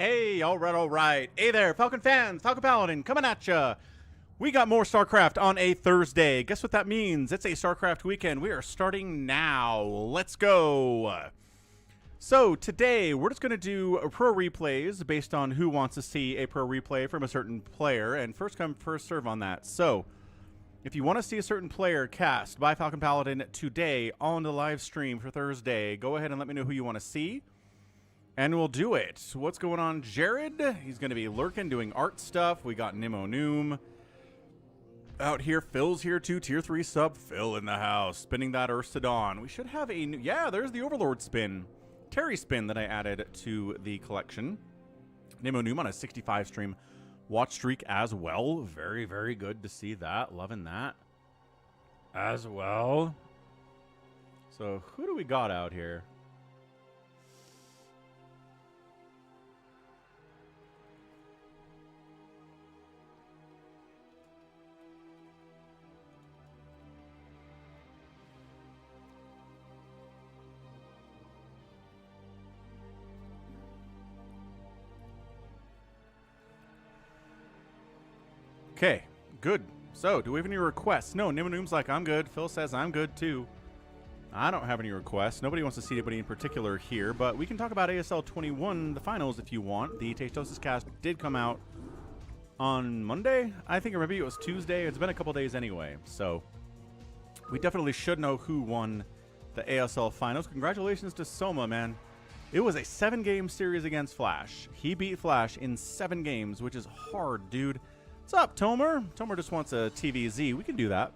Hey, all right. Hey there, Falcon fans, Falcon Paladin, coming at ya. We got more StarCraft on a Thursday. Guess what that means? It's a StarCraft weekend. We are starting now. Let's go. So today, we're just going to do pro replays based on who wants to see a pro replay from a certain player, and first come, first serve on that. So, if you want to see a certain player cast by Falcon Paladin today on the live stream for Thursday, go ahead and let me know who you want to see, and we'll do it. What's going on, Jared? He's going to be lurking, doing art stuff. We got Nimo Noom out here. Phil's here too. Tier 3 sub. Phil in the house. Spinning that Earth to Dawn. We should have a new... Yeah, there's the Overlord spin. Terry spin that I added to the collection. Nimo Noom on a 65 stream watch streak as well. Very, very good to see that. Loving that as well. So who do we got out here? Okay, good. So, do we have any requests? No, Nimo Noom's like, I'm good. Phil says I'm good too. I don't have any requests. Nobody wants to see anybody in particular here, but we can talk about ASL 21, the finals, if you want. The Tastosis cast did come out on Monday. I think, or maybe it was Tuesday. It's been a couple days anyway, so we definitely should know who won the ASL finals. Congratulations to Soma, man. It was a 7-game series against Flash. He beat Flash in 7 games, which is hard, dude. What's up, Tomer? Tomer just wants a TVZ. We can do that.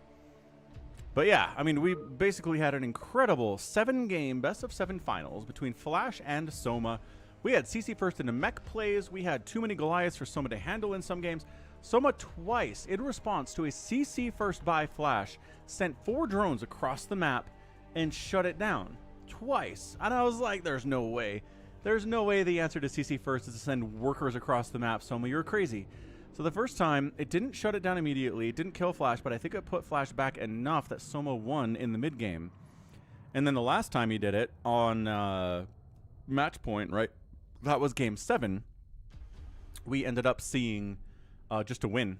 But yeah, I mean, we basically had an incredible 7-game best-of-7 finals between Flash and Soma. We had CC first in the mech plays. We had too many Goliaths for Soma to handle in some games. Soma twice, in response to a CC first by Flash, sent 4 drones across the map and shut it down. Twice. And I was like, there's no way. There's no way the answer to CC first is to send workers across the map, Soma. You're crazy. So the first time, it didn't shut it down immediately. It didn't kill Flash, but I think it put Flash back enough that Soma won in the mid-game. And then the last time he did it on match point, right? That was game 7. We ended up seeing just a win.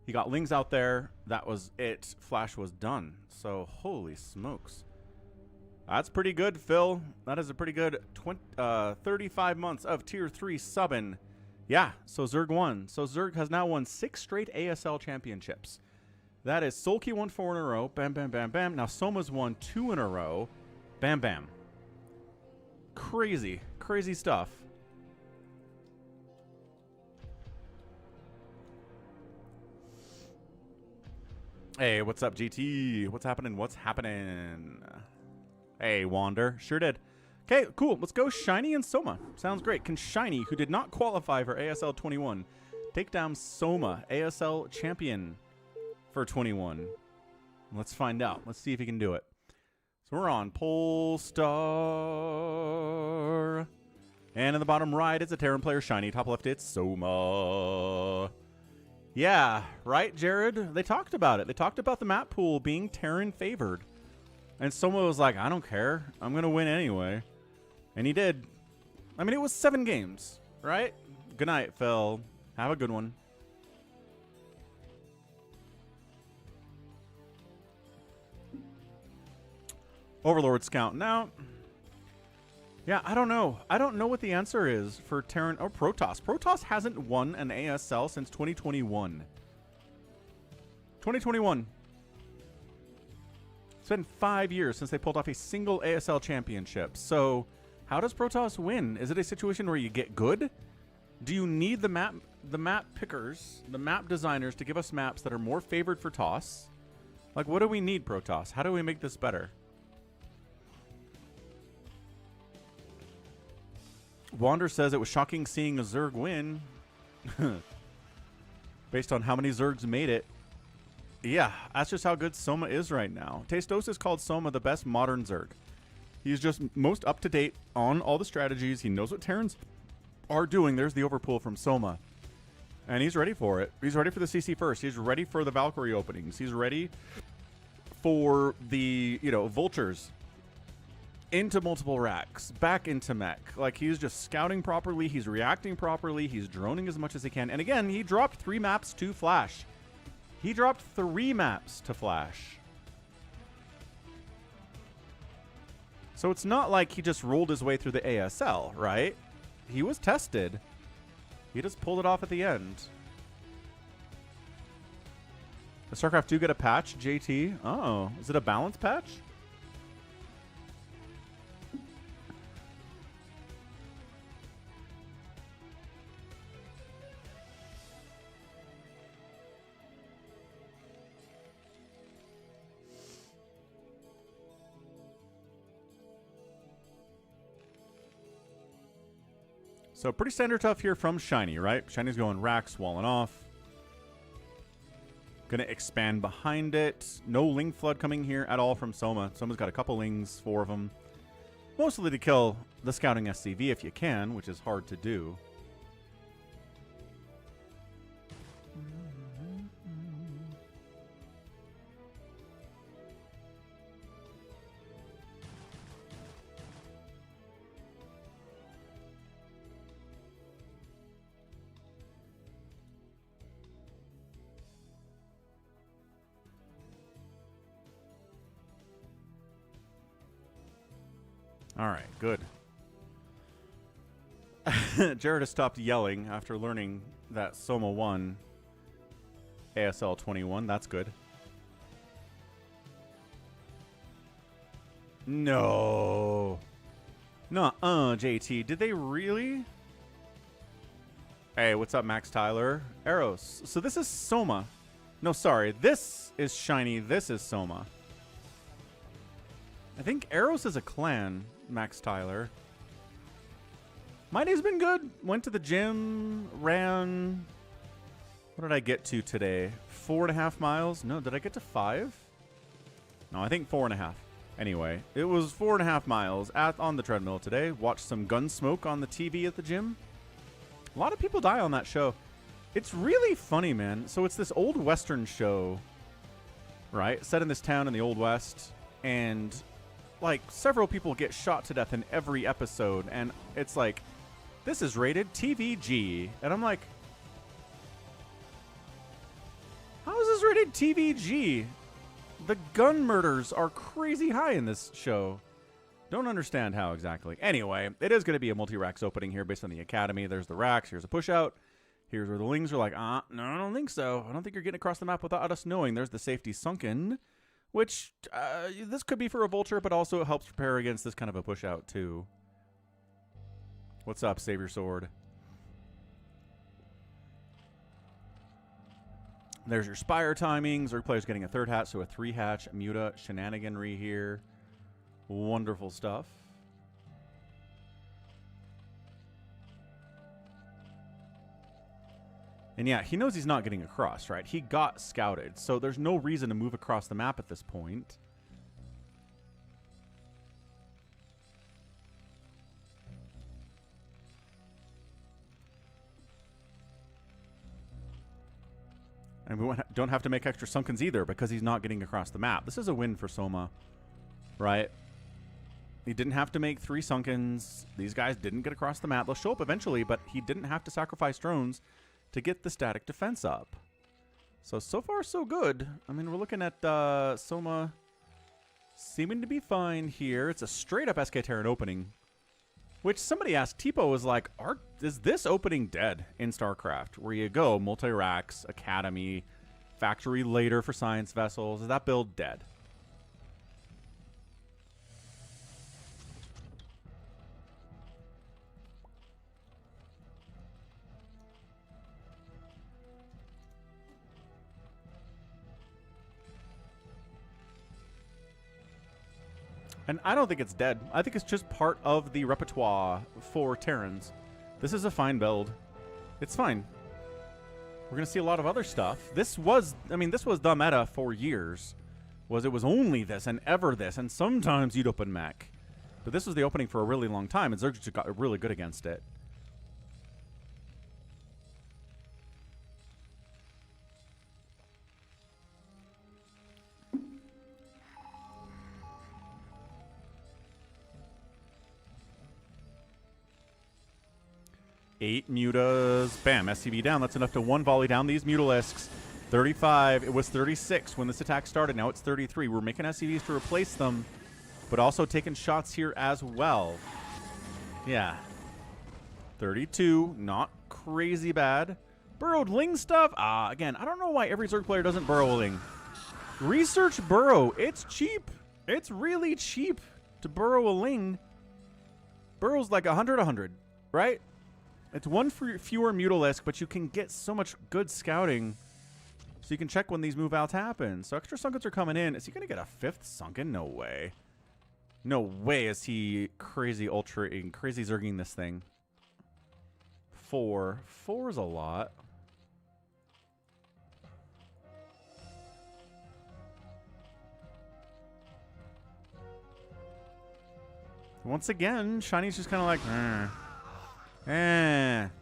He got Lings out there. That was it. Flash was done. So holy smokes. That's pretty good, Phil. That is a pretty good 35 months of tier 3 subbing. Yeah, so Zerg won. So Zerg has now won 6 straight ASL championships. That is Sulky won 4 in a row. Bam, bam, bam, bam. Now Soma's won 2 in a row. Bam, bam. Crazy. Crazy stuff. Hey, what's up, GT? What's happening? What's happening? Hey, Wander. Sure did. Okay, cool. Let's go Shinee and Soma. Sounds great. Can Shinee, who did not qualify for ASL 21, take down Soma, ASL champion for 21? Let's find out. Let's see if he can do it. So we're on Polestar. And in the bottom right, it's a Terran player, Shinee. Top left, it's Soma. Yeah, right, Jared? They talked about it. They talked about the map pool being Terran favored. And Soma was like, I don't care. I'm going to win anyway. And he did. I mean, it was 7 games, right? Good night, Phil. Have a good one. Overlord Scout. Now, yeah, I don't know. I don't know what the answer is for Terran or Protoss. Protoss hasn't won an ASL since 2021. 2021. It's been 5 years since they pulled off a single ASL championship. So how does Protoss win? Is it a situation where you get good? Do you need the map pickers, the map designers to give us maps that are more favored for toss? Like, what do we need, Protoss? How do we make this better? Wander says it was shocking seeing a Zerg win. Based on how many Zergs made it. Yeah, that's just how good Soma is right now. Tastosis called Soma the best modern Zerg. He's just most up-to-date on all the strategies. He knows what Terrans are doing. There's the overpull from Soma. And he's ready for it. He's ready for the CC first. He's ready for the Valkyrie openings. He's ready for the, vultures into multiple racks, back into mech. Like, he's just scouting properly, he's reacting properly, he's droning as much as he can. And again, he dropped 3 maps to Flash. He dropped 3 maps to Flash. So it's not like he just rolled his way through the ASL, right? He was tested. He just pulled it off at the end. Does StarCraft 2 get a patch, JT? Oh, is it a balance patch? So pretty standard tough here from Shinee, right? Shinee's going racks, walling off. Gonna expand behind it. No Ling Flood coming here at all from Soma. Soma's got a couple Lings, 4 of them. Mostly to kill the scouting SCV if you can, which is hard to do. All right, good. Jared has stopped yelling after learning that Soma won ASL 21. That's good. No. Nuh-uh, JT. Did they really? Hey, what's up, Max Tyler? Arrows. So this is Soma. No, sorry. This is Shinee. This is Soma. I think Arrows is a clan, Max Tyler. My day's been good. Went to the gym, ran. What did I get to today? 4.5 miles? No, did I get to 5? No, I think 4.5. Anyway, it was 4.5 miles on the treadmill today. Watched some Gunsmoke on the TV at the gym. A lot of people die on that show. It's really funny, man. So it's this old Western show, right? Set in this town in the Old West. And like several people get shot to death in every episode, and it's like, this is rated TVG, and I'm like, how is this rated TVG? The gun murders are crazy high in this show. Don't understand how exactly. Anyway, it is going to be a multi-racks opening here based on the academy. There's the racks. Here's a push out. Here's where the Lings are like, no, I don't think so. I don't think you're getting across the map without us knowing. There's the safety sunken. Which, this could be for a vulture, but also it helps prepare against this kind of a push out, too. What's up, Save Your Sword? There's your Spire timings. Zerg player's getting a 3rd hatch, so a 3-hatch Muta shenaniganry here. Wonderful stuff. And yeah, he knows he's not getting across, right? He got scouted, so there's no reason to move across the map at this point. And we don't have to make extra sunkens either because he's not getting across the map. This is a win for Soma, right? He didn't have to make 3 sunkens. These guys didn't get across the map. They'll show up eventually, but he didn't have to sacrifice drones to get the static defense up. So far, so good. I mean, we're looking at Soma seeming to be fine here. It's a straight-up SK Terran opening, which somebody asked. Tipo was like, is this opening dead in StarCraft? Where you go, multi-racks, academy, factory later for science vessels. Is that build dead? And I don't think it's dead. I think it's just part of the repertoire for Terrans. This is a fine build. It's fine. We're going to see a lot of other stuff. This was the meta for years. It was only this and ever this, and sometimes you'd open mech. But this was the opening for a really long time, and Zerg just got really good against it. 8 mutas. Bam, SCV down. That's enough to one volley down these Mutalisks. 35. It was 36 when this attack started. Now it's 33. We're making SCVs to replace them, but also taking shots here as well. Yeah. 32. Not crazy bad. Burrowed Ling stuff. Again, I don't know why every Zerg player doesn't burrow a Ling. Research burrow. It's cheap. It's really cheap to burrow a Ling. Burrow's like 100, right? It's one fewer Mutalisk, but you can get so much good scouting. So you can check when these move outs happen. So extra Sunkens are coming in. Is he going to get a 5th Sunken? No way. No way is he crazy Zerging this thing. 4. 4 is a lot. Once again, Shiny's just kind of like,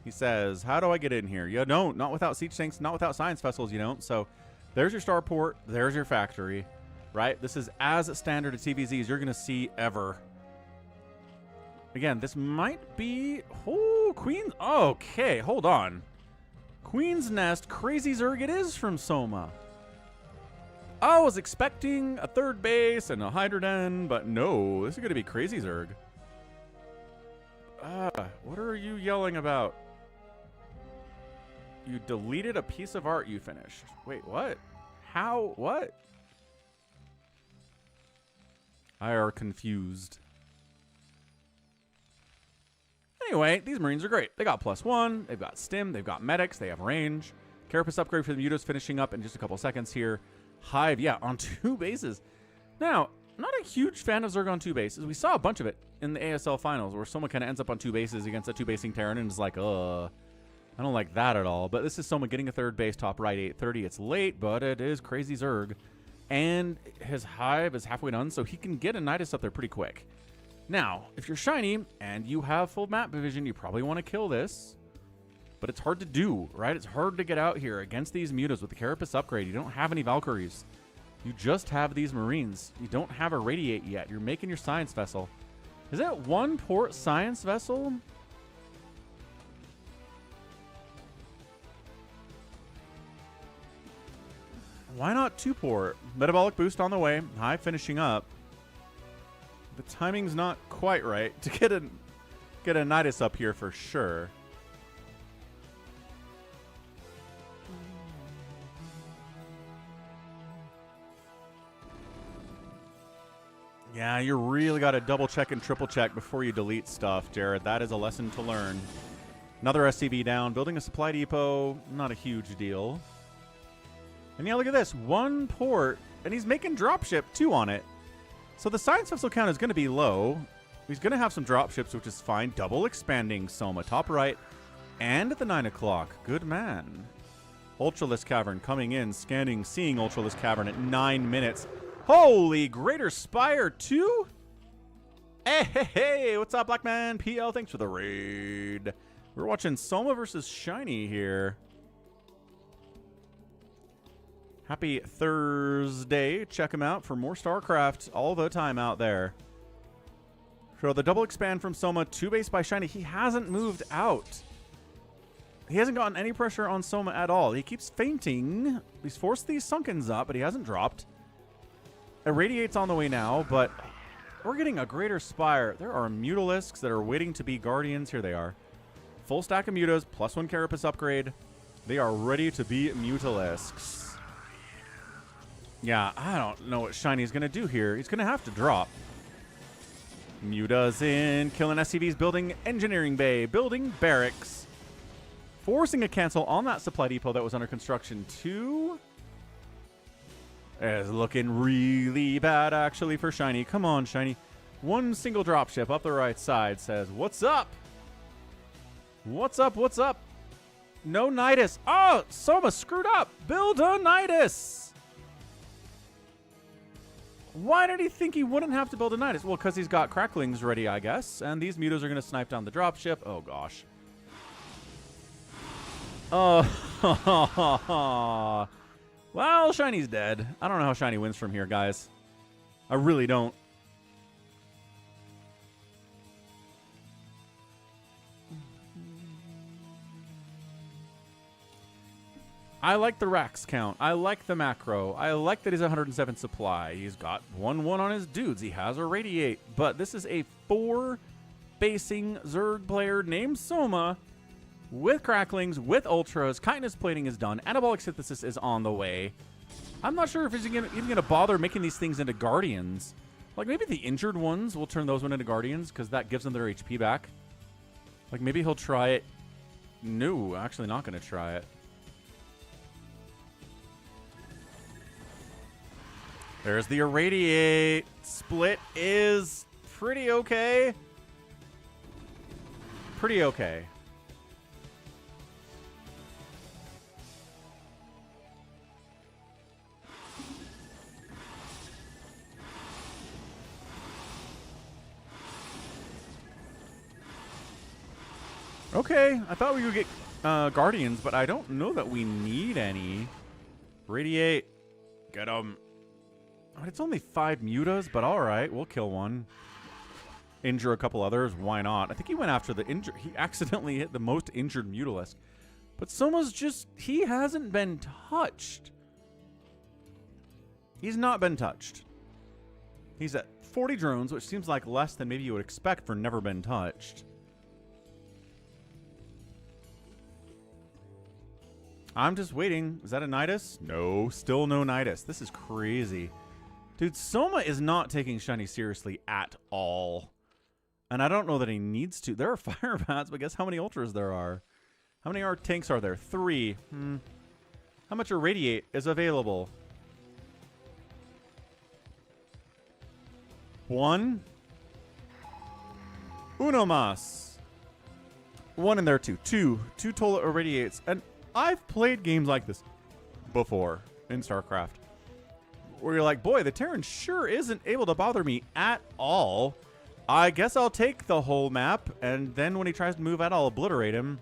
he says, how do I get in here? You don't. Not without siege tanks, not without science vessels, you don't. So there's your starport. There's your factory, right? This is as standard at TVZ as you're going to see ever. Again, this might be, Queen. Okay, hold on. Queen's Nest, crazy Zerg it is from Soma. I was expecting a 3rd base and a Hydroden, but no, this is going to be crazy Zerg. What are you yelling about? You deleted a piece of art you finished. Wait, what? How? What? I are confused. Anyway, these Marines are great. They got +1, they've got stim, they've got medics, they have range. Carapace upgrade for the mutas finishing up in just a couple seconds here. Hive, yeah, on 2 bases. Now, not a huge fan of Zerg on 2 bases. We saw a bunch of it in the ASL finals where Soma kind of ends up on 2 bases against a 2-basing Terran and is like, I don't like that at all. But this is Soma getting a 3rd base, top right, 8:30. It's late, but it is crazy Zerg. And his Hive is halfway done, so he can get a Nidus up there pretty quick. Now, if you're Shiny and you have full map vision, you probably want to kill this. But it's hard to do, right? It's hard to get out here against these mutas with the Carapace upgrade. You don't have any Valkyries. You just have these Marines. You don't have a Radiate yet. You're making your Science Vessel. Is that 1 port Science Vessel? Why not 2 port? Metabolic boost on the way. Hive finishing up. The timing's not quite right to get a Nidus up here for sure. Yeah, you really got to double check and triple check before you delete stuff, Jared. That is a lesson to learn. Another SCV down. Building a supply depot, not a huge deal. And yeah, look at this. 1 port, and he's making dropship 2 on it. So the science vessel count is going to be low. He's going to have some dropships, which is fine. Double expanding Soma, top right, and at the 9 o'clock. Good man. Ultralisk Cavern coming in, scanning, seeing Ultralisk Cavern at 9 minutes. Holy, Greater Spire 2? Hey, what's up, Black Man? PL, thanks for the raid. We're watching Soma versus Shiny here. Happy Thursday. Check him out for more StarCraft all the time out there. So the double expand from Soma, 2 base by Shiny. He hasn't moved out. He hasn't gotten any pressure on Soma at all. He keeps fainting. He's forced these Sunkens up, but he hasn't dropped. Irradiate's on the way now, but we're getting a Greater Spire. There are Mutalisks that are waiting to be Guardians. Here they are. Full stack of Mutas, +1 Carapace upgrade. They are ready to be Mutalisks. Yeah, I don't know what Shiny's going to do here. He's going to have to drop. Mutas in, killing SCVs, building Engineering Bay, building Barracks. Forcing a cancel on that supply depot that was under construction too. It's looking really bad, actually, for Shiny. Come on, Shiny. 1 single dropship up the right side says, what's up? What's up? What's up? No Nidus. Oh, Soma screwed up. Build a Nidus. Why did he think he wouldn't have to build a Nidus? Well, because he's got Cracklings ready, I guess. And these mutas are going to snipe down the dropship. Oh, gosh. Oh, well, Shiny's dead. I don't know how Shiny wins from here, guys. I really don't. I like the racks count. I like the macro. I like that he's 107 supply. He's got 1-1 on his dudes. He has a radiate. But this is a 4-basing Zerg player named Soma with cracklings, with ultras. Chitinous plating is done. Anabolic synthesis is on the way. I'm not sure if he's even going to bother making these things into guardians. Like maybe the injured ones, we'll turn those one into guardians because that gives them their HP back. Like maybe he'll try it. No, actually not going to try it. There's the irradiate. Split is pretty okay. Pretty okay. Okay, I thought we would get guardians, but I don't know that we need any. Radiate. Get them. Oh, it's only 5 mutas, but all right, we'll kill one. Injure a couple others. Why not? I think he went after the injured. He accidentally hit the most injured Mutalisk. But Soma's just... He hasn't been touched. He's not been touched. He's at 40 drones, which seems like less than maybe you would expect for never been touched. I'm just waiting. Is that a Nidus? No, still no Nidus. This is crazy. Dude, Soma is not taking Shinee seriously at all. And I don't know that he needs to. There are fire bats, but guess how many ultras there are? How many tanks are there? 3. How much irradiate is available? 1. Uno mas. 1 in there too. 2 total irradiates. And I've played games like this before in StarCraft, where you're like, boy, the Terran sure isn't able to bother me at all. I guess I'll take the whole map, and then when he tries to move out, I'll obliterate him.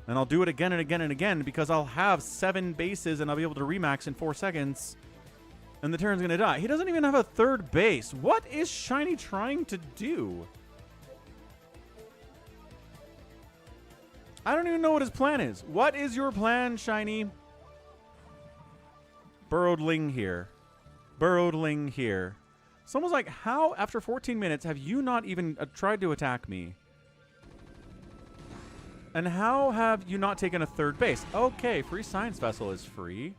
And I'll do it again and again and again, because I'll have 7 bases, and I'll be able to remax in 4 seconds. And the Terran's going to die. He doesn't even have a 3rd base. What is Shinee trying to do? I don't even know what his plan is. What is your plan, Shinee? Burrowedling here. Burrowedling here. Someone's like, how, after 14 minutes, have you not even tried to attack me? And how have you not taken a 3rd base? Okay, free science vessel is free.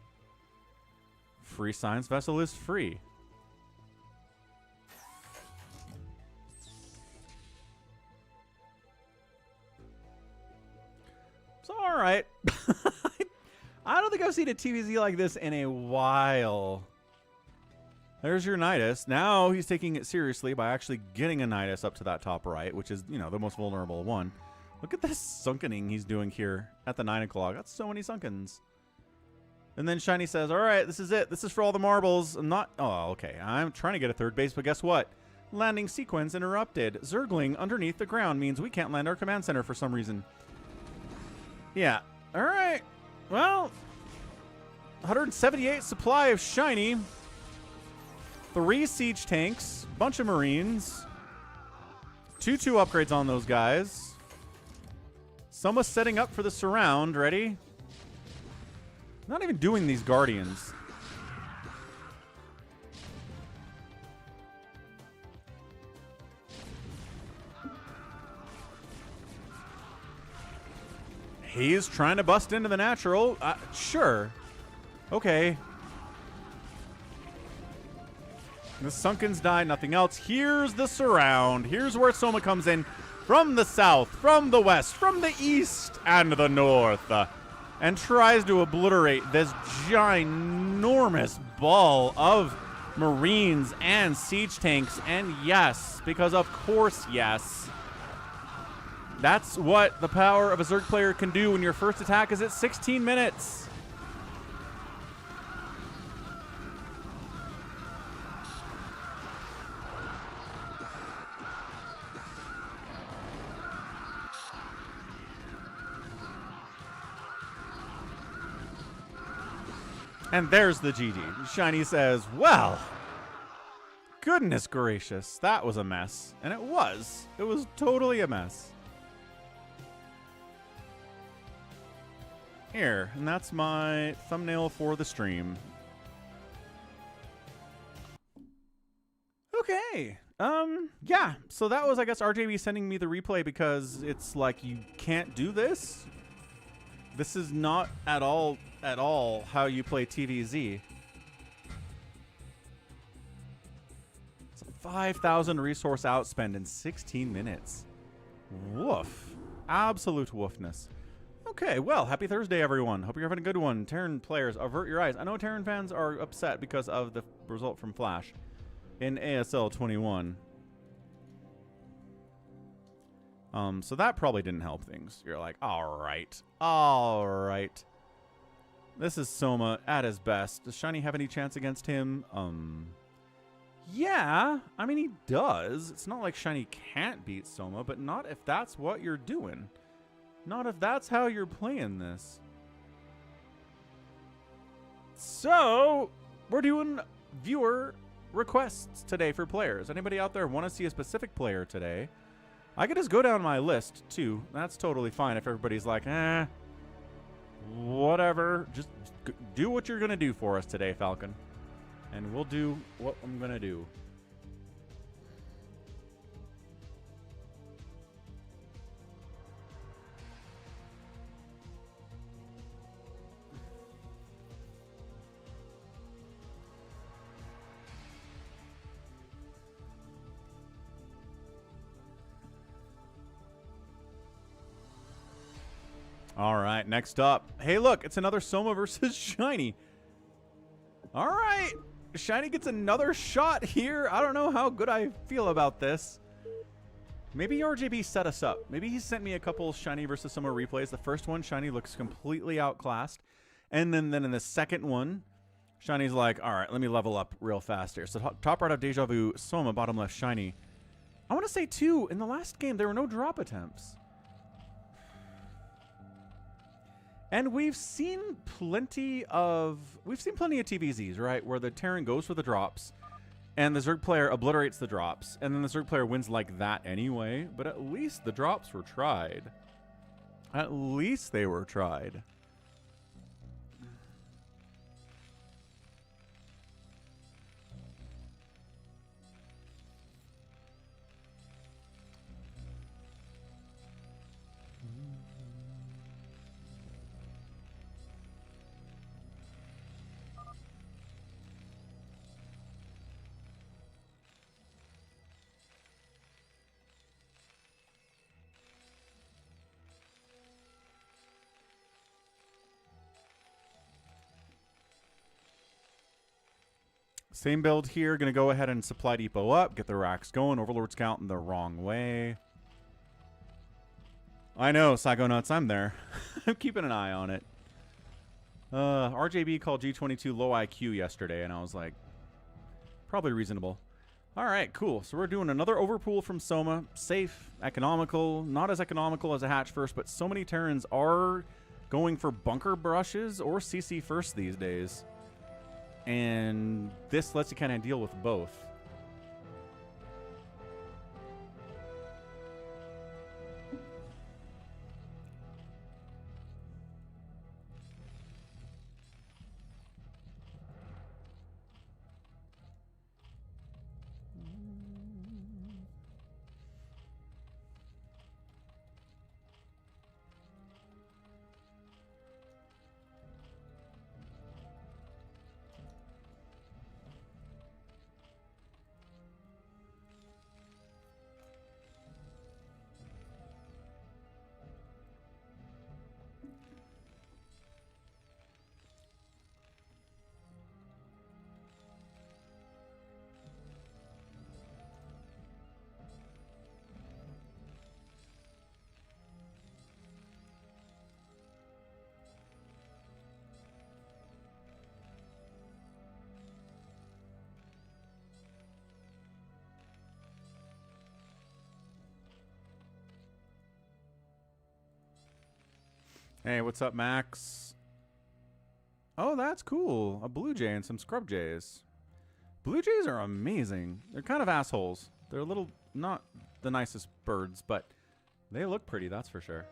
Free science vessel is free. So, all right. I don't think I've seen a TVZ like this in a while. There's your Nidus. Now he's taking it seriously by actually getting a Nidus up to that top right, which is, you know, the most vulnerable one. Look at this sunkening he's doing here at the 9 o'clock. That's so many sunkens. And then Shinee says, all right, this is it. This is for all the marbles. I'm not... Oh, okay. I'm trying to get a 3rd base, but guess what? Landing sequence interrupted. Zergling underneath the ground means we can't land our command center for some reason. Yeah. All right. Well, 178 supply of Shinee. 3 siege tanks. Bunch of marines. 2-2 upgrades on those guys. Soma's setting up for the surround. Ready? Not even doing these guardians. He's trying to bust into the natural. Sure. Okay. The Sunkens die, nothing else. Here's the surround. Here's where Soma comes in from the south, from the west, from the east, and the north. And tries to obliterate this ginormous ball of marines and siege tanks. And yes, because of course, yes. That's what the power of a Zerg player can do when your first attack is at 16 minutes. And there's the GG. Shinee says, well, goodness gracious, that was a mess. And it was. It was totally a mess. Here, and that's my thumbnail for the stream. Okay. Yeah. So that was, I guess, RJB sending me the replay because it's like, you can't do this. This is not at all how you play TVZ. It's a 5,000 resource outspend in 16 minutes. Woof. Absolute woofness. Okay, well, happy Thursday, everyone. Hope you're having a good one. Terran players, avert your eyes. I know Terran fans are upset because of the result from Flash in ASL 21. So that probably didn't help things. You're like, all right. This is Soma at his best. Does Shinee have any chance against him? Yeah, I mean, he does. It's not like Shinee can't beat Soma, but not if that's what you're doing. Not if that's how you're playing this. So, we're doing viewer requests today for players. Anybody out there want to see a specific player today? I could just go down my list, too. That's totally fine if everybody's like, whatever. Just do what you're going to do for us today, Falcon. And we'll do what I'm going to do. All right, next up. Hey, look, it's another Soma versus Shinee. All right, Shinee gets another shot here. I don't know how good I feel about this. Maybe RJB set us up. Maybe he sent me a couple Shinee versus Soma replays. The first one, Shinee looks completely outclassed. And then in the second one, Shinee's like, all right, let me level up real fast here. So top right of Deja Vu, Soma, bottom left, Shinee. I want to say, too, in the last game, there were no drop attempts. And we've seen plenty of TVZs, right? Where the Terran goes for the drops, and the Zerg player obliterates the drops, and then the Zerg player wins like that anyway. But at least the drops were tried. At least they were tried. Same build here. Going to go ahead and supply depot up. Get the racks going. Overlord's counting the wrong way. I know, Psycho Nuts. I'm there. I'm keeping an eye on it. RJB called G22 low IQ yesterday, and I was like, probably reasonable. All right, cool. So we're doing another overpool from Soma. Safe, economical. Not as economical as a hatch first, but so many Terrans are going for bunker brushes or CC first these days. And this lets you kind of deal with both. Hey, what's up, Max? Oh, that's cool. A blue jay and some scrub jays. Blue jays are amazing. They're kind of assholes. They're a little, not the nicest birds, but they look pretty, that's for sure.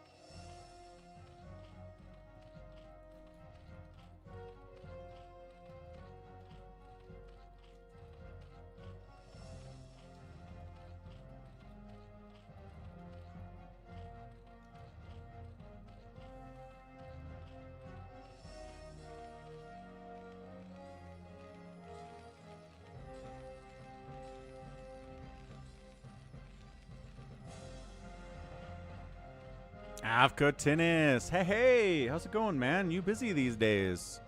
Avka Tennis. Hey, how's it going, man? You busy these days?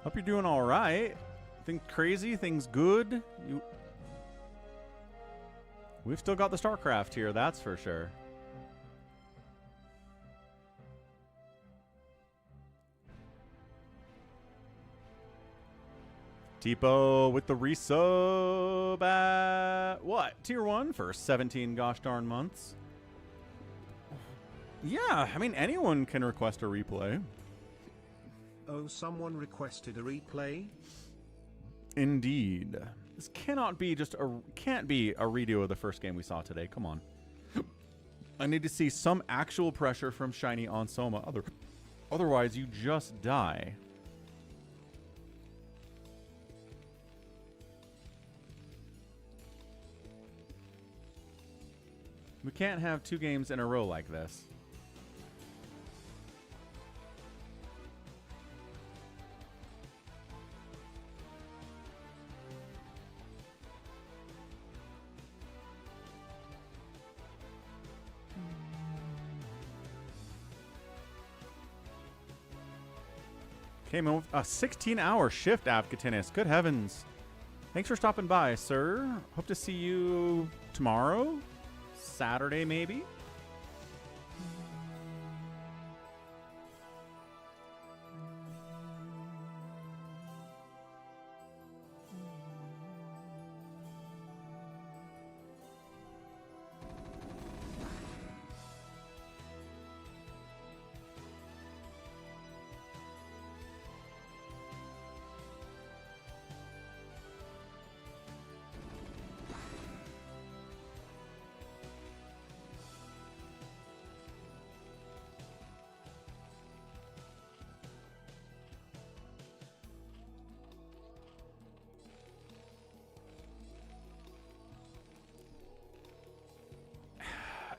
Hope you're doing all right. Things crazy, things good. We've still got the StarCraft here, that's for sure. Tipo with the resub at what? Tier 1 for 17 gosh darn months. Yeah, I mean, anyone can request a replay. Oh, someone requested a replay? Indeed. This cannot be can't be a redo of the first game we saw today. Come on. I need to see some actual pressure from Shinee on Soma. Otherwise, you just die. We can't have 2 games in a row like this. Came in with a 16-hour shift, Avkatinis. Good heavens. Thanks for stopping by, sir. Hope to see you tomorrow? Saturday, maybe?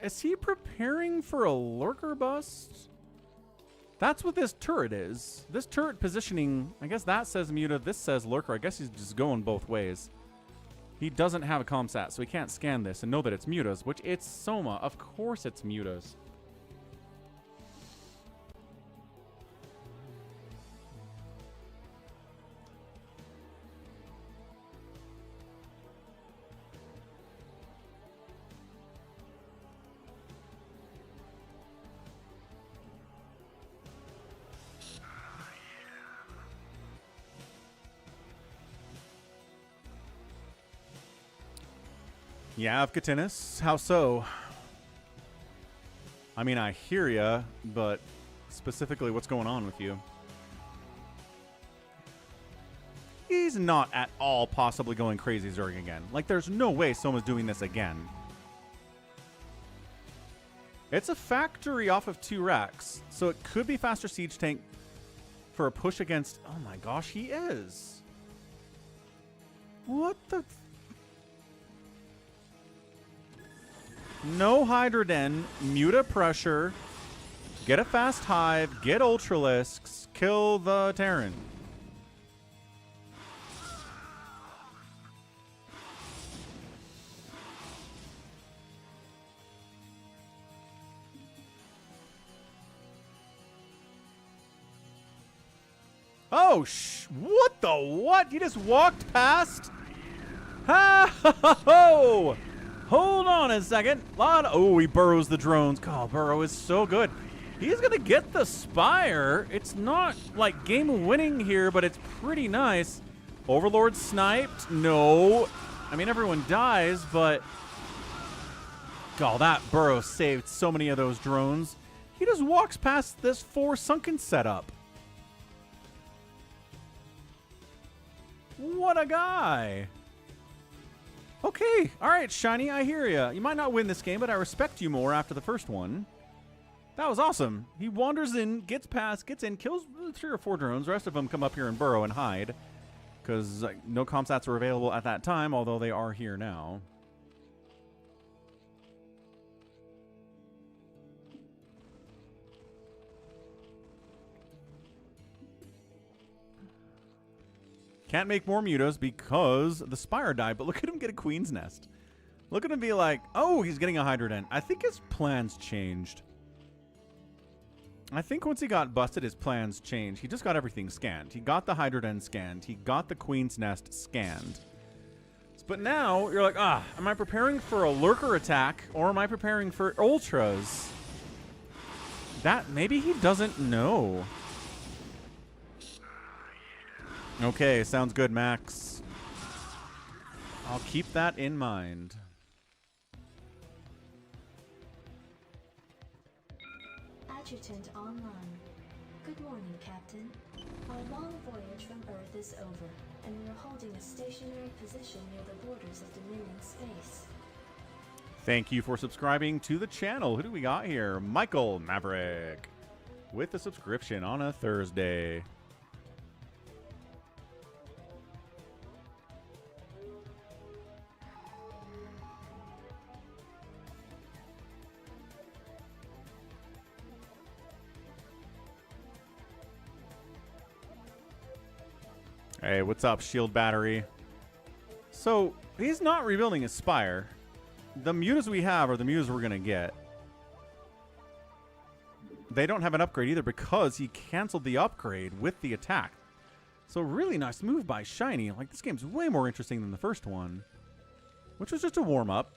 Is he preparing for a lurker bust? That's what this turret is. This turret positioning, I guess that says Muta, this says lurker. I guess he's just going both ways. He doesn't have a comsat, so he can't scan this and know that it's Muta's, which it's Soma. Of course it's Muta's. Yeah, Avkatinis. How so? I mean, I hear ya, but specifically what's going on with you? He's not at all possibly going crazy Zerg again. Like, there's no way Soma's doing this again. It's a factory off of 2 racks, so it could be faster siege tank for a push against... Oh my gosh, he is. What the... No Hydroden, Muta pressure, get a fast hive, get Ultralisks, kill the Terran. Oh, what the what? He just walked past? Ha ha ha ho! Hold on a second. Oh, he burrows the drones. God, Burrow is so good. He's going to get the Spire. It's not like game winning here, but it's pretty nice. Overlord sniped. No. I mean, everyone dies, but... God, that Burrow saved so many of those drones. He just walks past this 4 sunken setup. What a guy. Okay, all right, Shinee, I hear ya. You might not win this game, but I respect you more after the first one. That was awesome. He wanders in, gets past, gets in, kills 3 or 4 drones. The rest of them come up here and burrow and hide because no comsats were available at that time, although they are here now. Can't make more Mutas because the Spire died, but look at him get a Queen's Nest. Look at him be like, oh, he's getting a Hydroden. I think his plans changed. I think once he got busted, his plans changed. He just got everything scanned. He got the Hydroden scanned. He got the Queen's Nest scanned. But now, you're like, am I preparing for a lurker attack, or am I preparing for ultras? That, maybe he doesn't know. Okay, sounds good, Max. I'll keep that in mind. Adjutant online. Good morning, Captain. Our long voyage from Earth is over, and we are holding a stationary position near the borders of Dominion space. Thank you for subscribing to the channel. Who do we got here? Michael Maverick with a subscription on a Thursday. Hey, what's up, Shield Battery? So, he's not rebuilding his Spire. The mutas we have are the mutas we're going to get. They don't have an upgrade either because he canceled the upgrade with the attack. So, really nice move by Shinee. Like, this game's way more interesting than the first one, which was just a warm-up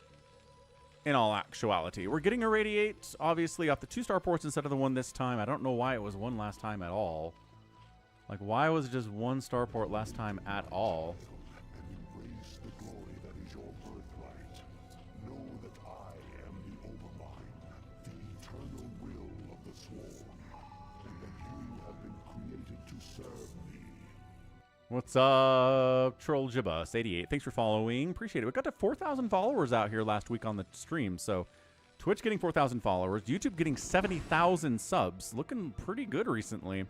in all actuality. We're getting a Radiate, obviously, off the 2-star ports instead of the one this time. I don't know why it was one last time at all. Like, why was it just 1 starport last time at all? And embrace the glory that is your birthright. Know that I am the Overmind, the eternal will of the Swarm, and that you have been created to serve me. What's up, Troll Jibus 88? Thanks for following. Appreciate it. We got to 4,000 followers out here last week on the stream. So, Twitch getting 4,000 followers, YouTube getting 70,000 subs. Looking pretty good recently.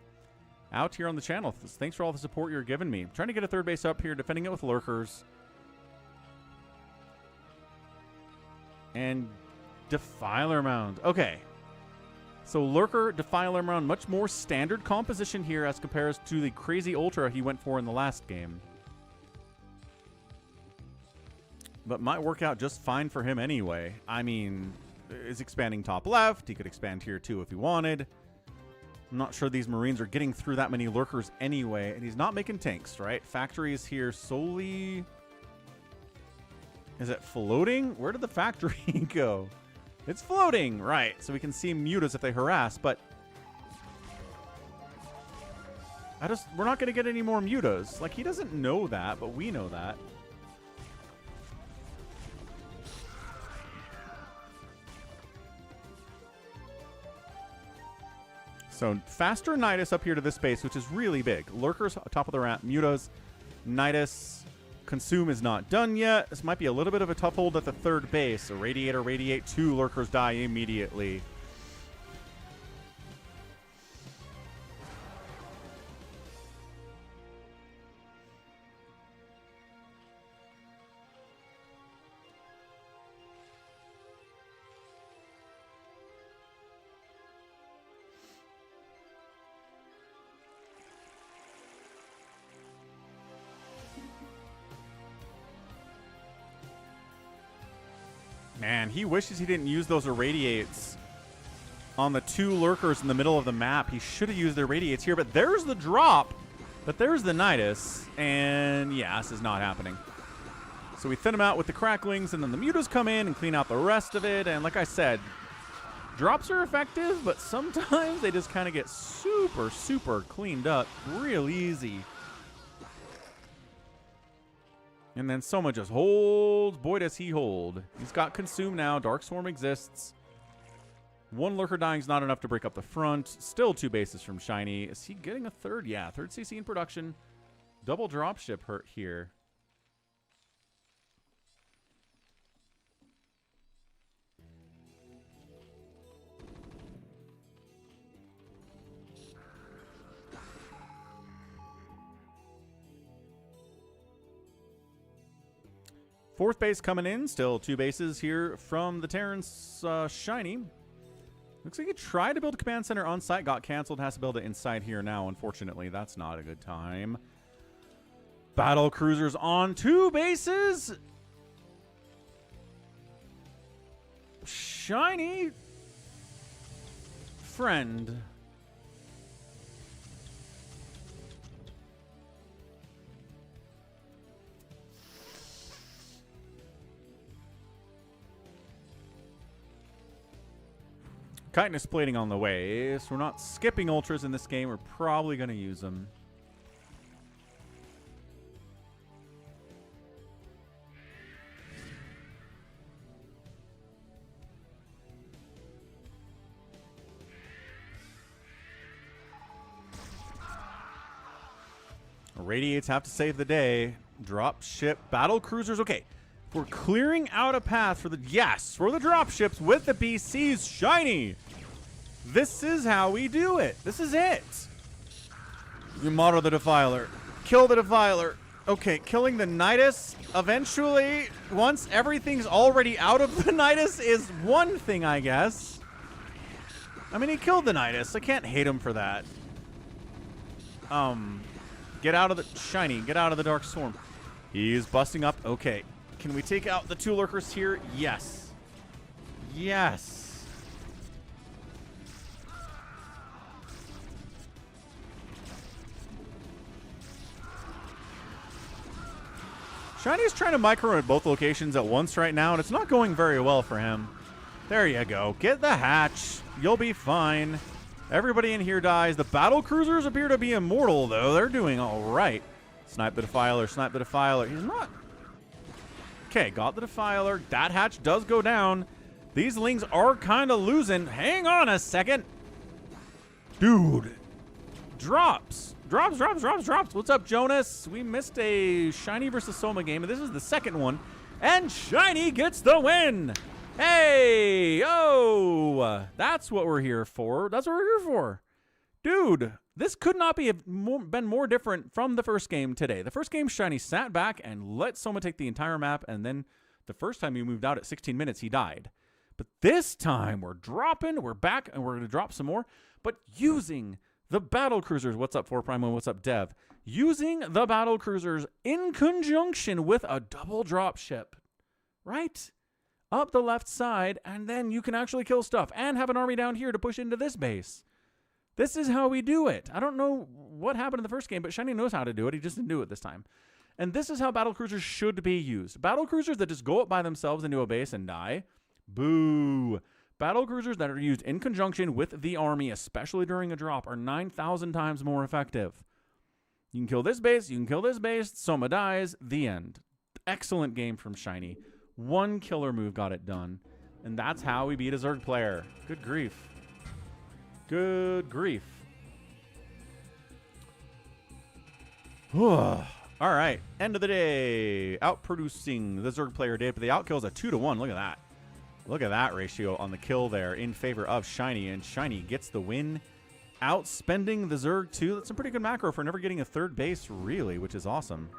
Out here on the channel. Thanks for all the support you're giving me. I'm trying to get a third base up here, defending it with lurkers. And Defiler Mound. Okay. So Lurker, Defiler Mound, much more standard composition here as compared to the crazy Ultra he went for in the last game. But might work out just fine for him anyway. I mean, is expanding top left. He could expand here too if he wanted. I'm not sure these Marines are getting through that many lurkers anyway. And he's not making tanks, right? Factory is here solely. Is it floating? Where did the factory go? It's floating, right. So we can see mutas if they harass, but we're not going to get any more mutas. Like, he doesn't know that, but we know that. So faster Nidus up here to this base, which is really big. Lurkers top of the ramp, mutas, Nidus, consume is not done yet. This might be a little bit of a tough hold at the third base. A Radiator, Radiate, 2 lurkers die immediately. Man, he wishes he didn't use those irradiates on the 2 lurkers in the middle of the map. He should have used the irradiates here, but there's the drop. But there's the Nidus, and yeah, this is not happening. So we thin him out with the cracklings, and then the mutas come in and clean out the rest of it. And like I said, drops are effective, but sometimes they just kind of get super, super cleaned up real easy. And then Soma just holds. Boy, does he hold. He's got Consume now. Dark Swarm exists. 1 lurker dying is not enough to break up the front. Still 2 bases from Shinee. Is he getting a third? Yeah, third CC in production. Double dropship hurt here. Fourth base coming in. Still 2 bases here from the Terrans Shinee. Looks like he tried to build a command center on site. Got canceled. Has to build it inside here now. Unfortunately, that's not a good time. Battle cruisers on 2 bases. Shinee. Friend. chitinous plating on the way, so we're not skipping ultras in this game. We're probably going to use them. Radiates have to save the day. Drop ship battle cruisers. Okay, we're clearing out a path for the drop ships with the BCs. Shinee. This is how we do it. This is it. You model the Defiler. Kill the Defiler. Okay, killing the Nidus eventually, once everything's already out of the Nidus, is one thing, I guess. I mean, he killed the Nidus. I can't hate him for that. Get out of the Shinee. Get out of the Dark Swarm. He's busting up. Okay. Can we take out the 2 lurkers here? Yes. Yes. Shinee's trying to micro at both locations at once right now, and it's not going very well for him. There you go. Get the hatch. You'll be fine. Everybody in here dies. The battle cruisers appear to be immortal, though. They're doing all right. Snipe the Defiler. Snipe the Defiler. He's not. Okay, got the Defiler. That hatch does go down. These Lings are kind of losing. Hang on a second. Dude. Drops. Drops. What's up, Jonas? We missed a Shinee versus Soma game, and this is the second one. And Shinee gets the win. Hey, oh, that's what we're here for. That's what we're here for. Dude, this could not been more different from the first game today. The first game, Shinee sat back and let Soma take the entire map, and then the first time he moved out at 16 minutes, he died. But this time, we're dropping, we're back, and we're going to drop some more, but using the battle cruisers. What's up, 4Primo? What's up, Dev? Using the battle cruisers in conjunction with a double drop ship, right? Up the left side, and then you can actually kill stuff and have an army down here to push into this base. This is how we do it. I don't know what happened in the first game, but Shinee knows how to do it. He just didn't do it this time. And this is how battle cruisers should be used. Battle cruisers that just go up by themselves into a base and die. Boo. Battle cruisers that are used in conjunction with the army, especially during a drop, are 9,000 times more effective. You can kill this base, you can kill this base, Soma dies, the end. Excellent game from Shinee. One killer move got it done. And that's how we beat a Zerg player. Good grief. Good grief. All right. End of the day. Outproducing the Zerg player did, but the outkill is a 2-to-1. Look at that. Look at that ratio on the kill there in favor of Shinee. And Shinee gets the win. Outspending the Zerg too. That's a pretty good macro for never getting a third base, really, which is awesome.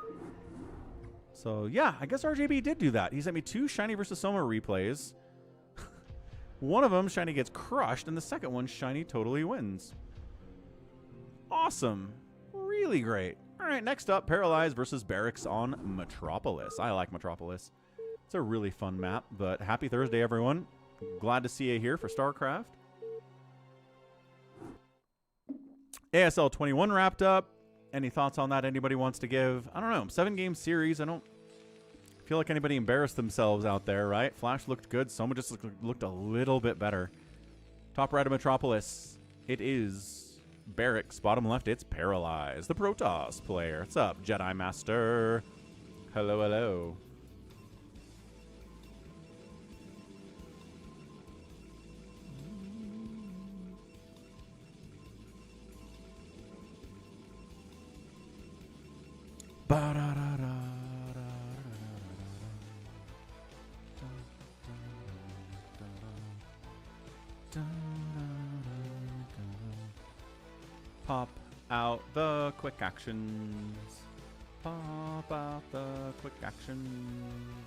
So, yeah, I guess RJB did do that. He sent me 2 Shinee versus Soma replays. One of them, Shinee gets crushed, and the second one, Shinee totally wins. Awesome. Really great. All right, next up, Paralyze versus BarrackS on Metropolis. I like Metropolis. It's a really fun map, but happy Thursday, everyone. Glad to see you here for StarCraft. ASL 21 wrapped up. Any thoughts on that anybody wants to give? I don't know. 7-game series. I don't feel like anybody embarrassed themselves out there, right? Flash looked good. Soma just looked a little bit better. Top right of Metropolis. It is BarrackS. Bottom left, it's Paralyze. The Protoss player. What's up, Jedi Master? Hello, hello. Pop out the quick actions. Pop out the quick actions.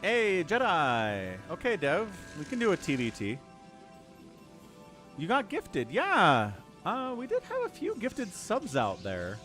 Hey, Jedi. Okay, Dev. We can do a TVT. You got gifted. Yeah. We did have a few gifted subs out there.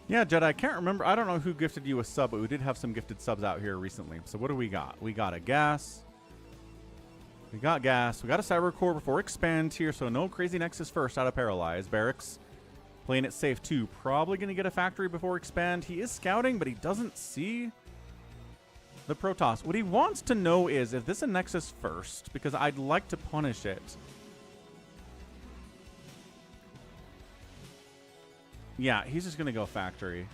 Yeah, Jedi, I can't remember. I don't know who gifted you a sub, but we did have some gifted subs out here recently. So what do we got? We got a gas. We got gas. We got a cyber core before expand here, so no crazy Nexus first out of Paralyze. BarrackS playing it safe too. Probably going to get a factory before expand. He is scouting, but he doesn't see the Protoss. What he wants to know is if this is a Nexus first, because I'd like to punish it. Yeah, he's just going to go factory.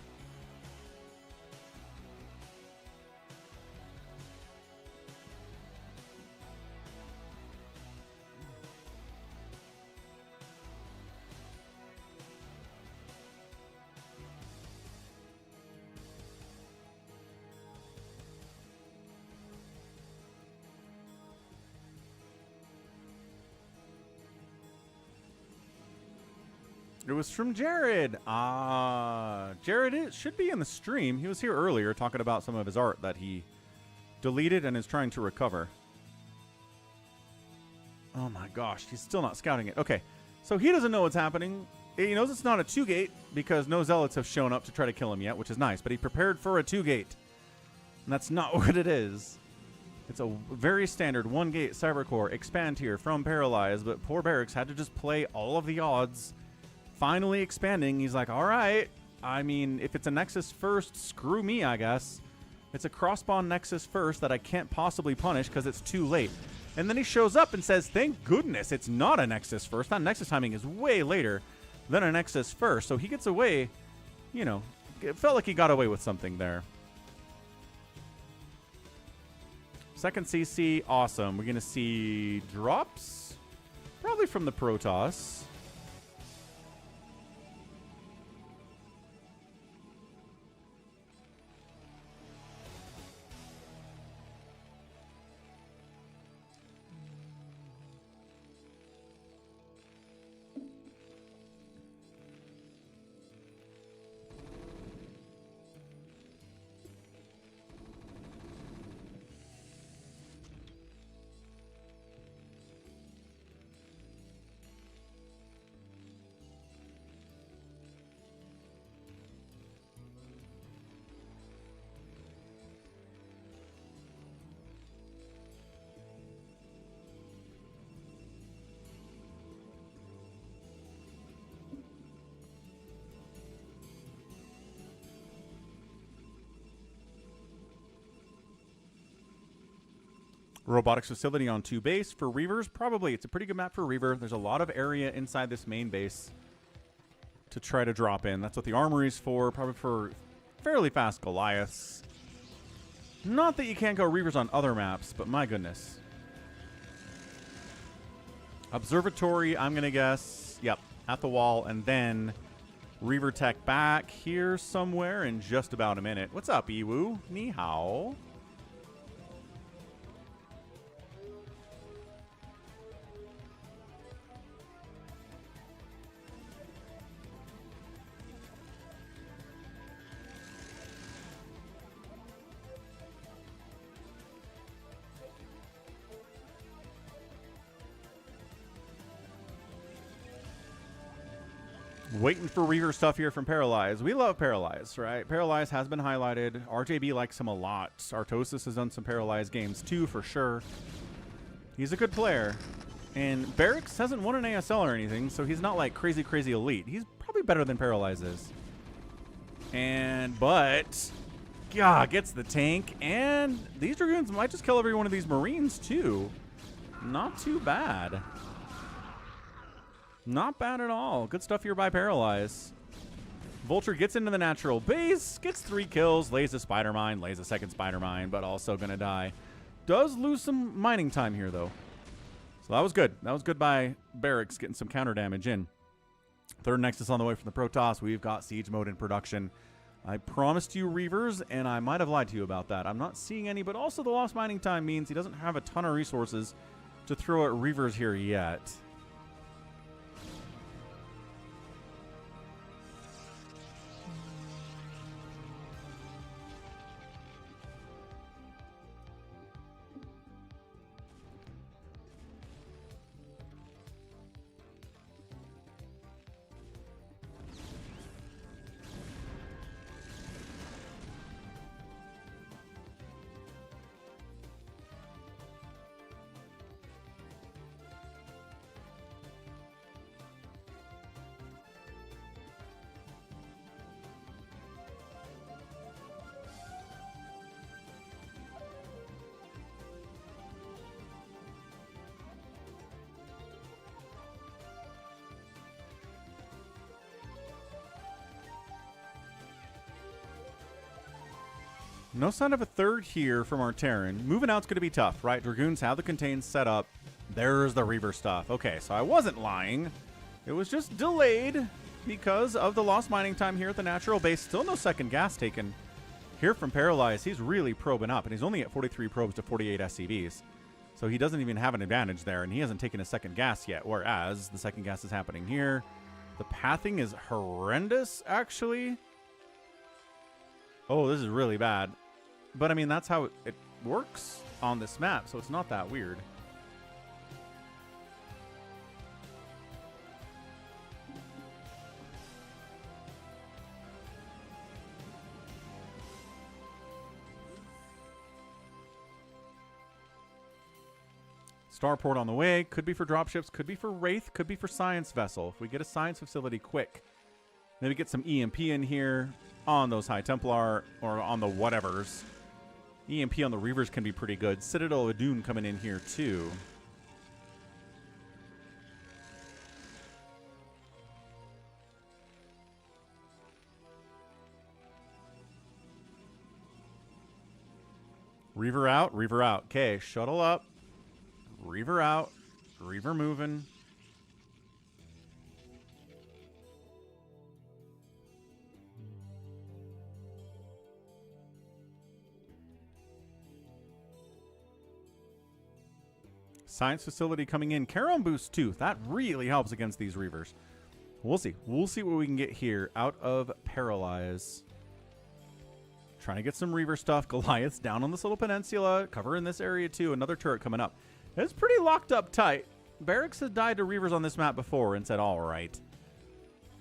It was from Jared. Jared should be in the stream. He was here earlier talking about some of his art that he deleted and is trying to recover. Oh my gosh, he's still not scouting it. Okay, so he doesn't know what's happening. He knows it's not a 2-gate because no zealots have shown up to try to kill him yet, which is nice. But he prepared for a 2-gate. And that's not what it is. It's a very standard 1-gate cybercore expand here from Paralyze, but poor BarrackS had to just play all of the odds. Finally expanding, he's like, all right, I mean, if it's a Nexus first, screw me, I guess. It's a cross-spawn Nexus first that I can't possibly punish because it's too late. And then he shows up and says, thank goodness it's not a Nexus first. That Nexus timing is way later than a Nexus first. So he gets away, you know, it felt like he got away with something there. Second CC, awesome. We're going to see drops, probably from the Protoss. Robotics facility on 2 base. For Reavers, probably. It's a pretty good map for Reaver. There's a lot of area inside this main base to try to drop in. That's what the armory's for. Probably for fairly fast Goliaths. Not that you can't go Reavers on other maps, but my goodness. Observatory, I'm going to guess. Yep, at the wall. And then Reaver Tech back here somewhere in just about a minute. What's up, Iwu? Ni hao. Waiting for Reaver stuff here from Paralyze. We love Paralyze, right? Paralyze has been highlighted. RJB likes him a lot. Artosis has done some Paralyze games too, for sure. He's a good player. And BarrackS hasn't won an ASL or anything, so he's not like crazy, crazy elite. He's probably better than Paralyze is. But, yeah, gets the tank. And these Dragoons might just kill every one of these Marines too. Not too bad. Not bad at all. Good stuff here by Paralyze. Vulture gets into the natural base, gets 3 kills, lays a spider mine, lays a second spider mine, but also gonna die. Does lose some mining time here though. So that was good. That was good by BarrackS getting some counter damage in. Third Nexus on the way from the Protoss. We've got Siege Mode in production. I promised you Reavers, and I might have lied to you about that. I'm not seeing any, but also the lost mining time means he doesn't have a ton of resources to throw at Reavers here yet. No sign of a third here from our Terran. Moving out's going to be tough, right? Dragoons have the contained set up. There's the Reaver stuff. Okay, so I wasn't lying. It was just delayed because of the lost mining time here at the natural base. Still no second gas taken here from Paralyze. He's really probing up, and he's only at 43 probes to 48 SCVs. So he doesn't even have an advantage there, and he hasn't taken a second gas yet, whereas the second gas is happening here. The pathing is horrendous, actually. Oh, this is really bad. But, I mean, that's how it works on this map, so it's not that weird. Starport on the way. Could be for dropships, could be for Wraith, could be for Science Vessel. If we get a Science Facility quick, maybe get some EMP in here on those High Templar or on the whatevers. EMP on the Reavers can be pretty good. Citadel of Doom coming in here too. Reaver out, Reaver out. Okay, shuttle up. Reaver out. Reaver moving. Science Facility coming in. Charon boost too. That really helps against these Reavers. We'll see. We'll see what we can get here out of Paralyze. Trying to get some Reaver stuff. Goliath's down on this little peninsula. Covering this area too. Another turret coming up. It's pretty locked up tight. BarrackS has died to Reavers on this map before and said, all right,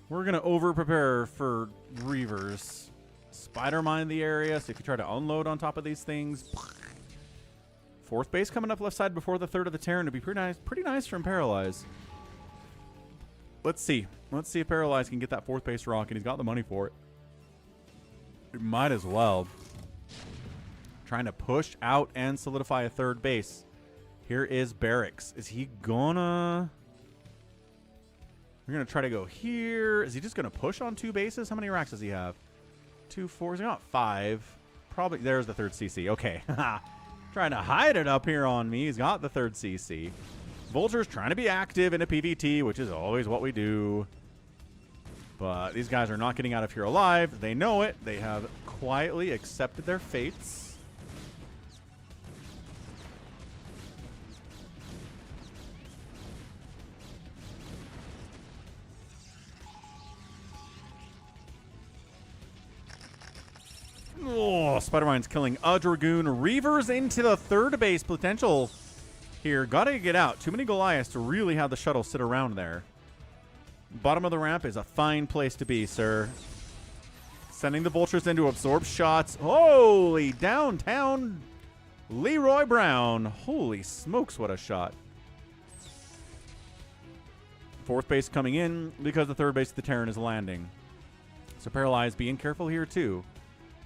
we're going to over-prepare for Reavers. Spider mine the area, so if you try to unload on top of these things. Fourth base coming up left side before the third of the Terran to be pretty nice from Paralyze. Let's see. Let's see if Paralyze can get that fourth base rock, and he's got the money for it. It might as well. Trying to push out and solidify a third base. Here is BarrackS. Is he gonna... We're going to try to go here. Is he just going to push on two bases? How many racks does he have? 2, 4. He's got 5. Probably... There's the third CC. Okay. Trying to hide it up here on me. He's got the third CC. Vulture's trying to be active in a PvT, which is always what we do. But these guys are not getting out of here alive. They know it. They have quietly accepted their fates. Oh, Spider-Mine's killing a Dragoon. Reavers into the third base potential here. Gotta get out. Too many Goliaths to really have the shuttle sit around there. Bottom of the ramp is a fine place to be, sir. Sending the Vultures in to absorb shots. Holy downtown Leroy Brown. Holy smokes, what a shot. Fourth base coming in because the third base of the Terran is landing. So Paralyze being careful here too.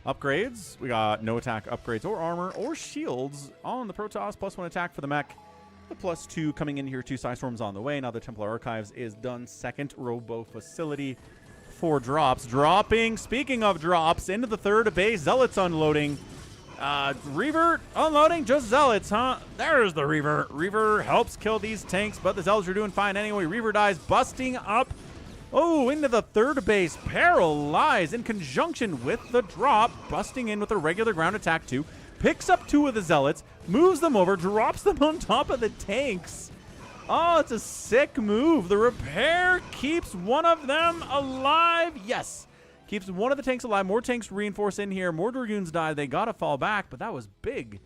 Upgrades. We got no attack upgrades or armor or shields on the Protoss. +1 attack for the mech. The +2 coming in here. 2 Psystorms on the way. Now the Templar Archives is done. Second Robo Facility for drops. Dropping. Speaking of drops, into the third base. Zealots unloading. Reaver unloading. Just Zealots, huh? There's the Reaver. Reaver helps kill these tanks, but the Zealots are doing fine anyway. Reaver dies, busting up. Oh, into the third base. Paralyze in conjunction with the drop. Busting in with a regular ground attack too. Picks up 2 of the Zealots. Moves them over. Drops them on top of the tanks. Oh, it's a sick move. The repair keeps one of them alive. Yes. Keeps one of the tanks alive. More tanks reinforce in here. More Dragoons die. They got to fall back, but that was big.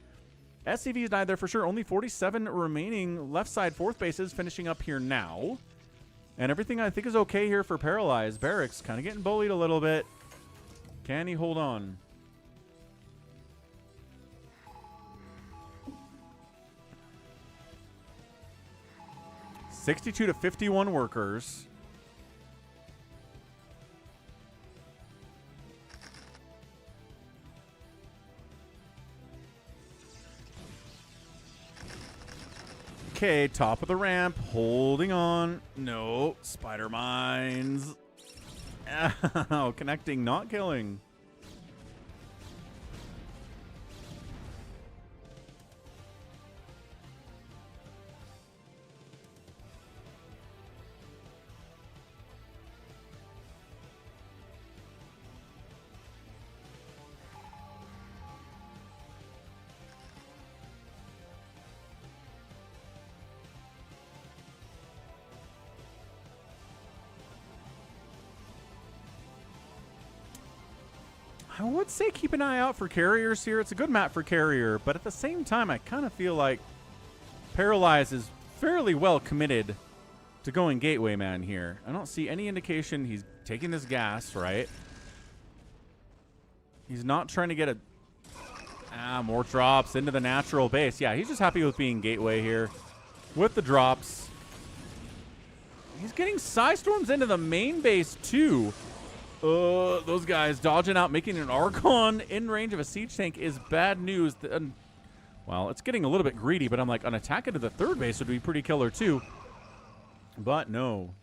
SCVs died there for sure. Only 47 remaining left side fourth bases finishing up here now. And everything I think is okay here for Paralyze. BarrackS kind of getting bullied a little bit. Can he hold on? $62 to 51 workers. Okay, top of the ramp, holding on. No, spider mines. Oh, connecting, not killing. I would say keep an eye out for carriers here. It's a good map for carrier, but at the same time, I kind of feel like Paralyze is fairly well committed to going Gateway Man here. I don't see any indication he's taking this gas, right? He's not trying to get a... more drops into the natural base. Yeah, he's just happy with being Gateway here with the drops. He's getting Psystorms into the main base, too. Those guys dodging out, making an Archon in range of a siege tank is bad news. Well, it's getting a little bit greedy, but I'm like, an attack into the third base would be pretty killer, too. But no.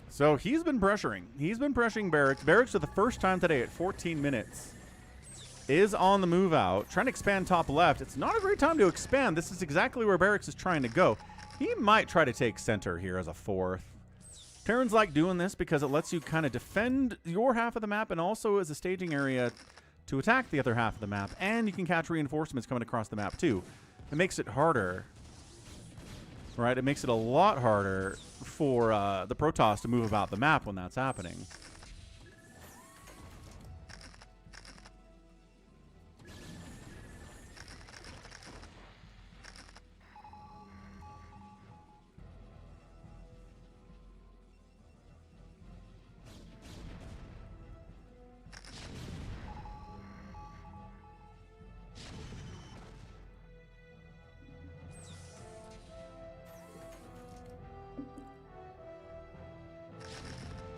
So he's been pressuring. He's been pressuring BarrackS. BarrackS for the first time today at 14 minutes is on the move out, trying to expand top left. It's not a great time to expand. This is exactly where BarrackS is trying to go. He might try to take center here as a fourth. Terrans like doing this because it lets you kind of defend your half of the map and also as a staging area to attack the other half of the map. And you can catch reinforcements coming across the map too. It makes it harder. Right, it makes it a lot harder for the Protoss to move about the map when that's happening.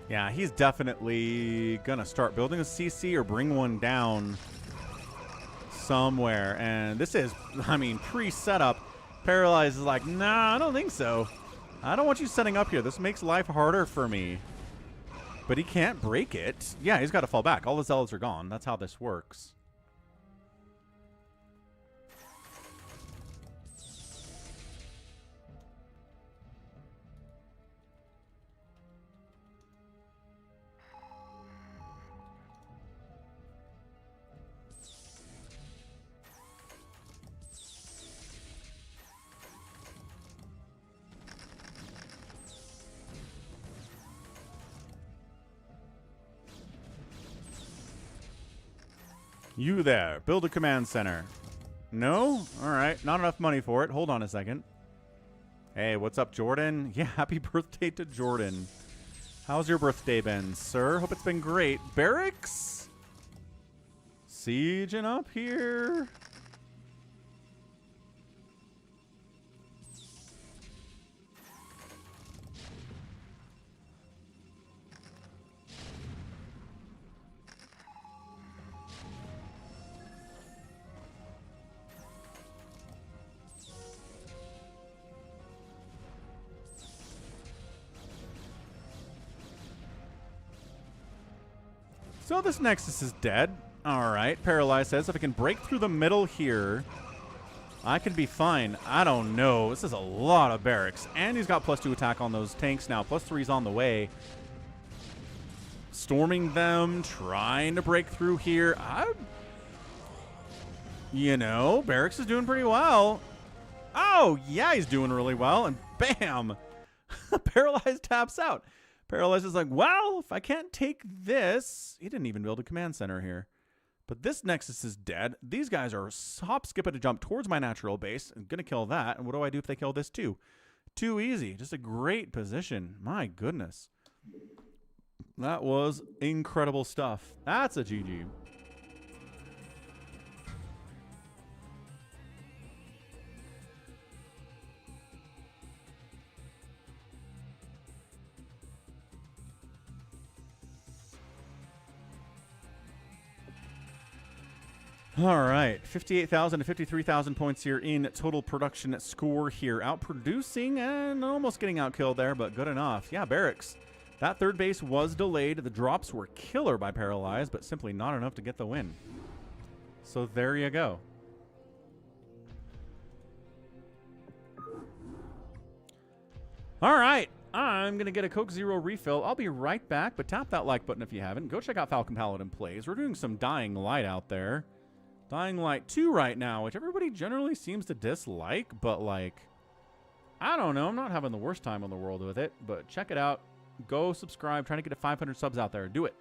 Yeah, he's definitely going to start building a CC or bring one down somewhere. And this is, I mean, pre-setup. Paralyze is like, nah, I don't think so. I don't want you setting up here. This makes life harder for me. But he can't break it. Yeah, he's got to fall back. All the zealots are gone. That's how this works. You there. Build a command center. No? All right. Not enough money for it. Hold on a second. Hey, what's up, Jordan? Yeah, happy birthday to Jordan. How's your birthday been, sir? Hope it's been great. BarrackS? Sieging up here. So this Nexus is dead. All right. Paralyze says if I can break through the middle here, I could be fine. I don't know. This is a lot of BarrackS. And he's got +2 attack on those tanks now. +3's on the way. Storming them, trying to break through here. You know, BarrackS is doing pretty well. Oh, yeah, he's doing really well. And bam! Paralyze taps out. Paralyze is like, well, if I can't take this... He didn't even build a command center here. But this Nexus is dead. These guys are hop, skip, and a jump towards my natural base. I'm going to kill that. And what do I do if they kill this too? Too easy. Just a great position. My goodness. That was incredible stuff. That's a GG. All right, 58,000 to 53,000 points here in total production score here. Outproducing and almost getting outkilled there, but good enough. Yeah, BarrackS. That third base was delayed. The drops were killer by Paralyze, but simply not enough to get the win. So there you go. All right, I'm going to get a Coke Zero refill. I'll be right back, but tap that like button if you haven't. Go check out Falcon Paladin Plays. We're doing some Dying Light out there. Dying Light 2 right now, which everybody generally seems to dislike, but like, I don't know. I'm not having the worst time in the world with it, but check it out. Go subscribe. Trying to get to 500 subs out there. Do it.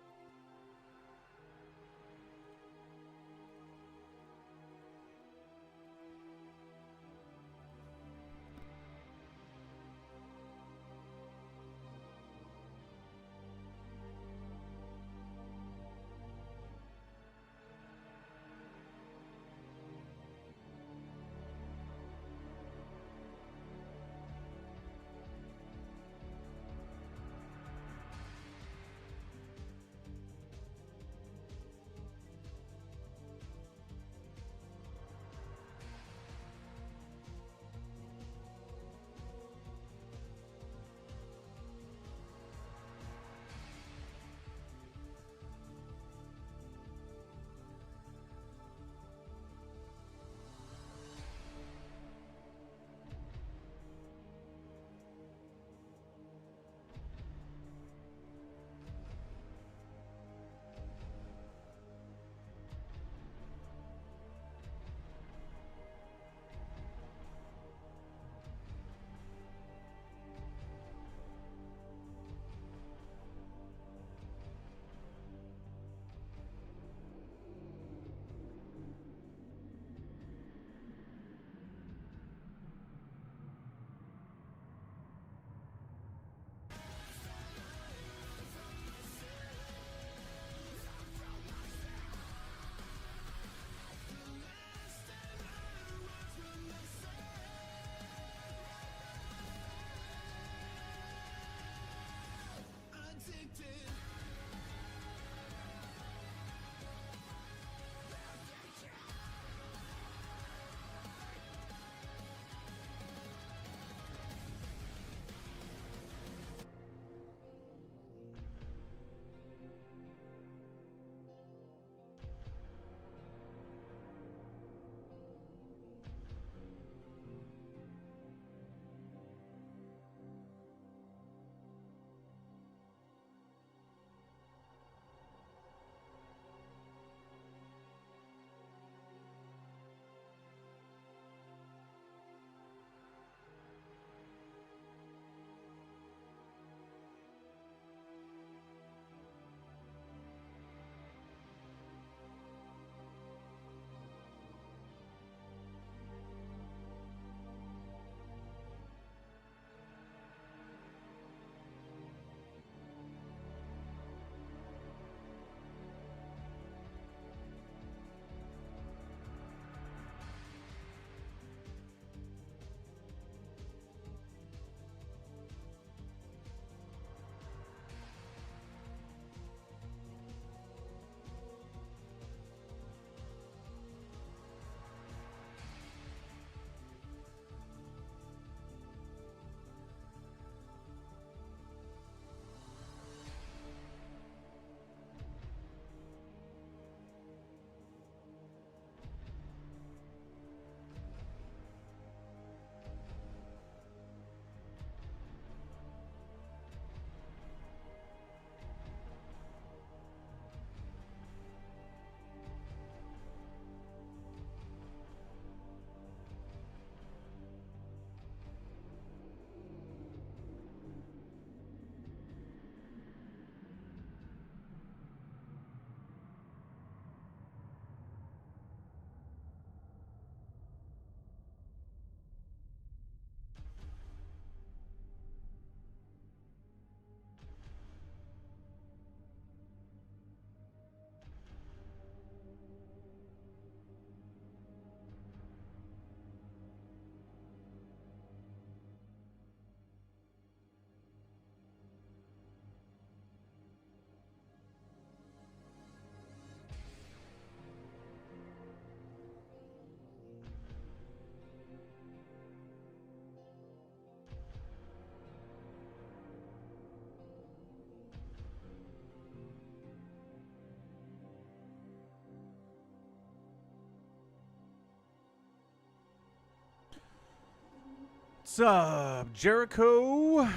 What's up, Jericho?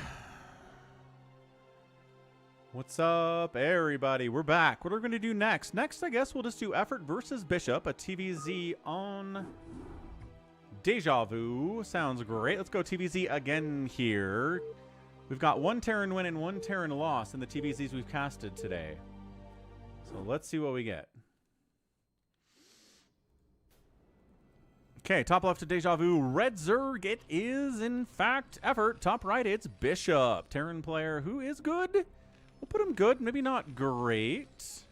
What's up, everybody? We're back. What are we going to do next? Next, I guess we'll just do Effort versus Bishop, a TVZ on Deja Vu. Sounds great. Let's go TVZ again here. We've got one Terran win and one Terran loss in the TVZs we've casted today. So let's see what we get. Okay, top left to Deja Vu, Red Zerg. It is, in fact, Effort. Top right, it's Bishop. Terran player who is good. We'll put him good, maybe not great.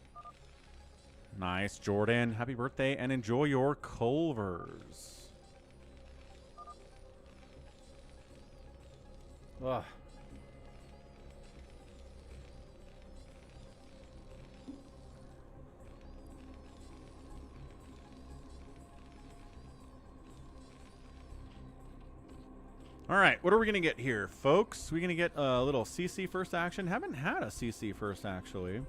Nice, Jordan. Happy birthday and enjoy your Culvers. Ugh. All right, what are we going to get here, folks? We're going to get a little CC first action. Haven't had a CC first, actually.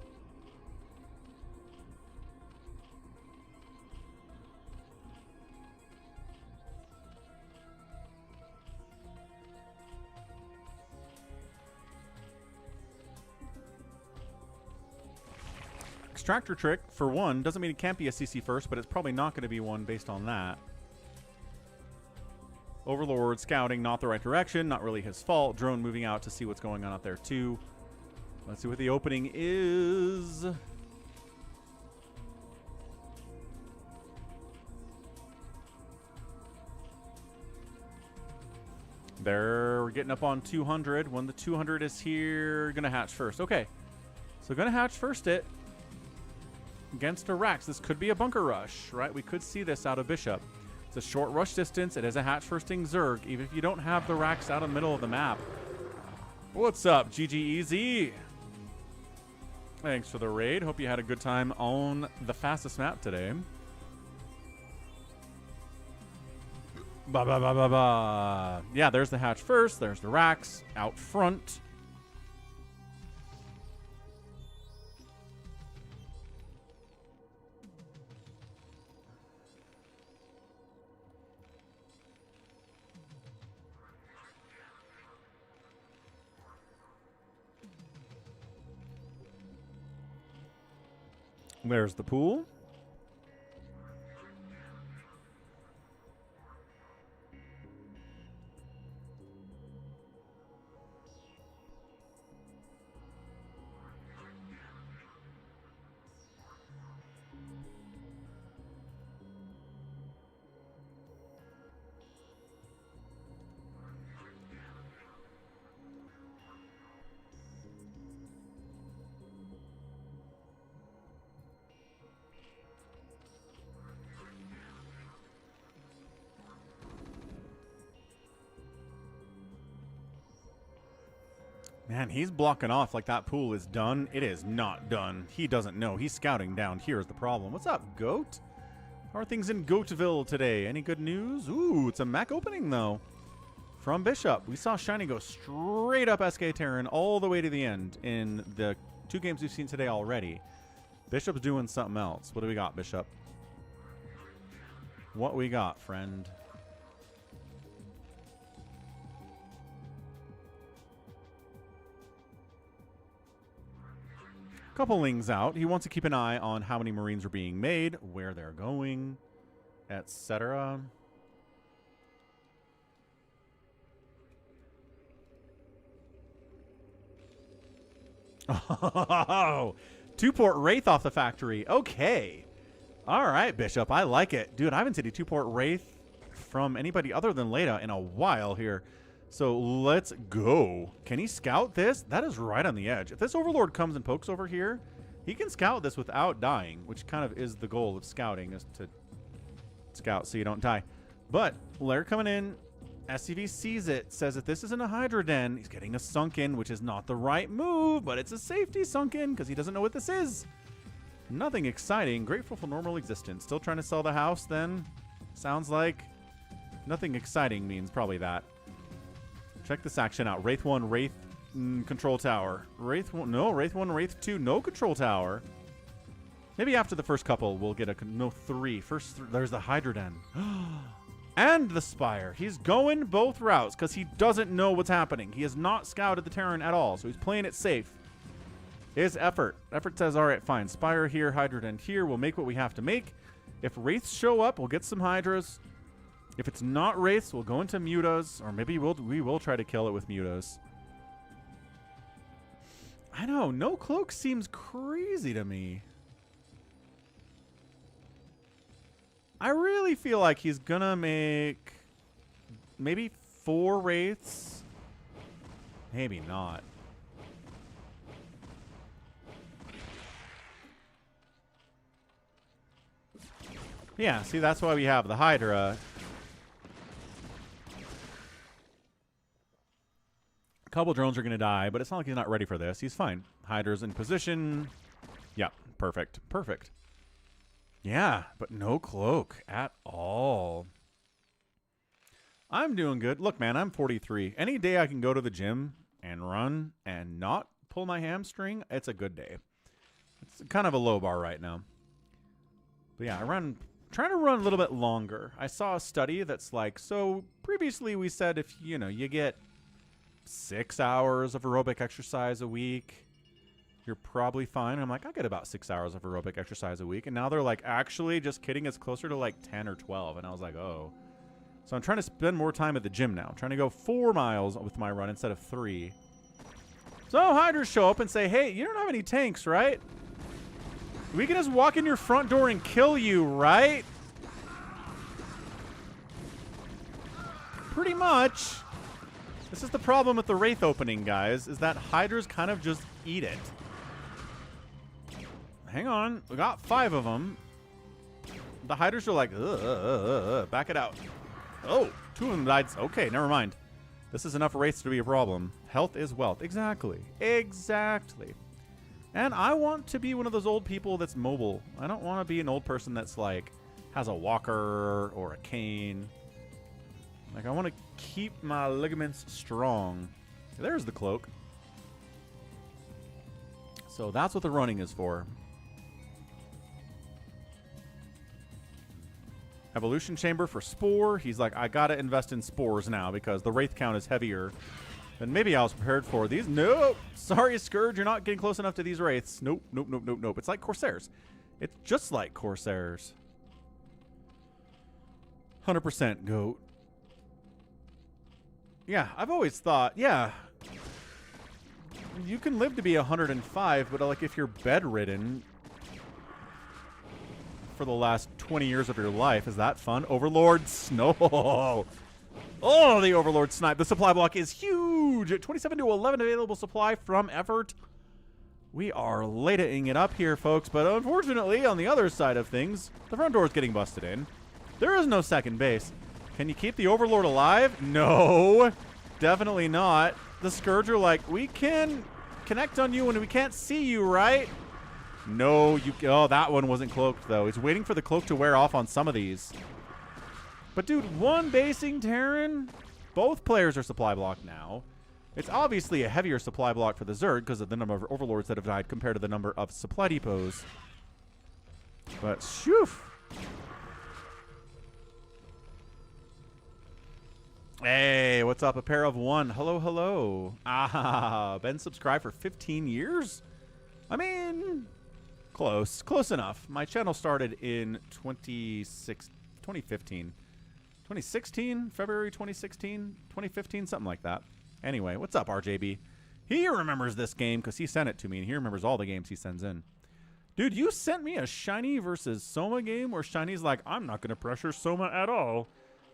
Extractor trick, for one, doesn't mean it can't be a CC first, but it's probably not going to be one based on that. Overlord scouting, not the right direction, not really his fault. Drone moving out to see what's going on out there too. Let's see what the opening is. There, we're getting up on 200. When the 200 is here, gonna hatch first. Okay, so gonna hatch first it against a Rax. This could be a bunker rush, right? We could see this out of Bishop. It's a short rush distance. It is a hatch firsting Zerg, even if you don't have the Rax out in the middle of the map. What's up, GGEZ? Thanks for the raid. Hope you had a good time on the fastest map today. Ba ba ba ba ba. Yeah, there's the hatch first. There's the Rax out front. There's the pool. Man, he's blocking off like that pool is done. It is not done. He doesn't know. He's scouting down. Here's the problem. What's up, Goat? How are things in Goatville today? Any good news? Ooh, it's a Mac opening, though. From Bishop. We saw Shinee go straight up SK Terran all the way to the end in the 2 games we've seen today already. Bishop's doing something else. What do we got, Bishop? What we got, friend? Couplings out. He wants to keep an eye on how many Marines are being made, where they're going, etc. Oh, 2-port Wraith off the factory. Okay. All right, Bishop. I like it. Dude, I haven't seen a 2-port Wraith from anybody other than Leda in a while here. So let's go. Can he scout this? That is right on the edge. If this Overlord comes and pokes over here, he can scout this without dying, which kind of is the goal of scouting, is to scout so you don't die. But Lair coming in, SCV sees it, says that this isn't a Hydra Den. He's getting a sunken, which is not the right move, but it's a safety sunken because he doesn't know what this is. Nothing exciting. Grateful for normal existence. Still trying to sell the house then? Sounds like nothing exciting means probably that. Check this action out. Wraith 1, Wraith control tower. Wraith 1, no. Wraith 1, Wraith 2, no control tower. Maybe after the first couple, we'll get a, no, 3. First, there's the Hydra Den. And the Spire. He's going both routes because he doesn't know what's happening. He has not scouted the Terran at all, so he's playing it safe. is Effort. Effort says, all right, fine. Spire here, Hydrodent here. We'll make what we have to make. If Wraiths show up, we'll get some Hydras. If it's not Wraiths, we'll go into Mutas, or maybe we will try to kill it with Mutas. I know, no cloak seems crazy to me. I really feel like he's gonna make maybe 4 Wraiths. Maybe not. Yeah, see, that's why we have the Hydra. A couple drones are going to die, but it's not like he's not ready for this. He's fine. Hydra's in position. Yeah, perfect. Perfect. Yeah, but no cloak at all. I'm doing good. Look, man, I'm 43. Any day I can go to the gym and run and not pull my hamstring, it's a good day. It's kind of a low bar right now. But yeah, trying to run a little bit longer. I saw a study that's like, so previously we said if, you know, you get 6 hours of aerobic exercise a week, you're probably fine. And I'm like, I get about 6 hours of aerobic exercise a week. And now they're like, actually, just kidding, it's closer to like 10 or 12. And I was like, oh. So I'm trying to spend more time at the gym now. I'm trying to go 4 miles with my run instead of 3. So Hydras show up and say, hey, you don't have any tanks, right? We can just walk in your front door and kill you, right? Pretty much. This is the problem with the Wraith opening, guys, is that Hydras kind of just eat it. Hang on. We got 5 of them. The Hydras are like, back it out. Oh, 2 of them died. Okay, never mind. This is enough Wraiths to be a problem. Health is wealth. Exactly. Exactly. And I want to be one of those old people that's mobile. I don't want to be an old person that's like, has a walker or a cane. Like, I want to keep my ligaments strong. There's the cloak. So that's what the running is for. Evolution chamber for Spore. He's like, I got to invest in Spores now because the Wraith count is heavier than maybe I was prepared for. These, nope. Sorry, Scourge, you're not getting close enough to these Wraiths. Nope, nope, nope, nope, nope. It's like Corsairs. It's just like Corsairs. 100% goat. Yeah, I've always thought, yeah, you can live to be 105, but like if you're bedridden for the last 20 years of your life, is that fun? Overlords? No. Oh, the Overlord snipe. The supply block is huge. 27 to 11 available supply from Effort. We are laying it up here, folks, but unfortunately, on the other side of things, the front door is getting busted in. There is no second base. Can you keep the Overlord alive? No, definitely not. The Scourge are like, we can connect on you when we can't see you, right? No, you. Oh, that one wasn't cloaked, though. He's waiting for the cloak to wear off on some of these. But, dude, one basing Terran. Both players are supply blocked now. It's obviously a heavier supply block for the Zerg because of the number of Overlords that have died compared to the number of supply depots. But, shoo. Hey, what's up? A pair of 1. Hello, hello. Ah, been subscribed for 15 years? I mean, close. Close enough. My channel started in 2015. 2016? February 2016? 2015? Something like that. Anyway, what's up, RJB? He remembers this game because he sent it to me, and he remembers all the games he sends in. Dude, you sent me a Shinee versus Soma game where Shinee's like, I'm not going to pressure Soma at all.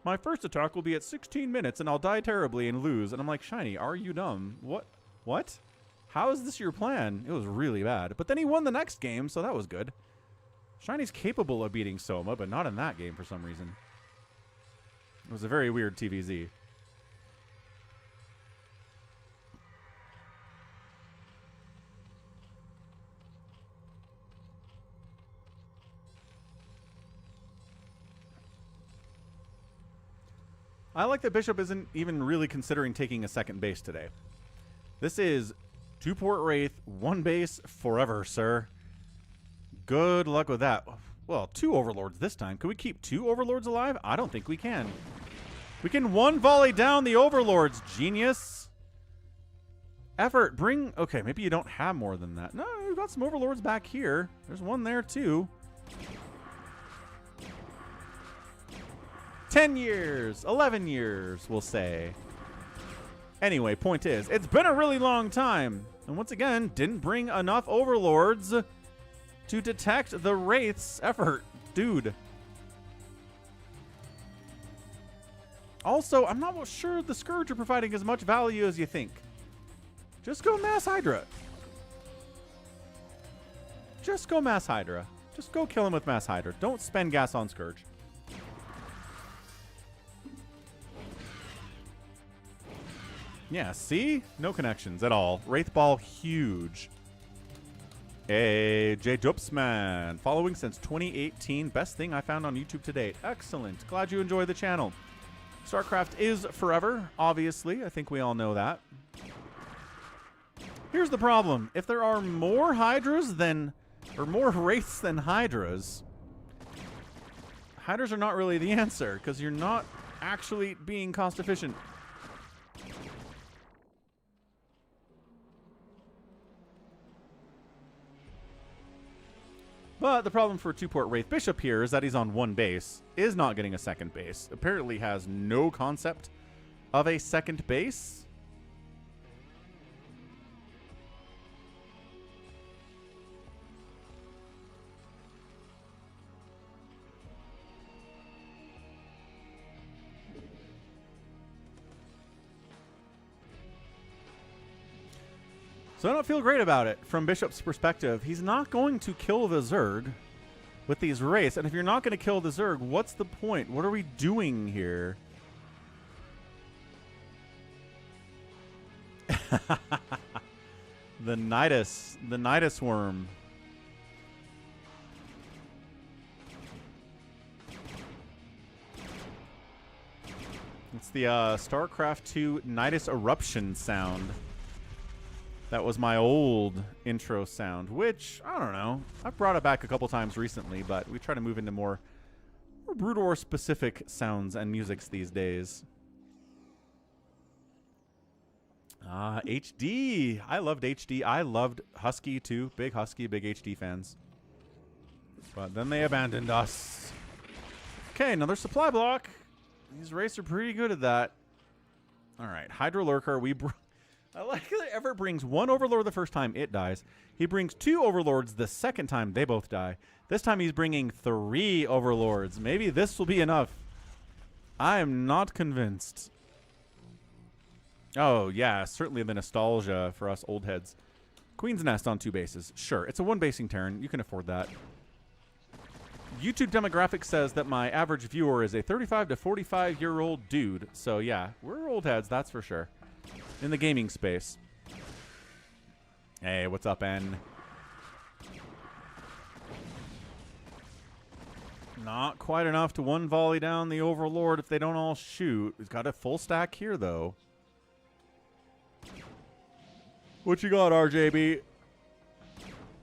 My first attack will be at 16 minutes, and I'll die terribly and lose. And I'm like, Shinee, are you dumb? What? How is this your plan? It was really bad. But then he won the next game, so that was good. Shinee's capable of beating Soma, but not in that game for some reason. It was a very weird TVZ. I like that Bishop isn't even really considering taking a second base today. This is 2 Port Wraith, 1 base forever, sir. Good luck with that. Well, 2 Overlords this time. Can we keep 2 Overlords alive? I don't think we can. We can 1 volley down the Overlords, genius. Effort, bring... Okay, maybe you don't have more than that. No, we've got some overlords back here. There's one there, too. 10 years, 11 years, we'll say. Anyway, point is, it's been a really long time. And once again, didn't bring enough overlords to detect the Wraith's effort. Dude. Also, I'm not sure the Scourge are providing as much value as you think. Just go Mass Hydra. Just go Mass Hydra. Just go kill him with Mass Hydra. Don't spend gas on Scourge. Yeah, see? No connections at all. Wraith Ball, huge. Hey, J. Jupsman. Following since 2018. Best thing I found on YouTube to date. Excellent. Glad you enjoy the channel. StarCraft is forever, obviously. I think we all know that. Here's the problem. If there are more Hydras than... or more Wraiths than Hydras... Hydras are not really the answer, because you're not actually being cost efficient. But the problem for two-port Wraith Bishop here is that he's on one base, is not getting a second base, apparently has no concept of a second base. So I don't feel great about it from Bishop's perspective. He's not going to kill the Zerg with these Wraiths. And if you're not going to kill the Zerg, what's the point? What are we doing here? The Nidus worm. It's the StarCraft 2 Nidus eruption sound. That was my old intro sound, which, I don't know. I've brought it back a couple times recently, but we try to move into more Brood War specific sounds and musics these days. HD. I loved HD. I loved Husky too. Big Husky, big HD fans. But then they abandoned us. Okay, another supply block. These Wraiths are pretty good at that. All right, Hydra Lurker. I like that Everett brings one Overlord the first time, it dies. He brings two Overlords the second time, they both die. This time he's bringing 3 Overlords. Maybe this will be enough. I am not convinced. Oh, yeah, certainly the nostalgia for us old heads. Queen's Nest on 2 bases. Sure, it's a 1-basing turn. You can afford that. YouTube demographic says that my average viewer is a 35 to 45-year-old dude. So, yeah, we're old heads, that's for sure. In the gaming space. Hey, what's up, N? Not quite enough to one volley down the Overlord if they don't all shoot. He's got a full stack here, though. What you got, RJB?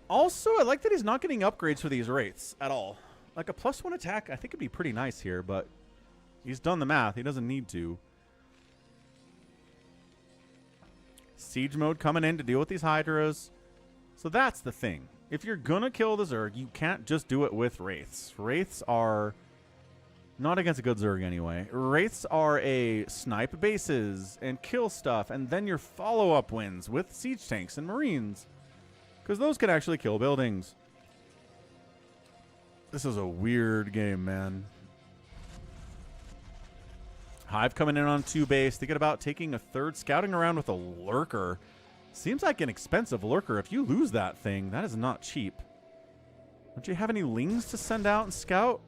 Also, I like that he's not getting upgrades for these Wraiths at all. Like a +1 attack, I think it'd be pretty nice here, but he's done the math. He doesn't need to. Siege mode coming in to deal with these Hydras. So that's the thing. If you're gonna kill the Zerg, you can't just do it with Wraiths. Wraiths are not against a good Zerg anyway. Wraiths are a snipe bases and kill stuff, and then your follow-up wins with siege tanks and Marines. Because those can actually kill buildings. This is a weird game, man. Hive coming in on 2 base. Thinking about taking a 3rd, scouting around with a Lurker. Seems like an expensive Lurker. If you lose that thing, that is not cheap. Don't you have any Lings to send out and scout?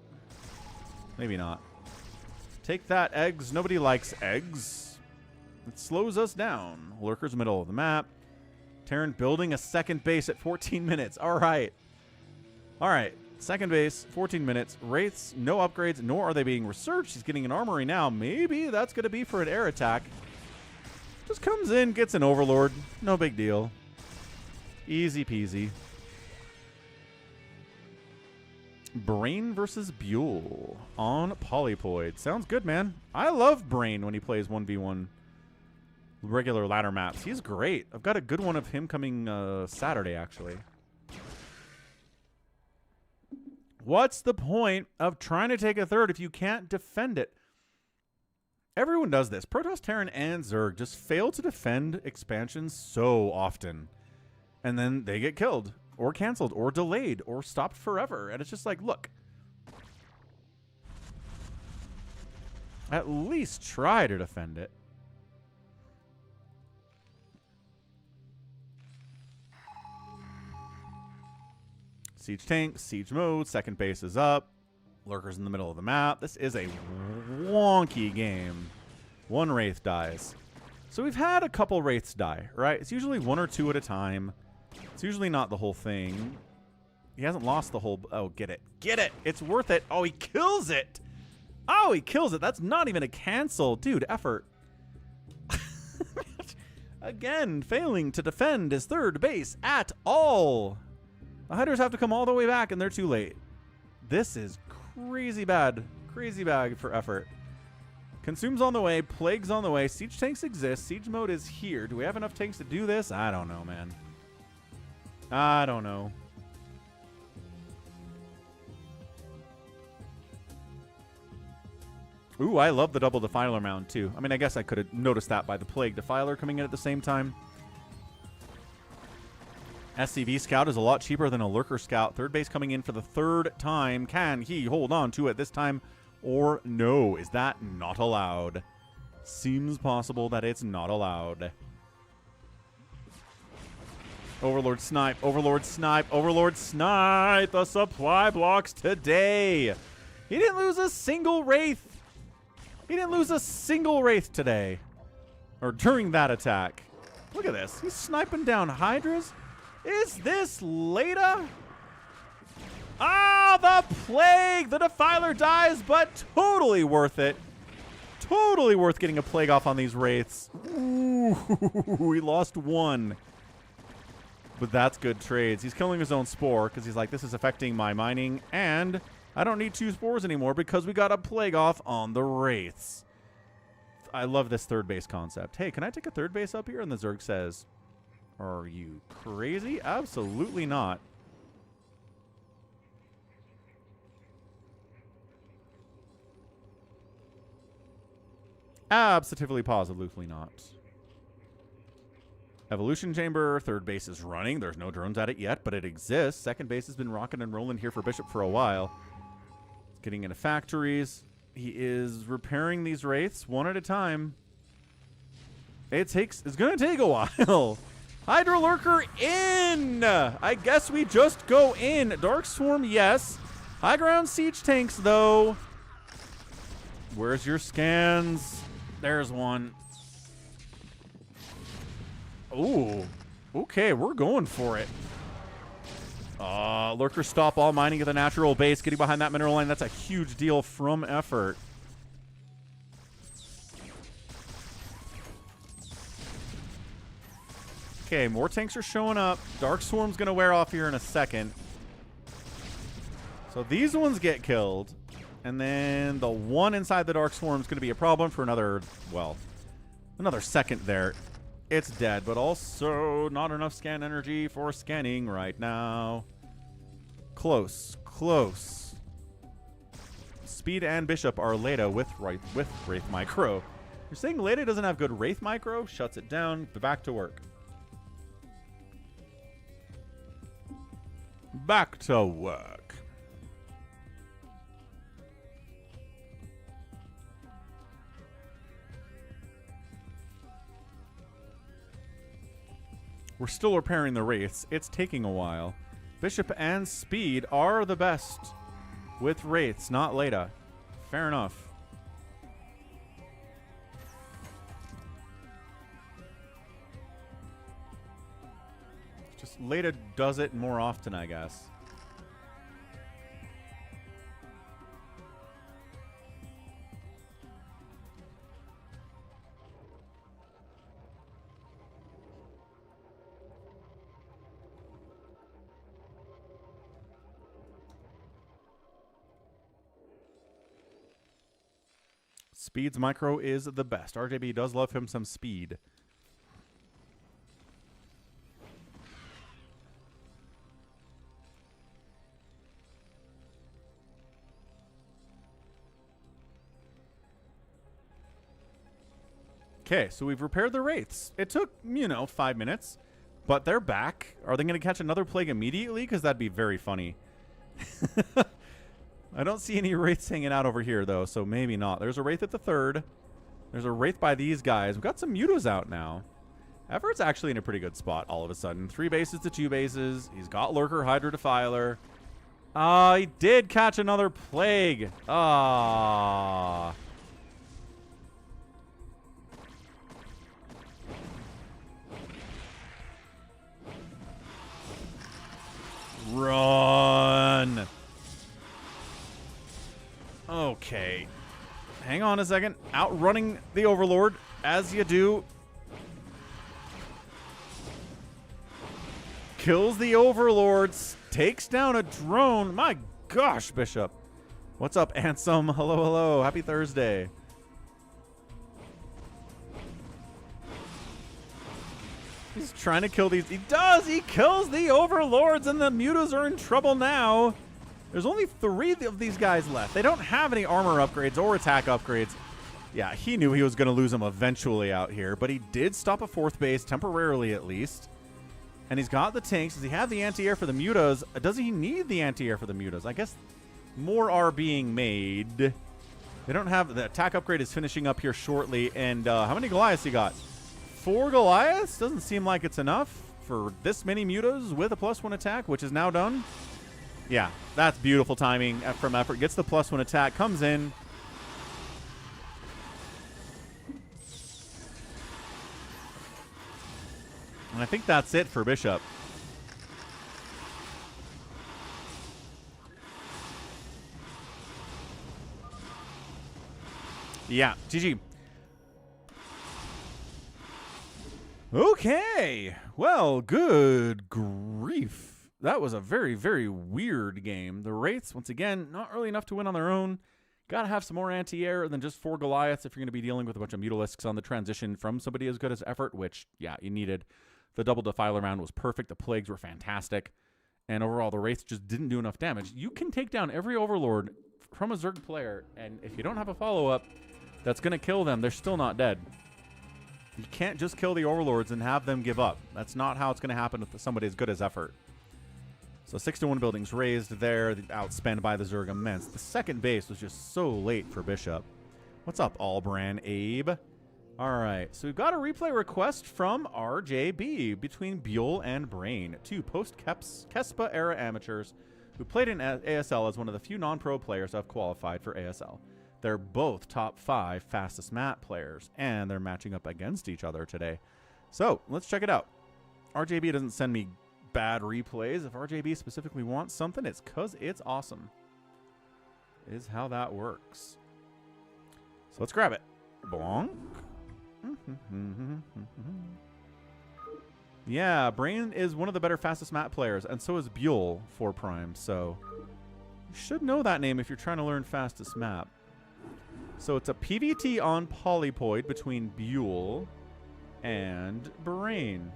Maybe not. Take that, eggs. Nobody likes eggs. It slows us down. Lurker's middle of the map. Terran building a 2nd base at 14 minutes. All right. All right. 2nd base, 14 minutes. Wraiths, no upgrades, nor are they being researched. He's getting an armory now. Maybe that's going to be for an air attack. Just comes in, gets an Overlord. No big deal. Easy peasy. Brain versus Byul on Polypoid. Sounds good, man. I love Brain when he plays 1v1 regular ladder maps. He's great. I've got a good one of him coming Saturday, actually. What's the point of trying to take a third if you can't defend it? Everyone does this. Protoss, Terran, and Zerg just fail to defend expansions so often. And then they get killed, or canceled, or delayed, or stopped forever. And it's just like, look. At least try to defend it. Siege tank, siege mode, second base is up. Lurkers in the middle of the map. This is a wonky game. One Wraith dies. So we've had a couple Wraiths die, right? It's usually one or two at a time. It's usually not the whole thing. He hasn't lost the whole... Oh, get it. Get it! It's worth it! Oh, he kills it! Oh, he kills it! That's not even a cancel. Dude, effort. Again, failing to defend his third base at all. The Hydras have to come all the way back, and they're too late. This is crazy bad. Crazy bad for effort. Consume's on the way. Plague's on the way. Siege tanks exist. Siege mode is here. Do we have enough tanks to do this? I don't know, man. I don't know. Ooh, I love the double Defiler mound, too. I mean, I guess I could have noticed that by the Plague Defiler coming in at the same time. SCV Scout is a lot cheaper than a Lurker Scout. Third base coming in for the third time. Can he hold on to it this time or no? Is that not allowed? Seems possible that it's not allowed. Overlord snipe, Overlord snipe, Overlord snipe. The supply blocks today. He didn't lose a single Wraith. He didn't lose a single Wraith today. Or during that attack. Look at this. He's sniping down Hydras. Is this Leda? Ah, the Plague! The Defiler dies, but totally worth it. Totally worth getting a Plague off on these Wraiths. Ooh, he lost one. But that's good trades. He's killing his own Spore because he's like, this is affecting my mining, and I don't need 2 Spores anymore because we got a Plague off on the Wraiths. I love this third base concept. Hey, can I take a third base up here? And the Zerg says... Are you crazy? Absolutely not. Absolutely, positively not. Evolution Chamber, third base is running. There's no drones at it yet, but it exists. Second base has been rocking and rolling here for Bishop for a while. It's getting into factories. He is repairing these Wraiths one at a time. It's going to take a while. Hydra Lurker in! I guess we just go in. Dark Swarm, yes. High ground siege tanks, though. Where's your scans? There's one. Ooh. Okay, we're going for it. Lurker stop all mining at the natural base. Getting behind that mineral line. That's a huge deal from effort. Okay, more tanks are showing up. Dark Swarm's going to wear off here in a second. So these ones get killed. And then the one inside the Dark Swarm is going to be a problem for another, well, another second there. It's dead, but also not enough scan energy for scanning right now. Close, close. Speed and Bishop are Leda with Wraith Micro. You're saying Leda doesn't have good Wraith Micro? Shuts it down. Back to work. Back to work. We're still repairing the Wraiths. It's taking a while. Bishop and Speed are the best with Wraiths, not Leda. Fair enough. Just Leda does it more often, I guess. Speed's micro is the best. RJB does love him some speed. Okay, so we've repaired the Wraiths. It took, 5 minutes, but they're back. Are they going to catch another plague immediately? Because that'd be very funny. I don't see any Wraiths hanging out over here, though, so maybe not. There's a Wraith at the 3rd. There's a Wraith by these guys. We've got some Mutas out now. Everett's actually in a pretty good spot all of a sudden. 3 bases to 2 bases. He's got Lurker, Hydra, Defiler. He did catch another plague. Ah. Run. Okay. Hang on a second. Outrunning the Overlord, as you do. Kills the Overlords. Takes down a drone. My gosh, Bishop. What's up, Ansem? Hello, hello. Happy Thursday. He's trying to kill these. He does. He kills the Overlords, and the Mutas are in trouble now. There's only 3 of these guys left. They don't have any armor upgrades or attack upgrades. Yeah, he knew he was going to lose them eventually out here, but he did stop a 4th base, temporarily at least. And he's got the tanks. Does he have the anti-air for the Mutas? Does he need the anti-air for the Mutas? I guess more are being made. They don't have... The attack upgrade is finishing up here shortly. And how many Goliaths he got? 4 Goliaths? Doesn't seem like it's enough for this many Mutas with a +1 attack, which is now done. Yeah, that's beautiful timing from Effort. Gets the +1 attack, comes in. And I think that's it for Bishop. Yeah, GG. Okay. Well, good grief. That was a very, very weird game. The Wraiths, once again, not really enough to win on their own. Got to have some more anti-air than just 4 Goliaths if you're going to be dealing with a bunch of Mutalisks on the transition from somebody as good as Effort, which, yeah, you needed. The double Defiler round was perfect. The Plagues were fantastic. And overall, the Wraiths just didn't do enough damage. You can take down every Overlord from a Zerg player, and if you don't have a follow-up that's going to kill them, they're still not dead. You can't just kill the Overlords and have them give up. That's not how it's going to happen with somebody as good as Effort. So 6-1 buildings raised there, outspent by the Zerg immense. The second base was just so late for Bishop. What's up, Allbran Abe? All right, so we've got a replay request from RJB between Byul and Brain, 2 post-Kespa era amateurs who played in ASL as one of the few non-pro players who have qualified for ASL. They're both top 5 fastest map players, and they're matching up against each other today. So let's check it out. RJB doesn't send me bad replays. If RJB specifically wants something, it's because it's awesome. Is how that works. So let's grab it. Bonk. Yeah, Brain is one of the better fastest map players, and so is Byul for Prime, so you should know that name if you're trying to learn fastest map. So it's a PvT on Polypoid between Byul and Brain.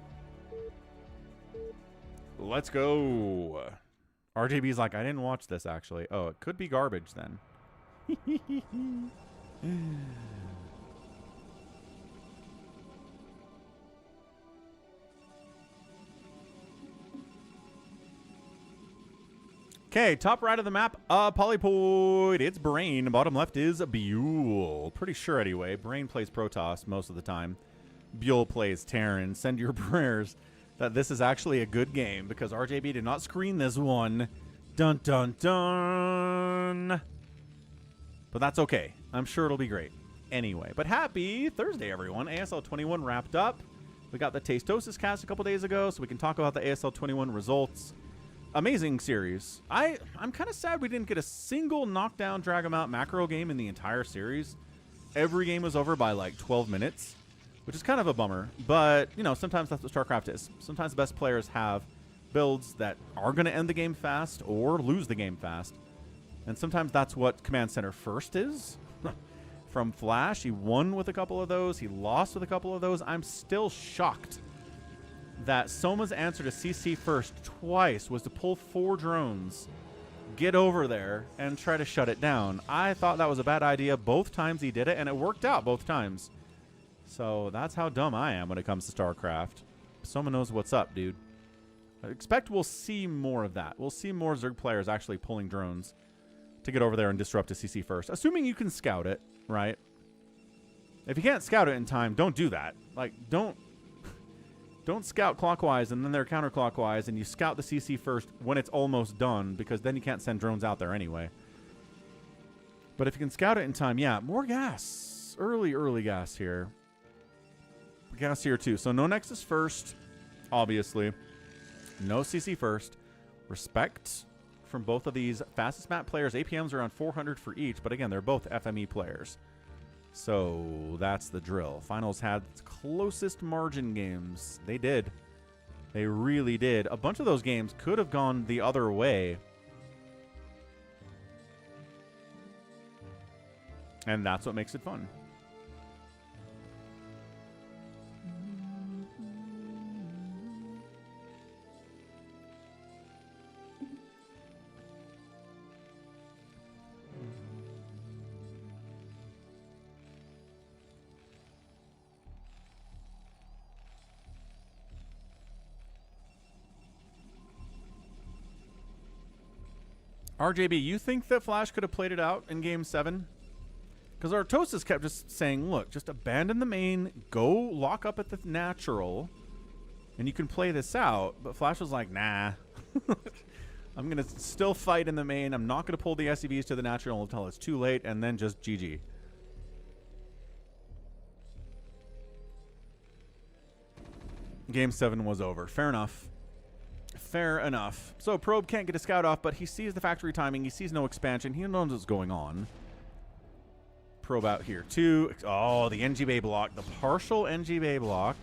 Let's go. RJB's like, I didn't watch this, actually. Oh, it could be garbage, then. Okay, top right of the map, Polypoid. It's Brain. Bottom left is Byul. Pretty sure, anyway. Brain plays Protoss most of the time. Byul plays Terran. Send your prayers that this is actually a good game, because RJB did not screen this one. Dun, dun, dun. But that's okay. I'm sure it'll be great. Anyway, but happy Thursday, everyone. ASL 21 wrapped up. We got the Tastosis cast a couple days ago, so we can talk about the ASL 21 results. Amazing series. I'm kind of sad we didn't get a single knockdown, drag 'em out macro game in the entire series. Every game was over by like 12 minutes, which is kind of a bummer. But, you know, sometimes that's what StarCraft is. Sometimes the best players have builds that are going to end the game fast or lose the game fast. And sometimes that's what Command Center First is. From Flash, he won with a couple of those. He lost with a couple of those. I'm still shocked that Soma's answer to CC First twice was to pull 4 drones, get over there, and try to shut it down. I thought that was a bad idea both times he did it, and it worked out both times. So that's how dumb I am when it comes to StarCraft. Soma knows what's up, dude. I expect we'll see more of that. We'll see more Zerg players actually pulling drones to get over there and disrupt a CC first. Assuming you can scout it, right? If you can't scout it in time, don't do that. Like, don't scout clockwise and then they're counterclockwise and you scout the CC first when it's almost done, because then you can't send drones out there anyway. But if you can scout it in time, yeah, more gas. Early gas here. Gas here too. So no Nexus first, obviously. No CC first. Respect from both of these fastest map players. APMs around 400 for each, but again, they're both FME players. So that's the drill. Finals had its closest margin games. They did. They really did. A bunch of those games could have gone the other way. And that's what makes it fun. RJB, you think that Flash could have played it out in Game 7? Because Artosis kept just saying, look, just abandon the main, go lock up at the natural, and you can play this out. But Flash was like, nah. I'm going to still fight in the main. I'm not going to pull the SCVs to the natural until it's too late, and then just GG. Game 7 was over. Fair enough. Fair enough. So Probe can't get a scout off, but he sees the factory timing. He sees no expansion. He knows what's going on. Probe out here too. Oh, the NG Bay block. The partial NG Bay block.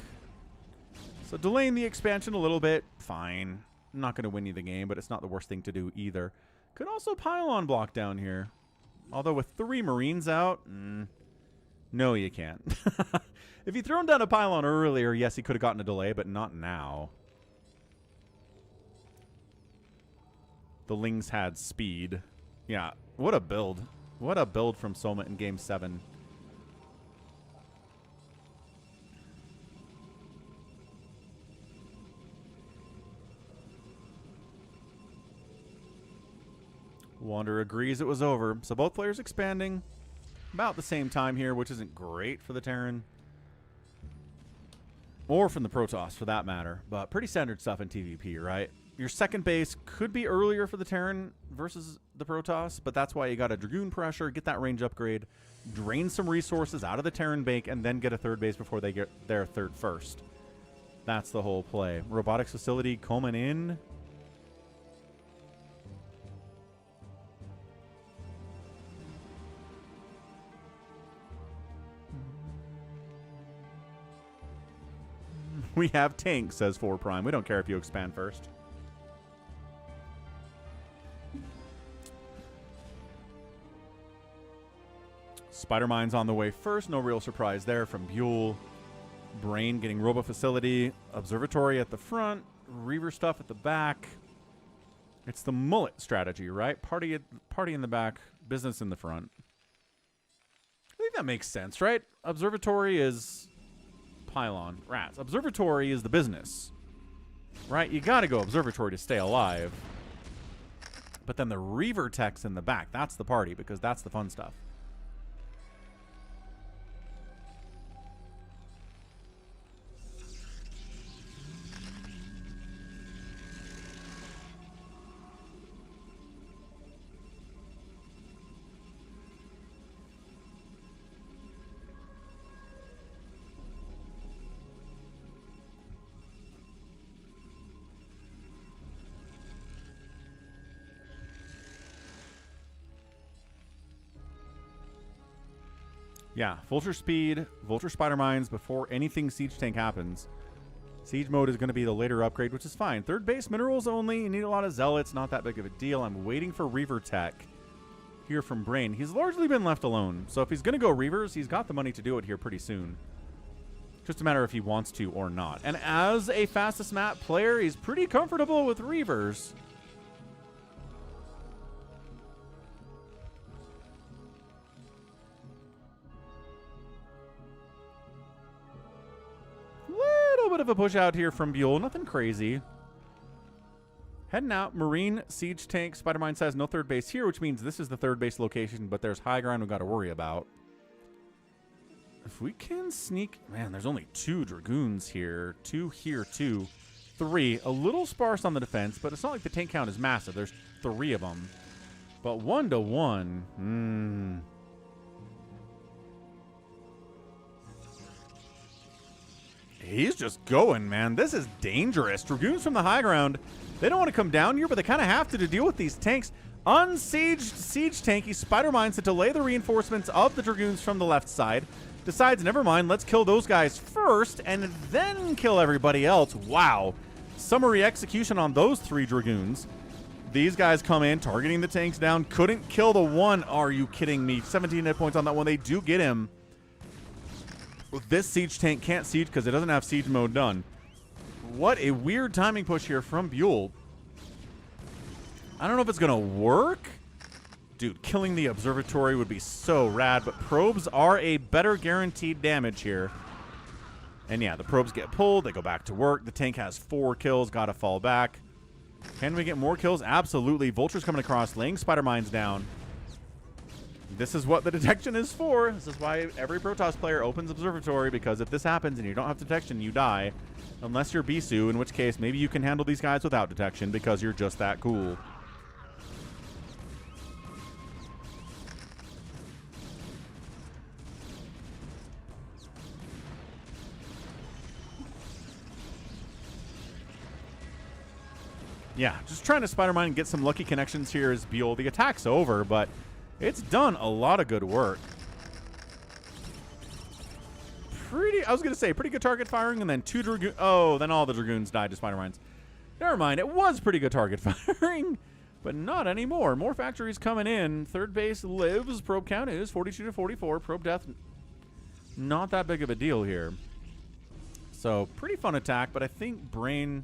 So delaying the expansion a little bit. Fine. I'm not going to win you the game, but it's not the worst thing to do either. Could also pylon block down here. Although with 3 Marines out, no, you can't. If you thrown down a pylon earlier, yes, he could have gotten a delay, but not now. The Lings had speed. Yeah, what a build. What a build from Soma in Game 7. Wander agrees it was over. So both players expanding about the same time here, which isn't great for the Terran. Or from the Protoss, for that matter. But pretty standard stuff in TVP, right? Your second base could be earlier for the Terran versus the Protoss, but that's why you got a Dragoon pressure, get that range upgrade, drain some resources out of the Terran bank, and then get a third base before they get their third first. That's the whole play. Robotics facility coming in. We have tanks, says 4 Prime. We don't care if you expand first. Spider Mine's on the way first. No real surprise there from Byul. Brain getting Robo Facility. Observatory at the front. Reaver stuff at the back. It's the mullet strategy, right? Party in the back. Business in the front. I think that makes sense, right? Observatory is pylon. Rats. Observatory is the business. Right? You got to go Observatory to stay alive. But then the Reaver tech's in the back. That's the party, because that's the fun stuff. Yeah, Vulture speed, Vulture spider mines before anything siege tank happens. Siege mode is going to be the later upgrade, which is fine. Third base minerals only. You need a lot of zealots. Not that big of a deal. I'm waiting for Reaver tech here from Brain. He's largely been left alone. So if he's going to go Reavers, he's got the money to do it here pretty soon. Just a matter if he wants to or not. And as a fastest map player, he's pretty comfortable with Reavers. of a push out here from Byul. Nothing crazy. Heading out. Marine, Siege Tank. Spider-Mine says no third base here, which means this is the third base location, but there's high ground we've got to worry about. If we can sneak... Man, there's only 2 Dragoons here. 2 here, 2. 3. A little sparse on the defense, but it's not like the tank count is massive. There's 3 of them. But 1-to-1. He's just going, man. This is dangerous. Dragoons from the high ground. They don't want to come down here, but they kind of have to deal with these tanks. Unsieged siege tanky Spider-Mines to delay the reinforcements of the Dragoons from the left side. Decides, never mind, let's kill those guys first and then kill everybody else. Wow. Summary execution on those 3 Dragoons. These guys come in, targeting the tanks down. Couldn't kill the one. Are you kidding me? 17 hit points on that one. They do get him. This siege tank can't siege because it doesn't have siege mode done. What a weird timing push here from Byul. I don't know if it's going to work. Dude, killing the observatory would be so rad, but probes are a better guaranteed damage here. And yeah, the probes get pulled. They go back to work. The tank has 4 kills. Got to fall back. Can we get more kills? Absolutely. Vulture's coming across, laying Spider-Mines down. This is what the detection is for. This is why every Protoss player opens Observatory, because if this happens and you don't have detection, you die. Unless you're Bisu, in which case maybe you can handle these guys without detection because you're just that cool. Yeah, just trying to Spider-Mine and get some lucky connections here as Byul. The attack's over, but it's done a lot of good work. I was going to say, pretty good target firing, and then 2 Dragoons. Oh, then all the Dragoons died to Spider-Mines. Never mind, it was pretty good target firing, but not anymore. More factories coming in. Third base lives. Probe count is 42 to 44. Probe death, not that big of a deal here. So, pretty fun attack, but I think Brain...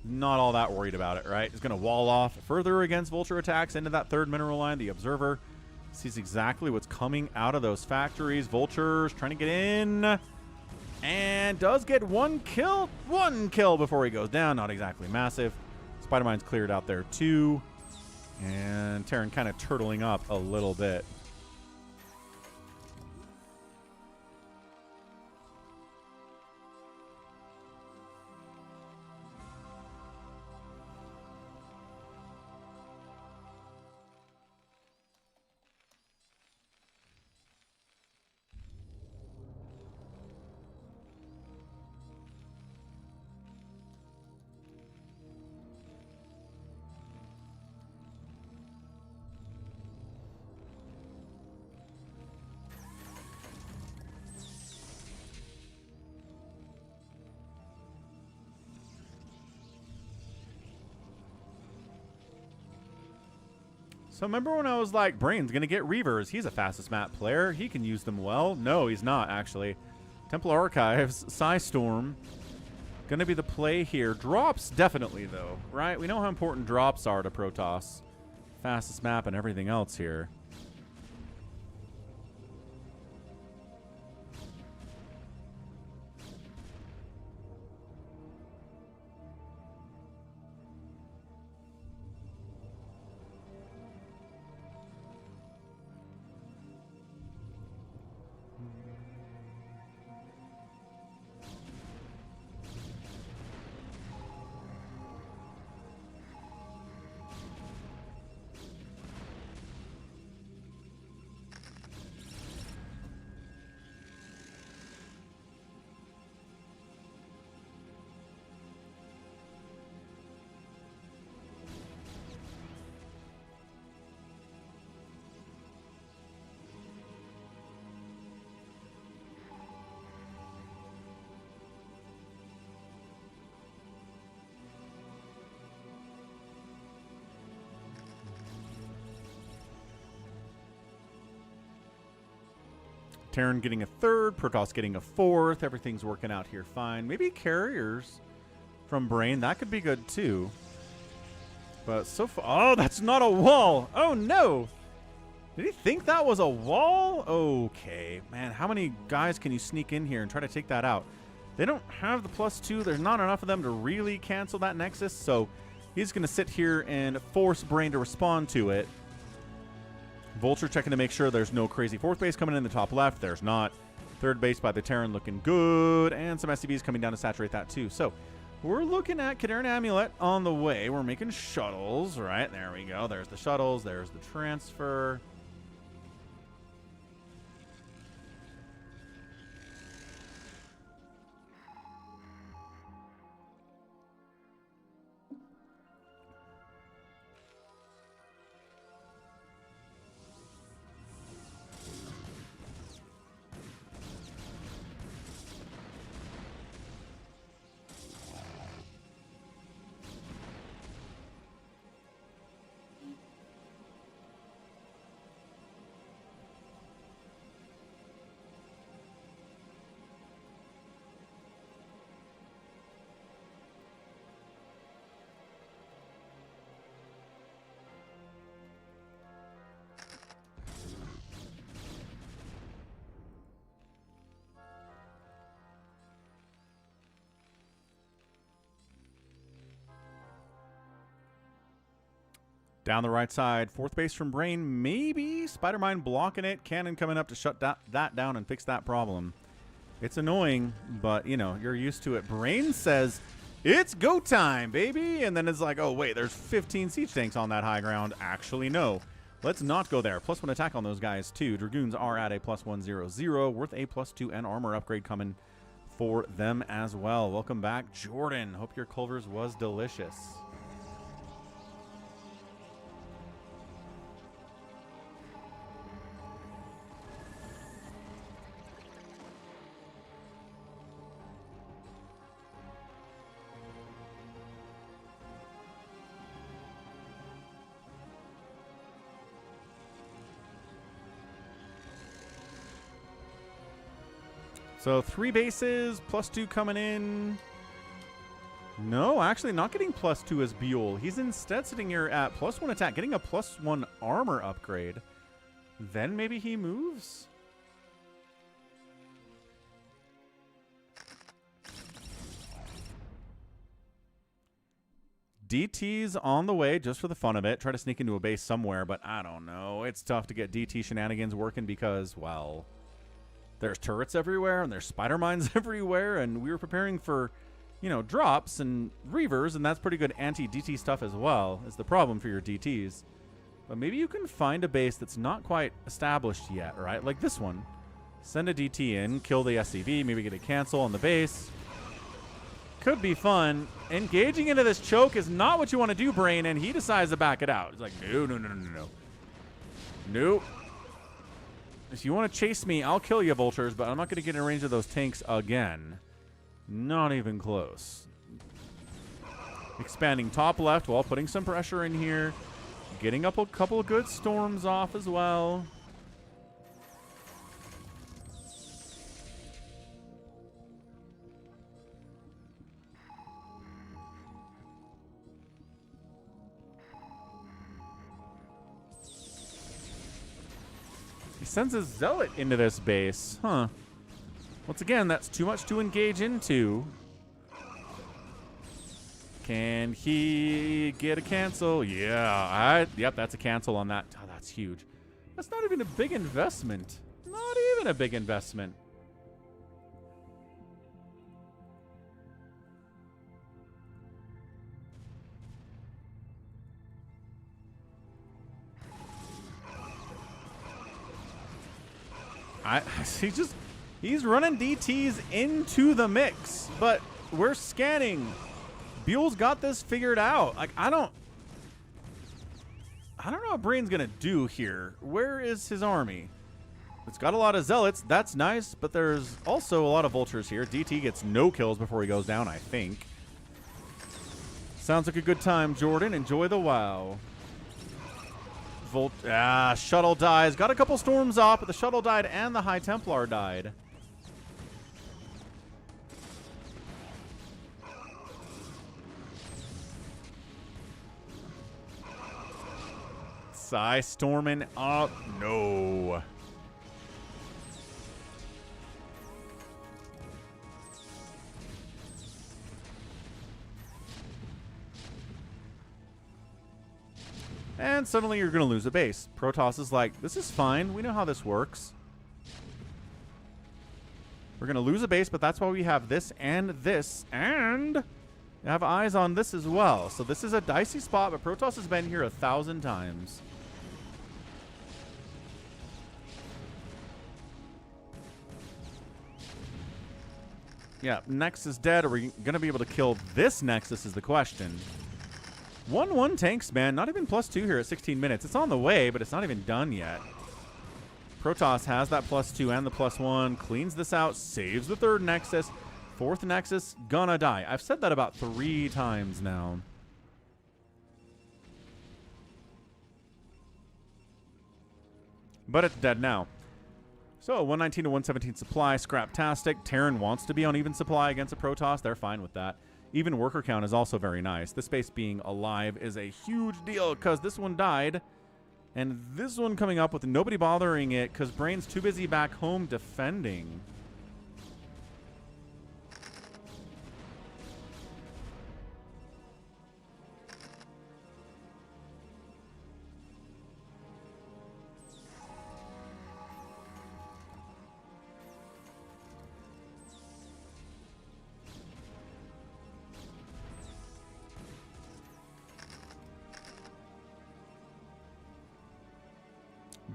not all that worried about it, right? He's going to wall off further against Vulture attacks into that 3rd mineral line. The Observer sees exactly what's coming out of those factories. Vulture's trying to get in and does get 1 kill. 1 kill before he goes down. Not exactly massive. Spider-Mine's cleared out there too. And Terran kind of turtling up a little bit. So remember when I was like, Brain's going to get Reavers. He's a fastest map player. He can use them well. No, he's not, actually. Templar Archives, Psystorm. Going to be the play here. Drops, definitely, though, right? We know how important drops are to Protoss. Fastest map and everything else here. Terran getting a 3rd, Protoss getting a 4th. Everything's working out here fine. Maybe carriers from Brain. That could be good, too. But so far... Oh, that's not a wall! Oh, no! Did he think that was a wall? Okay. Man, how many guys can you sneak in here and try to take that out? They don't have the +2. There's not enough of them to really cancel that Nexus, so he's going to sit here and force Brain to respond to it. Vulture checking to make sure there's no crazy 4th base coming in the top left. There's not. 3rd base by the Terran looking good, and some SCVs coming down to saturate that too. So we're looking at Kadarin Amulet on the way. We're making shuttles, right? There we go. There's the shuttles. There's the transfer. Down the right side, 4th base from Brain, maybe. Spider-Mine blocking it. Cannon coming up to shut that down and fix that problem. It's annoying, but, you know, you're used to it. Brain says, it's go time, baby. And then it's like, oh, wait, there's 15 siege tanks on that high ground. Actually, no. Let's not go there. +1 attack on those guys, too. Dragoons are at a +100, worth a +2 and armor upgrade coming for them as well. Welcome back, Jordan. Hope your Culvers was delicious. So 3 bases, +2 coming in. No, actually not getting +2 as Byul. He's instead sitting here at +1 attack, getting a +1 armor upgrade. Then maybe he moves? DT's on the way just for the fun of it. Try to sneak into a base somewhere, but I don't know. It's tough to get DT shenanigans working because, well, there's turrets everywhere and there's spider mines everywhere, and we were preparing for, you know, drops and reavers, and that's pretty good anti-DT stuff as well, is the problem for your DTs. But maybe you can find a base that's not quite established yet, right? Like this one. Send a DT in, kill the SCV, maybe get a cancel on the base. Could be fun. Engaging into this choke is not what you want to do, Brain, and he decides to back it out. He's like, no, no, no, no, no. Nope. If you want to chase me, I'll kill you, Vultures, but I'm not going to get in range of those tanks again. Not even close. Expanding top left while putting some pressure in here. Getting up a couple of good storms off as well. He sends a zealot into this base. Huh. Once again, that's too much to engage into. Can he get a cancel? Yeah. Yep, that's a cancel on that. Oh, that's huge. That's not even a big investment. Not even a big investment. He's running DTs into the mix, but we're scanning. Byul's got this figured out. Like, I don't know what Brain's gonna do here. Where is his army? It's got a lot of zealots. That's nice, but there's also a lot of vultures here. DT gets no kills before he goes down, I think. Sounds like a good time, Jordan. Enjoy the WoW. Shuttle dies. Got a couple storms off, but the shuttle died and the High Templar died. Psy storming up. No. And suddenly you're going to lose a base. Protoss is like, this is fine. We know how this works. We're going to lose a base, but that's why we have this, and have eyes on this as well. So this is a dicey spot, but Protoss has been here 1,000 times. Yeah, Nexus is dead. Are we going to be able to kill this Nexus is the question. 1-1 tanks, man. Not even +2 here at 16 minutes. It's on the way, but it's not even done yet. Protoss has that +2 and the +1. Cleans this out. Saves the 3rd Nexus. 4th Nexus, gonna die. I've said that about 3 times now. But it's dead now. So, 119 to 117 supply. Scraptastic. Terran wants to be on even supply against a Protoss. They're fine with that. Even worker count is also very nice. This base being alive is a huge deal because this one died. And this one coming up with nobody bothering it because Brain's too busy back home defending.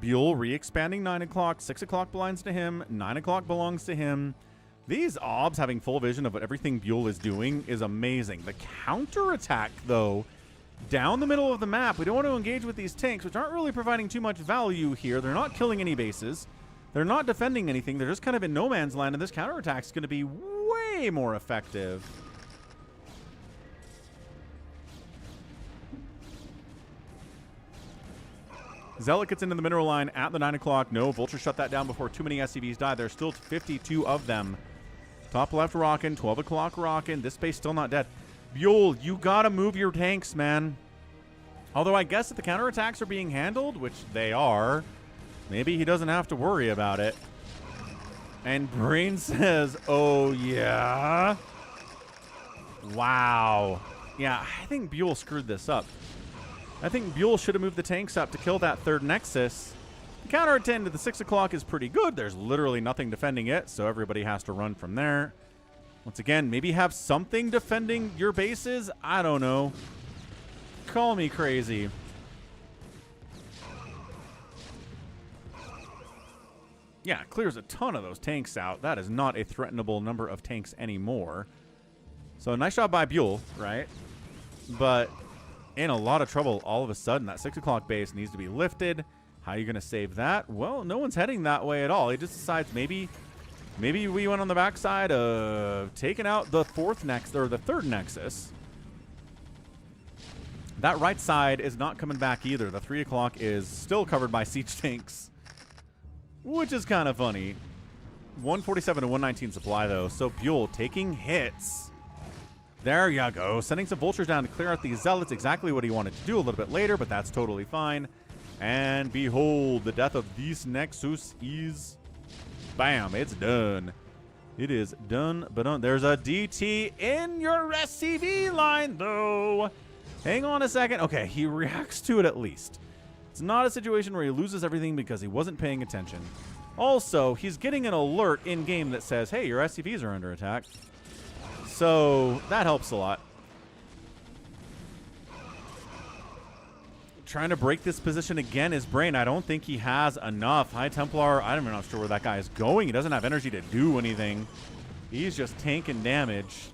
Byul re-expanding 9 o'clock. 6 o'clock belongs to him. 9 o'clock belongs to him. These obs having full vision of what everything Byul is doing is amazing. The counterattack, though, down the middle of the map. We don't want to engage with these tanks, which aren't really providing too much value here. They're not killing any bases. They're not defending anything. They're just kind of in no man's land, and this counterattack is going to be way more effective. Zealot gets into the mineral line at the 9 o'clock. No, Vulture shut that down before too many SCVs died. There's still 52 of them. Top left rocking, 12 o'clock rocking. This base still not dead. Byul, you gotta move your tanks, man. Although I guess if the counterattacks are being handled, which they are, maybe he doesn't have to worry about it. And Brain says, oh yeah? Wow. Yeah, I think Byul screwed this up. I think Byul should have moved the tanks up to kill that 3rd Nexus. The counter attend to the 6 o'clock is pretty good. There's literally nothing defending it, so everybody has to run from there. Once again, maybe have something defending your bases? I don't know. Call me crazy. Yeah, clears a ton of those tanks out. That is not a threatenable number of tanks anymore. So nice job by Byul, right? But in a lot of trouble all of a sudden. That 6 o'clock base needs to be lifted. How are you going to save that? Well, no one's heading that way at all. He just decides maybe we went on the backside of taking out the 4th Nexus, or the 3rd Nexus. That right side is not coming back either. The 3 o'clock is still covered by siege tanks, which is kind of funny. 147 to 119 supply, though. So Byul taking hits. There you go. Sending some vultures down to clear out these zealots. Exactly what he wanted to do a little bit later, but that's totally fine. And behold, the death of this Nexus is... Bam, it's done. It is done, but done. There's a DT in your SCV line, though. Hang on a second. Okay, he reacts to it at least. It's not a situation where he loses everything because he wasn't paying attention. Also, he's getting an alert in-game that says, hey, your SCVs are under attack. So that helps a lot. Trying to break this position again is Brain. I don't think he has enough. High Templar, I'm not sure where that guy is going. He doesn't have energy to do anything. He's just tanking damage.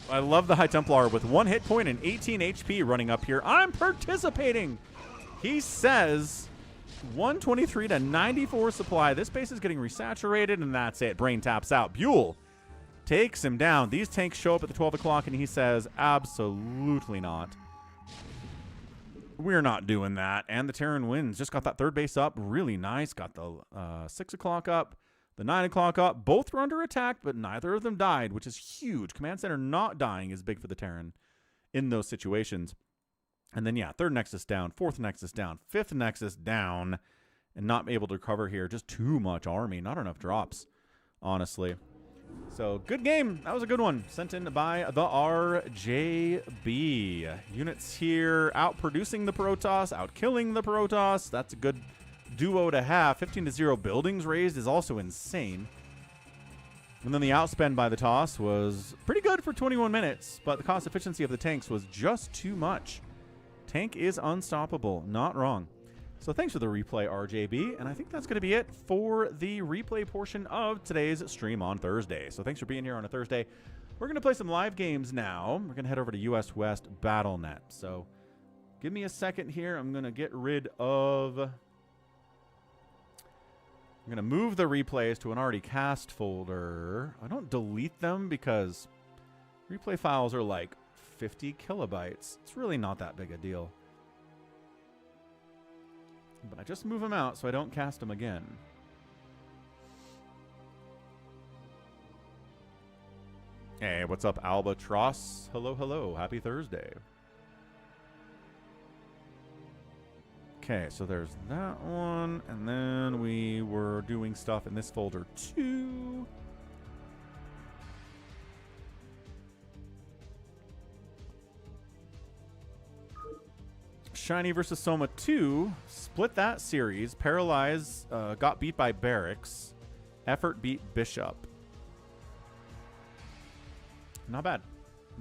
I love the High Templar with 1 hit point and 18 HP running up here. I'm participating. He says 123 to 94 supply. This base is getting resaturated, and that's it. Brain taps out. Byul takes him down. These tanks show up at the 12 o'clock, and he says, absolutely not. We're not doing that. And the Terran wins. Just got that 3rd base up. Really nice. Got the 6 o'clock up. The 9 o'clock up. Both were under attack, but neither of them died, which is huge. Command Center not dying is big for the Terran in those situations. And then, yeah, 3rd Nexus down, 4th Nexus down, 5th Nexus down. and not be able to recover here. Just too much army. Not enough drops, honestly. So, good game. That was a good one. Sent in by the RJB. Units here outproducing the Protoss, outkilling the Protoss. That's a good duo to have. 15-0 buildings raised is also insane. And then the outspend by the Toss was pretty good for 21 minutes, but the cost efficiency of the tanks was just too much. Tank is unstoppable. Not wrong. So thanks for the replay, RJB, and I think that's going to be it for the replay portion of today's stream on Thursday. So thanks for being here on a Thursday. We're going to play some live games now. We're going to head over to US West BattleNet. So give me a second here. I'm going to get rid of... I'm going to move the replays to an already cast folder. I don't delete them because replay files are like 50 kilobytes. It's really not that big a deal. But I just move them out so I don't cast them again. Hey, what's up, Albatross? Hello, hello. Happy Thursday. Okay, so there's that one. And then we were doing stuff in this folder too. Shinee versus Soma 2. Split that series. Paralyze got beat by BarrackS. Effort beat Bishop. Not bad.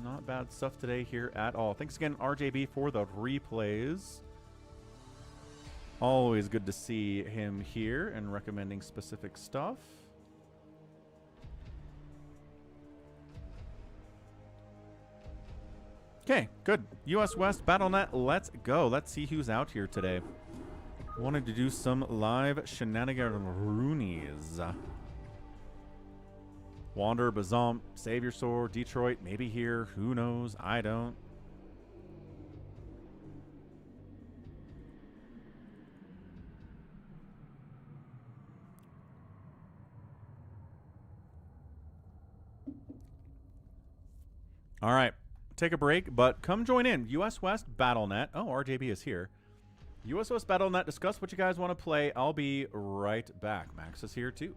Not bad stuff today here at all. Thanks again, RJB, for the replays. Always good to see him here and recommending specific stuff. Okay, good. US West BattleNet, let's go. Let's see who's out here today. Wanted to do some live shenanigans. Wander, Bazomp, Save Your Sword, Detroit, maybe here. Who knows? I don't. All right. Take a break, but come join in. US West BattleNet. Oh, RJB is here. US West BattleNet. Discuss what you guys want to play. I'll be right back. Max is here too.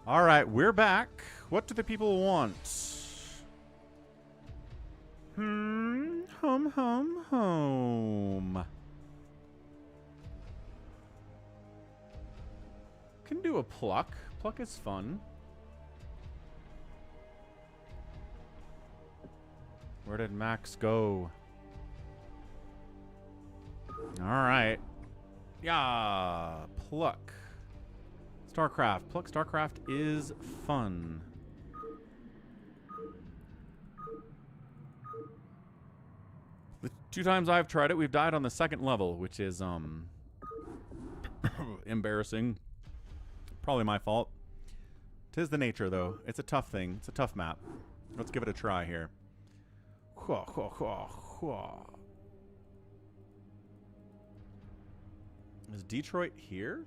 All right, we're back. What do the people want? Home. Can do a pluck. Pluck is fun. Where did Max go? All right. Yeah, pluck. StarCraft. Pluck StarCraft is fun. The 2 times I've tried it, we've died on the 2nd level, which is embarrassing. Probably my fault. 'Tis the nature, though. It's a tough thing. It's a tough map. Let's give it a try here. Is Detroit here?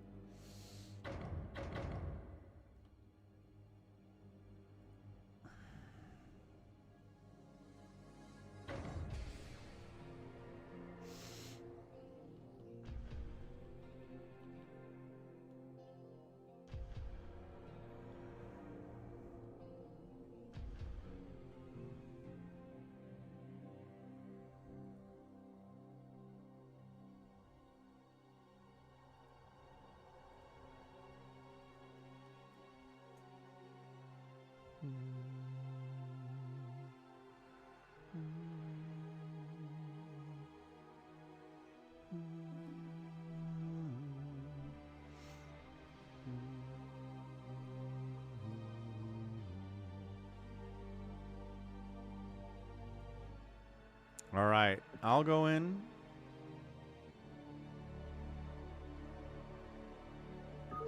All right, I'll go in.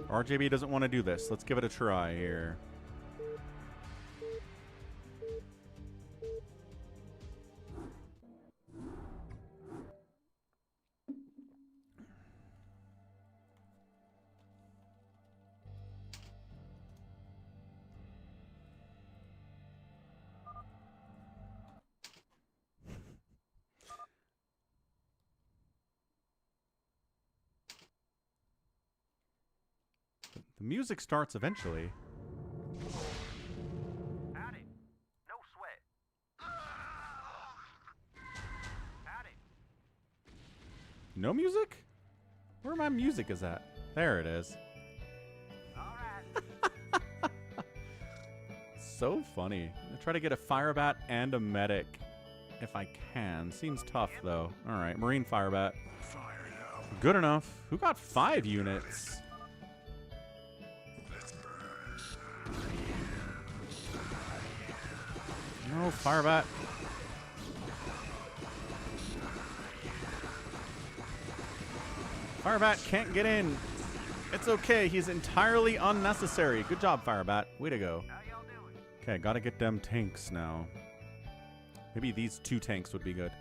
RJB doesn't want to do this. Let's give it a try here. The music starts eventually. Howdy. No sweat. Howdy. No music? Where my music is at? There it is. All right. So funny. I try to get a Firebat and a medic if I can. Seems tough though. All right, Marine Firebat. Good enough. Who got 5 units? No, Firebat. Firebat can't get in. It's okay. He's entirely unnecessary. Good job, Firebat. Way to go. How y'all doing? Okay, gotta get them tanks now. Maybe these 2 tanks would be good.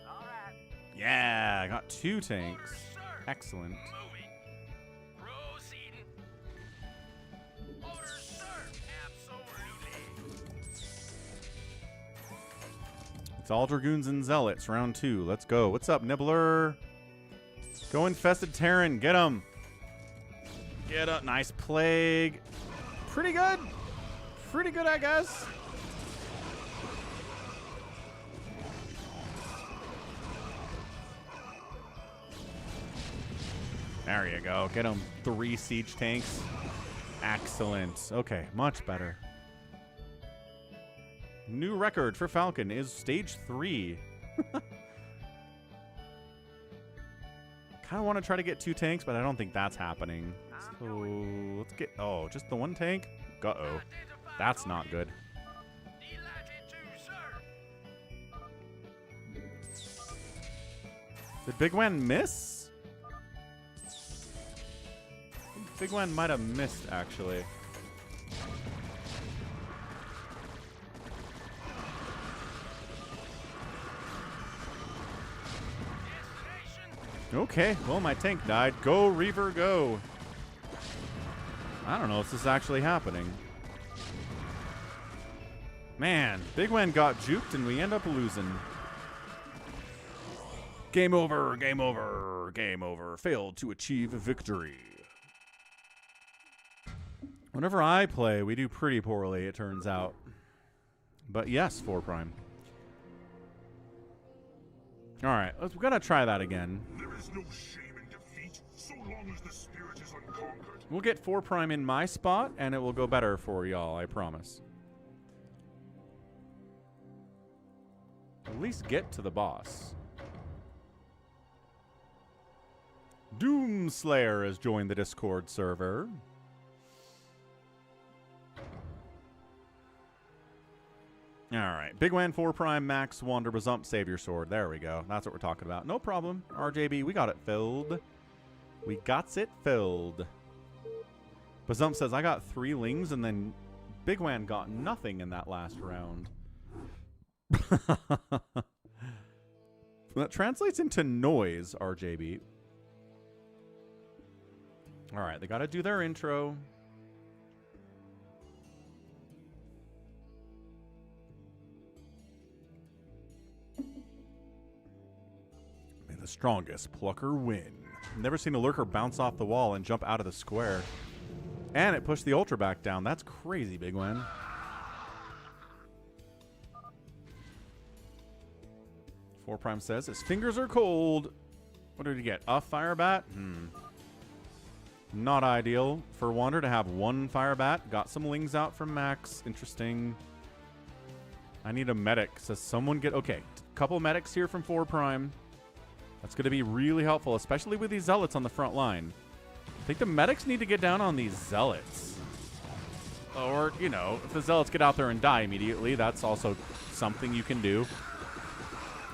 All right. Yeah, I got 2 tanks. Orders, sir. Excellent. Moving. Proceeding. Orders, sir. Absolutely. It's all Dragoons and Zealots, round 2. Let's go. What's up, Nibbler? Go Infested Terran. Get him. Get up. Nice Plague. Pretty good. Pretty good, I guess. There you go. Get him. 3 siege tanks. Excellent. Okay, much better. New record for Falcon is stage 3. Kind of want to try to get 2 tanks, but I don't think that's happening. So let's get... Oh, just the 1 tank? Uh-oh. That's not good. Delighted to, sir. Did Big Wen miss? Big Wen might have missed, actually. Okay, well, my tank died. Go, Reaver, go. I don't know if this is actually happening. Man, Big Wen got juked and we end up losing. Game over, game over. over, game over. Failed to achieve victory. Whenever I play, we do pretty poorly, it turns out. But yes, 4 prime. Alright, we've got to try that again. There is no shame in defeat, so long as the spirit is unconquered. We'll get 4 prime in my spot, and it will go better for y'all, I promise. At least get to the boss. Doomslayer has joined the Discord server. Alright, Big Wan 4 prime, max, Wander, Bazump, save your sword. There we go. That's what we're talking about. No problem. RJB, we got it filled. We got it filled. Bazump says, I got 3 lings, and then Big Wan got nothing in that last round. That translates into noise, RJB. Alright, they gotta do their intro. May the strongest plucker win. Never seen a lurker bounce off the wall and jump out of the square. And it pushed the ultra back down. That's crazy, Big Wan. Four Prime says his fingers are cold. What did he get? A fire bat? Not ideal for Wander to have 1 fire bat. Got some lings out from Max. Interesting. I need a medic. Says someone get... Okay, couple medics here from 4 Prime. That's going to be really helpful, especially with these zealots on the front line. I think the medics need to get down on these zealots. Or, you know, if the zealots get out there and die immediately, that's also something you can do.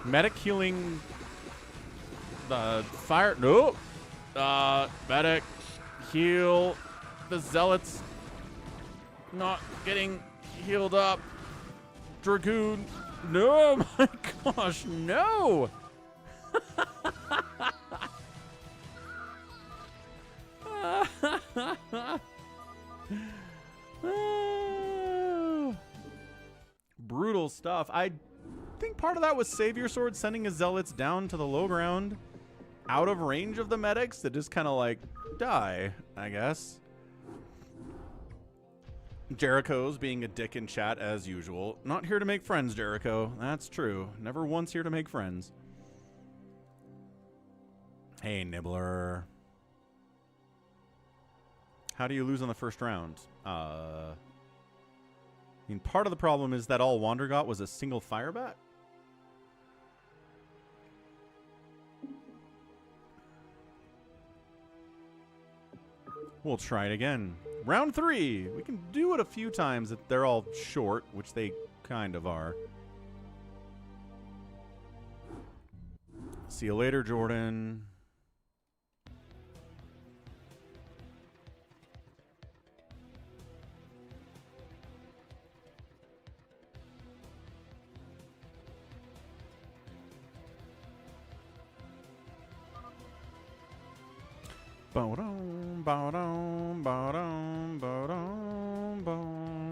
Medic healing the fire. Nope. Medic heal the zealots. Not getting healed up. Dragoon. No, my gosh, no. Brutal stuff. I think part of that was Savior Sword sending his zealots down to the low ground, out of range of the medics that just kind of like die, I guess. Jericho's being a dick in chat as usual. Not here to make friends, Jericho. That's true. Never once here to make friends. Hey, Nibbler. How do you lose on the first round? I mean, part of the problem is that all Wander got was a single fire bat. We'll try it again. Round 3. We can do it a few times if they're all short, which they kind of are. See you later, Jordan. Ba-dum, ba-dum, ba-dum, ba-dum, ba-dum.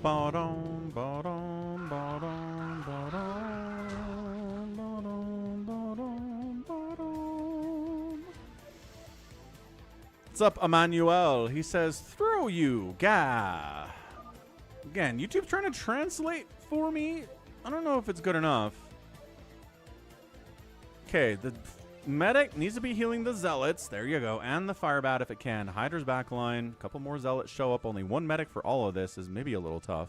Ba-dum, ba-dum, ba-dum, ba-dum, ba-dum, ba-dum, ba-dum. What's up, Emmanuel? He says, throw you, gah. Again, YouTube's trying to translate for me. I don't know if it's good enough. Okay, the medic needs to be healing the zealots. There you go. And the fire bat if it can. Hydra's backline. A couple more zealots show up. Only 1 medic for all of this is maybe a little tough.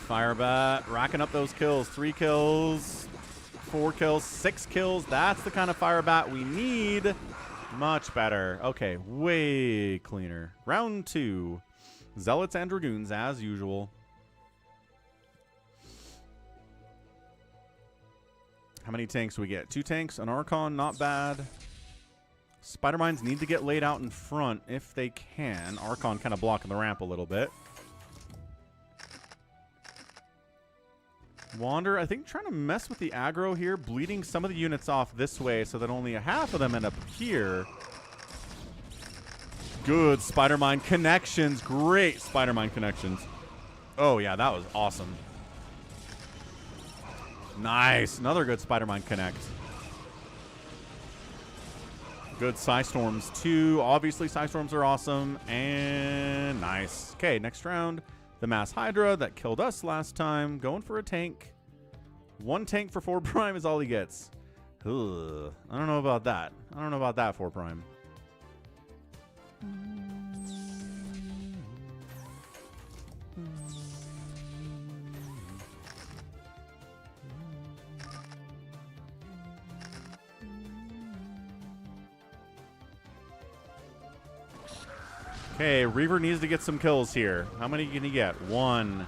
Fire bat. Racking up those kills. 3 kills. 4 kills. 6 kills. That's the kind of fire bat we need. Much better. Okay. Way cleaner. Round 2. Zealots and Dragoons as usual. How many tanks do we get? 2 tanks, an Archon, not bad. Spider Mines need to get laid out in front if they can. Archon kind of blocking the ramp a little bit. Wander, I think, trying to mess with the aggro here, bleeding some of the units off this way so that only a half of them end up here. Good Spider Mine connections. Great Spider Mine connections. Oh, yeah, that was awesome. Nice. Another good Spider-Mine connect. Good Psystorms too. Obviously, Psystorms are awesome. And nice. Okay, next round. The Mass Hydra that killed us last time. Going for a tank. One tank for 4 Prime is all he gets. Ugh. I don't know about that. I don't know about that 4 Prime. Okay, Reaver needs to get some kills here. How many can he get? 1.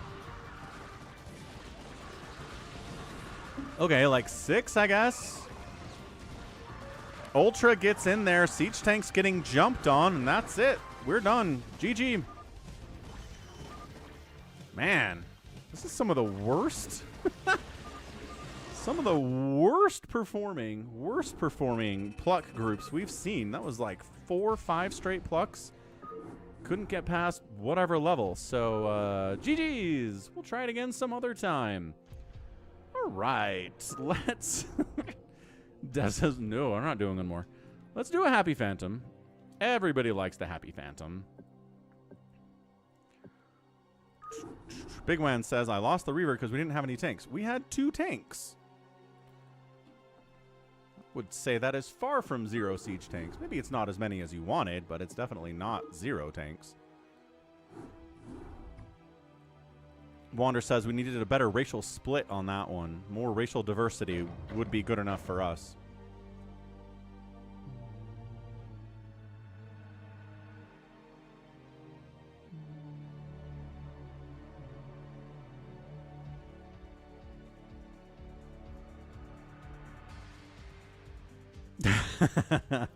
Okay, like 6, I guess. Ultra gets in there. Siege Tank's getting jumped on, and that's it. We're done. GG. Man, this is some of the worst. Some of the worst performing Pluck groups we've seen. That was like 4 or 5 straight Plucks. Couldn't get past whatever level. So, GG's. We'll try it again some other time. All right. Let's... Dev says, no, I'm not doing one more. Let's do a Happy Phantom. Everybody likes the Happy Phantom. Big Wan says, I lost the Reaver because we didn't have any tanks. We had 2 tanks. Would say that is far from 0 siege tanks. Maybe it's not as many as you wanted, but it's definitely not 0 tanks. Wander says we needed a better racial split on that one. More racial diversity would be good enough for us.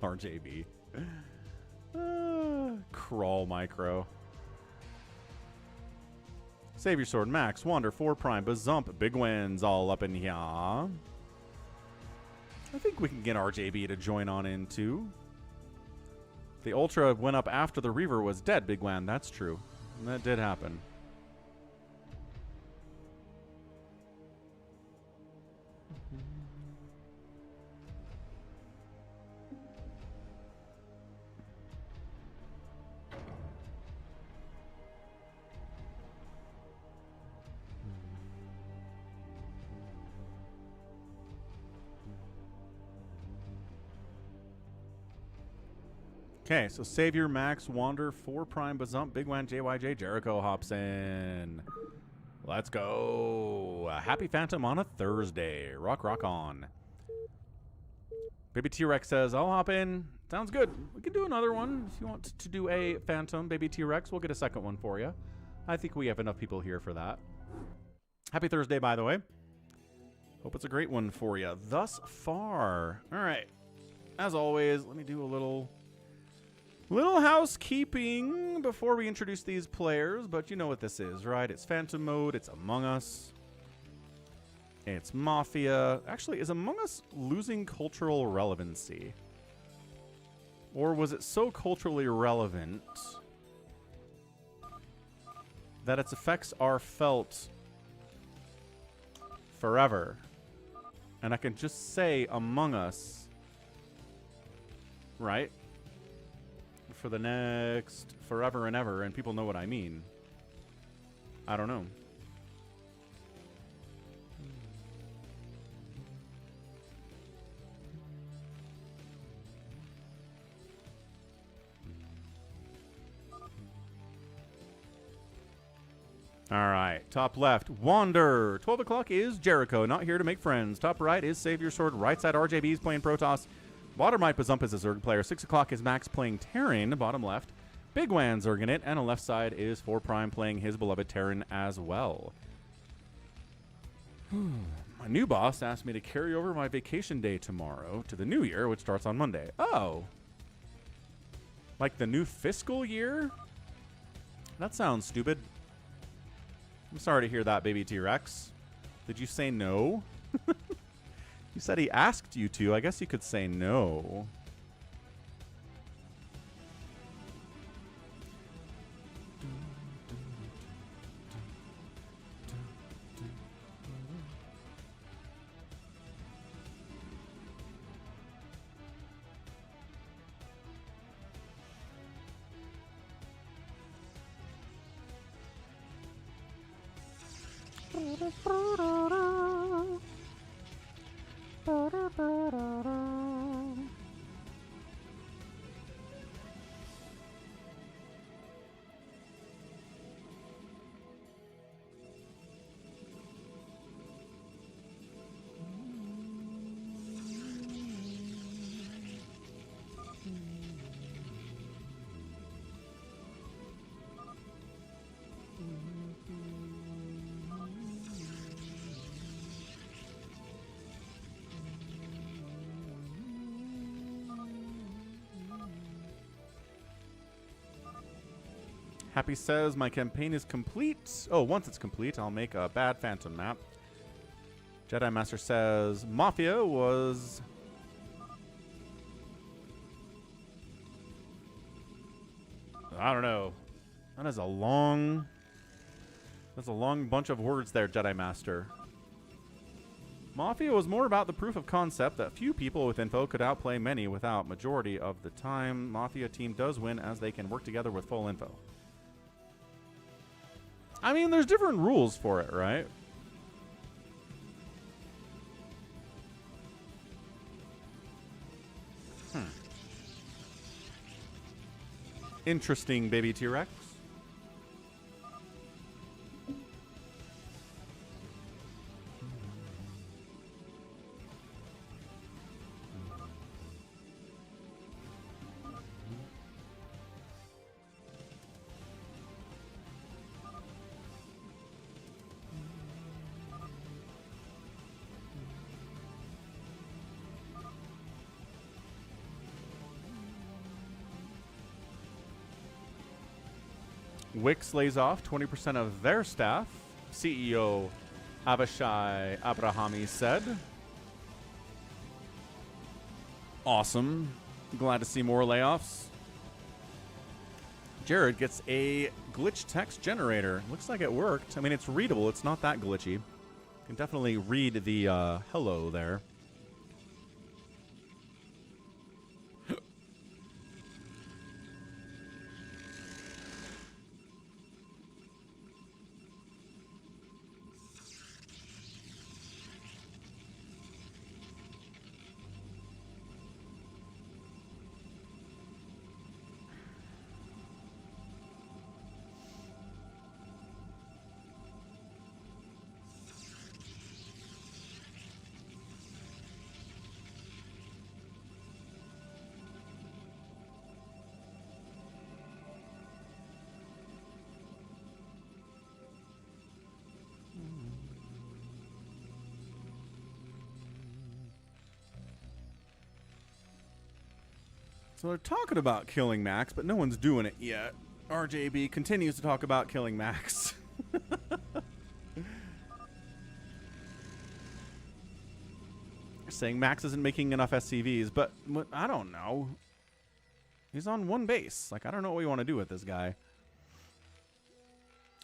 RJB. Crawl micro. Savior Sword, Max, Wander, 4 Prime, Bazump, Big Wins all up in here. I think we can get RJB to join on in too. The Ultra went up after the Reaver was dead, Big Wan. That's true. And that did happen. Okay, so Savior, Max, Wander, 4 Prime, Bazump, Big Wan, JYJ, Jericho hops in. Let's go. A Happy Phantom on a Thursday. Rock on. Baby T-Rex says, I'll hop in. Sounds good. We can do another one. If you want to do a Phantom, Baby T-Rex, we'll get a second one for you. I think we have enough people here for that. Happy Thursday, by the way. Hope it's a great one for you thus far. All right. As always, let me do a little housekeeping before we introduce these players, but you know what this is, right? It's Phantom mode, it's Among Us, it's Mafia. Actually, is Among Us losing cultural relevancy? Or was it so culturally relevant that its effects are felt forever? And I can just say Among Us, right? For the next forever and ever, and people know what I mean. I don't know. All right, top left, Wander. 12 o'clock is Jericho, not here to make friends. Top right is Savior Sword. Right side, RJB's playing Protoss. Bottom right, Bazump is a Zerg player. 6 o'clock is Max playing Terran. Bottom left, Big Wan Zerging it. And on left side is 4 Prime playing his beloved Terran as well. My new boss asked me to carry over my vacation day tomorrow to the new year, which starts on Monday. Oh. Like the new fiscal year? That sounds stupid. I'm sorry to hear that, Baby T-Rex. Did you say no? You said he asked you to. I guess you could say no. Happy says my campaign is complete. Oh, once it's complete, I'll make a bad phantom map. Jedi Master says Mafia was... I don't know. That is a long... That's a long bunch of words there, Jedi Master. Mafia was more about the proof of concept that few people with info could outplay many without. Majority of the time, Mafia team does win as they can work together with full info. I mean, there's different rules for it, right? Interesting, baby T-Rex. Wix lays off 20% of their staff, CEO Avishai Abrahami said. Awesome. Glad to see more layoffs. Jared gets a glitch text generator. Looks like it worked. I mean, it's readable. It's not that glitchy. You can definitely read the hello there. So they're talking about killing Max, but no one's doing it yet. RJB continues to talk about killing Max. Saying Max isn't making enough SCVs, but I don't know. He's on one base. Like, I don't know what we want to do with this guy.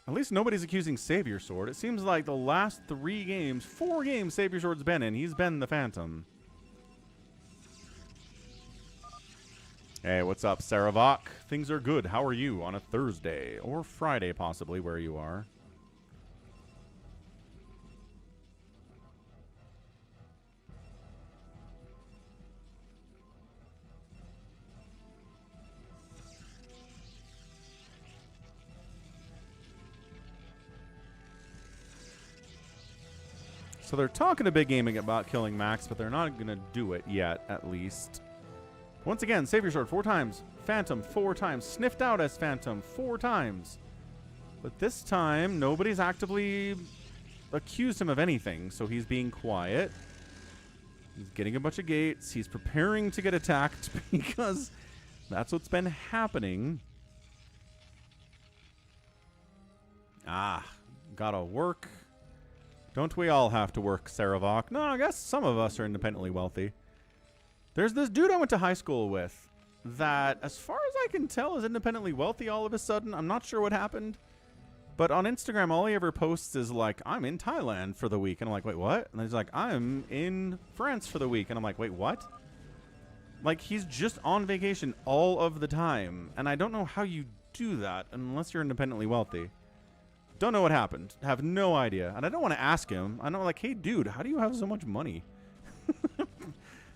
At least nobody's accusing Savior Sword. It seems like the last 4 games Savior Sword's been in, he's been the Phantom. Hey, what's up, Saravok? Things are good. How are you on a Thursday or Friday, possibly, where you are? So they're talking a big gaming about killing Max, but they're not going to do it yet, at least. Once again, Savior Sword 4 times. Phantom 4 times. Sniffed out as Phantom 4 times. But this time, nobody's actively accused him of anything, so he's being quiet. He's getting a bunch of gates. He's preparing to get attacked because that's what's been happening. Ah, gotta work. Don't we all have to work, Saravok? No, I guess some of us are independently wealthy. There's this dude I went to high school with that, as far as I can tell, is independently wealthy all of a sudden. I'm not sure what happened. But on Instagram, all he ever posts is like, I'm in Thailand for the week. And I'm like, wait, what? And he's like, I'm in France for the week. And I'm like, wait, what? Like, he's just on vacation all of the time. And I don't know how you do that unless you're independently wealthy. Don't know what happened. Have no idea. And I don't want to ask him. I know, like, hey, dude, how do you have so much money?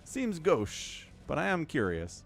Seems gauche, but I am curious.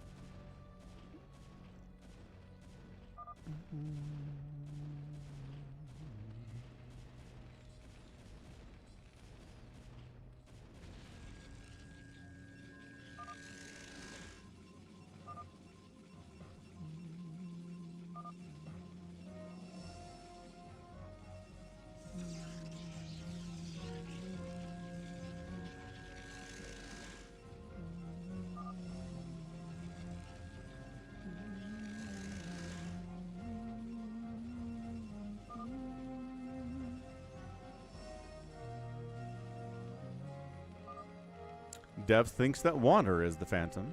Dev thinks that Wander is the Phantom.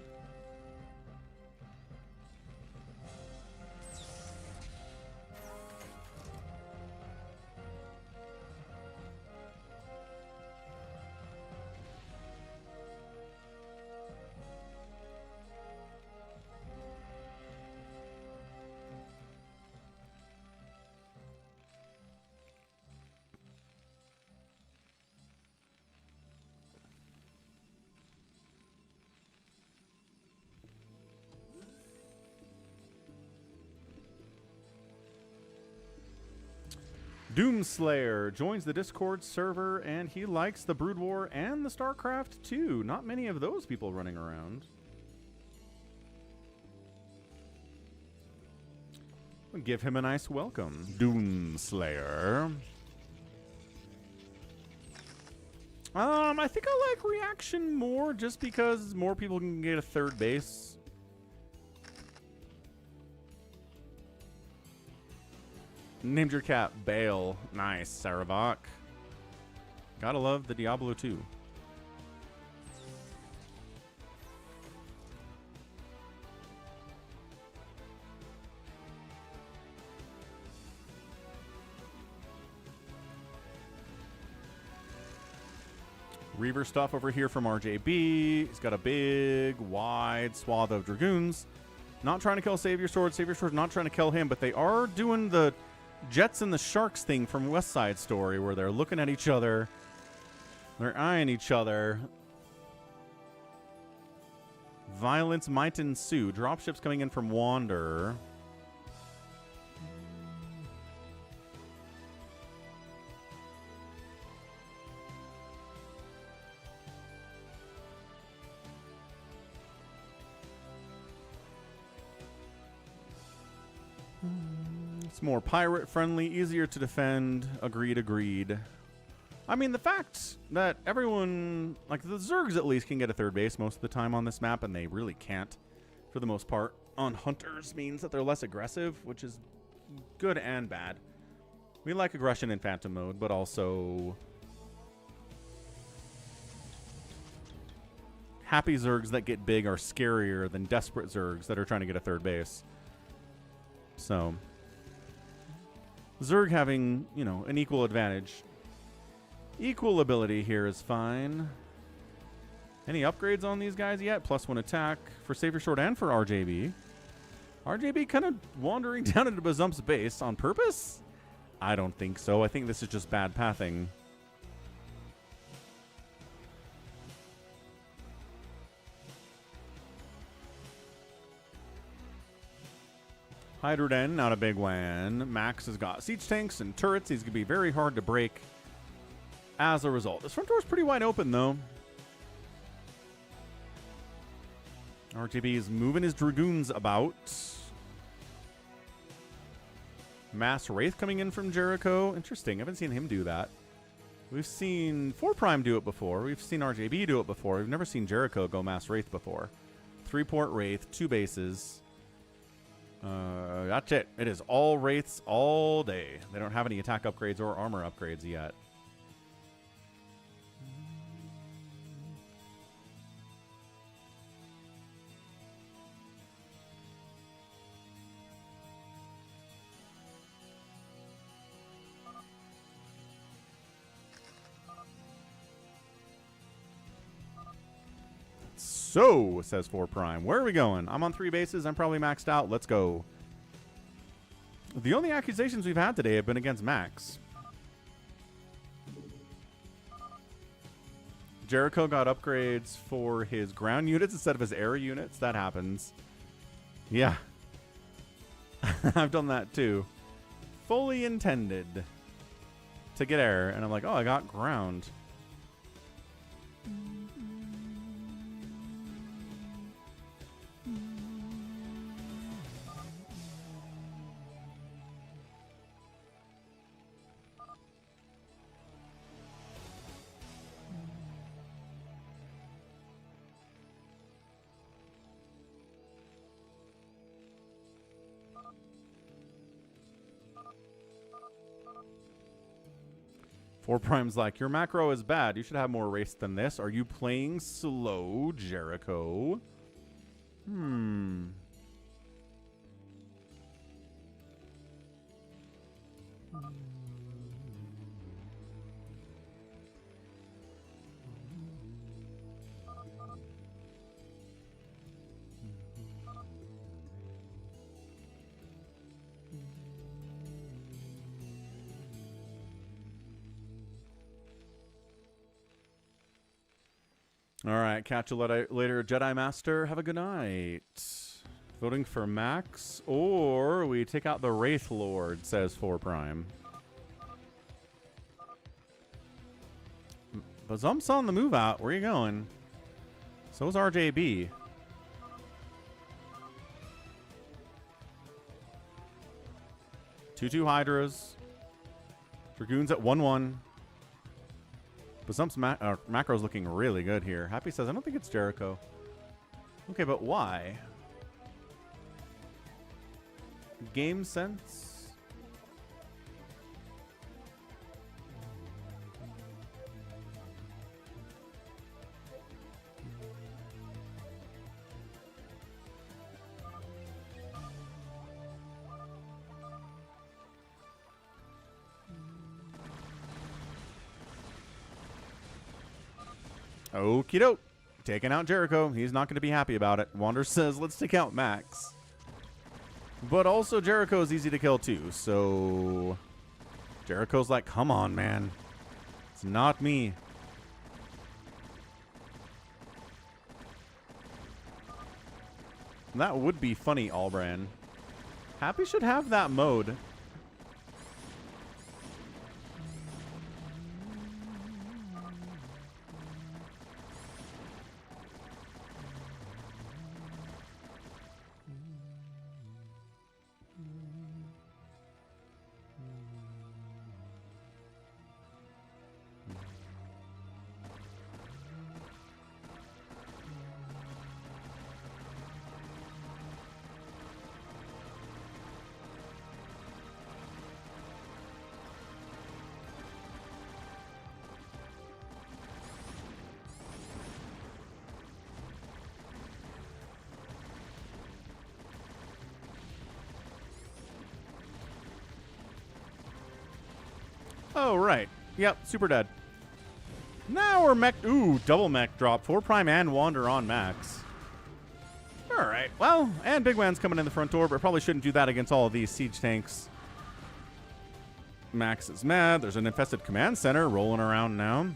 Doomslayer joins the Discord server, and he likes the Brood War and the StarCraft too. Not many of those people running around. We'll give him a nice welcome, Doomslayer. I think I like reaction more, just because more people can get a third base. Named your cat Byul. Nice, Saravok. Gotta love the Diablo 2. Reaver stuff over here from RJB. He's got a big, wide swath of Dragoons. Not trying to kill Savior Sword. Savior Sword's not trying to kill him, but they are doing the Jets and the Sharks thing from West Side Story, where they're looking at each other. They're eyeing each other. Violence might ensue. Dropships coming in from Wander. It's more pirate friendly, easier to defend. Agreed, agreed. I mean, the fact that everyone, like the Zergs at least, can get a third base most of the time on this map, and they really can't for the most part on Hunters, means that they're less aggressive, which is good and bad. We like aggression in Phantom mode, but also happy Zergs that get big are scarier than desperate Zergs that are trying to get a third base. So Zerg having, you know, an equal advantage. Equal ability here is fine. Any upgrades on these guys yet? +1 attack for Savior Sword and for RJB. RJB kind of wandering down into Bazump's base on purpose? I don't think so. I think this is just bad pathing. Hydroden, not a big one. Max has got siege tanks and turrets. He's going to be very hard to break as a result. This front door is pretty wide open, though. RGB is moving his Dragoons about. Mass Wraith coming in from Jericho. Interesting. I haven't seen him do that. We've seen 4 Prime do it before. We've seen RJB do it before. We've never seen Jericho go Mass Wraith before. 3-port Wraith, 2 bases. That's it. It is all Wraiths all day. They don't have any attack upgrades or armor upgrades yet. So, says 4 Prime. Where are we going? I'm on 3 bases. I'm probably maxed out. Let's go. The only accusations we've had today have been against Max. Jericho got upgrades for his ground units instead of his air units. That happens. Yeah. I've done that too. Fully intended to get air. And I'm like, oh, I got ground. Four Prime's like, your macro is bad. You should have more race than this. Are you playing slow, Jericho? All right, catch you later, Jedi Master. Have a good night. Voting for Max, or we take out the Wraith Lord, says 4 Prime. Bazump's on the move out. Where are you going? So is RJB. Two Hydras. Dragoons at 1-1. Bazump's macro's looking really good here. Happy says, I don't think it's Jericho. Okay, but why? Game sense? Okie doke. Taking out Jericho. He's not going to be happy about it. Wander says, let's take out Max. But also Jericho is easy to kill too. So Jericho's like, come on, man. It's not me. That would be funny, Albran. Happy should have that mode. Oh, right. Yep, super dead. Now we're mech. Ooh, double mech drop. 4 Prime and Wander on Max. All right. Well, and Big Man's coming in the front door, but probably shouldn't do that against all of these siege tanks. Max is mad. There's an infested command center rolling around now.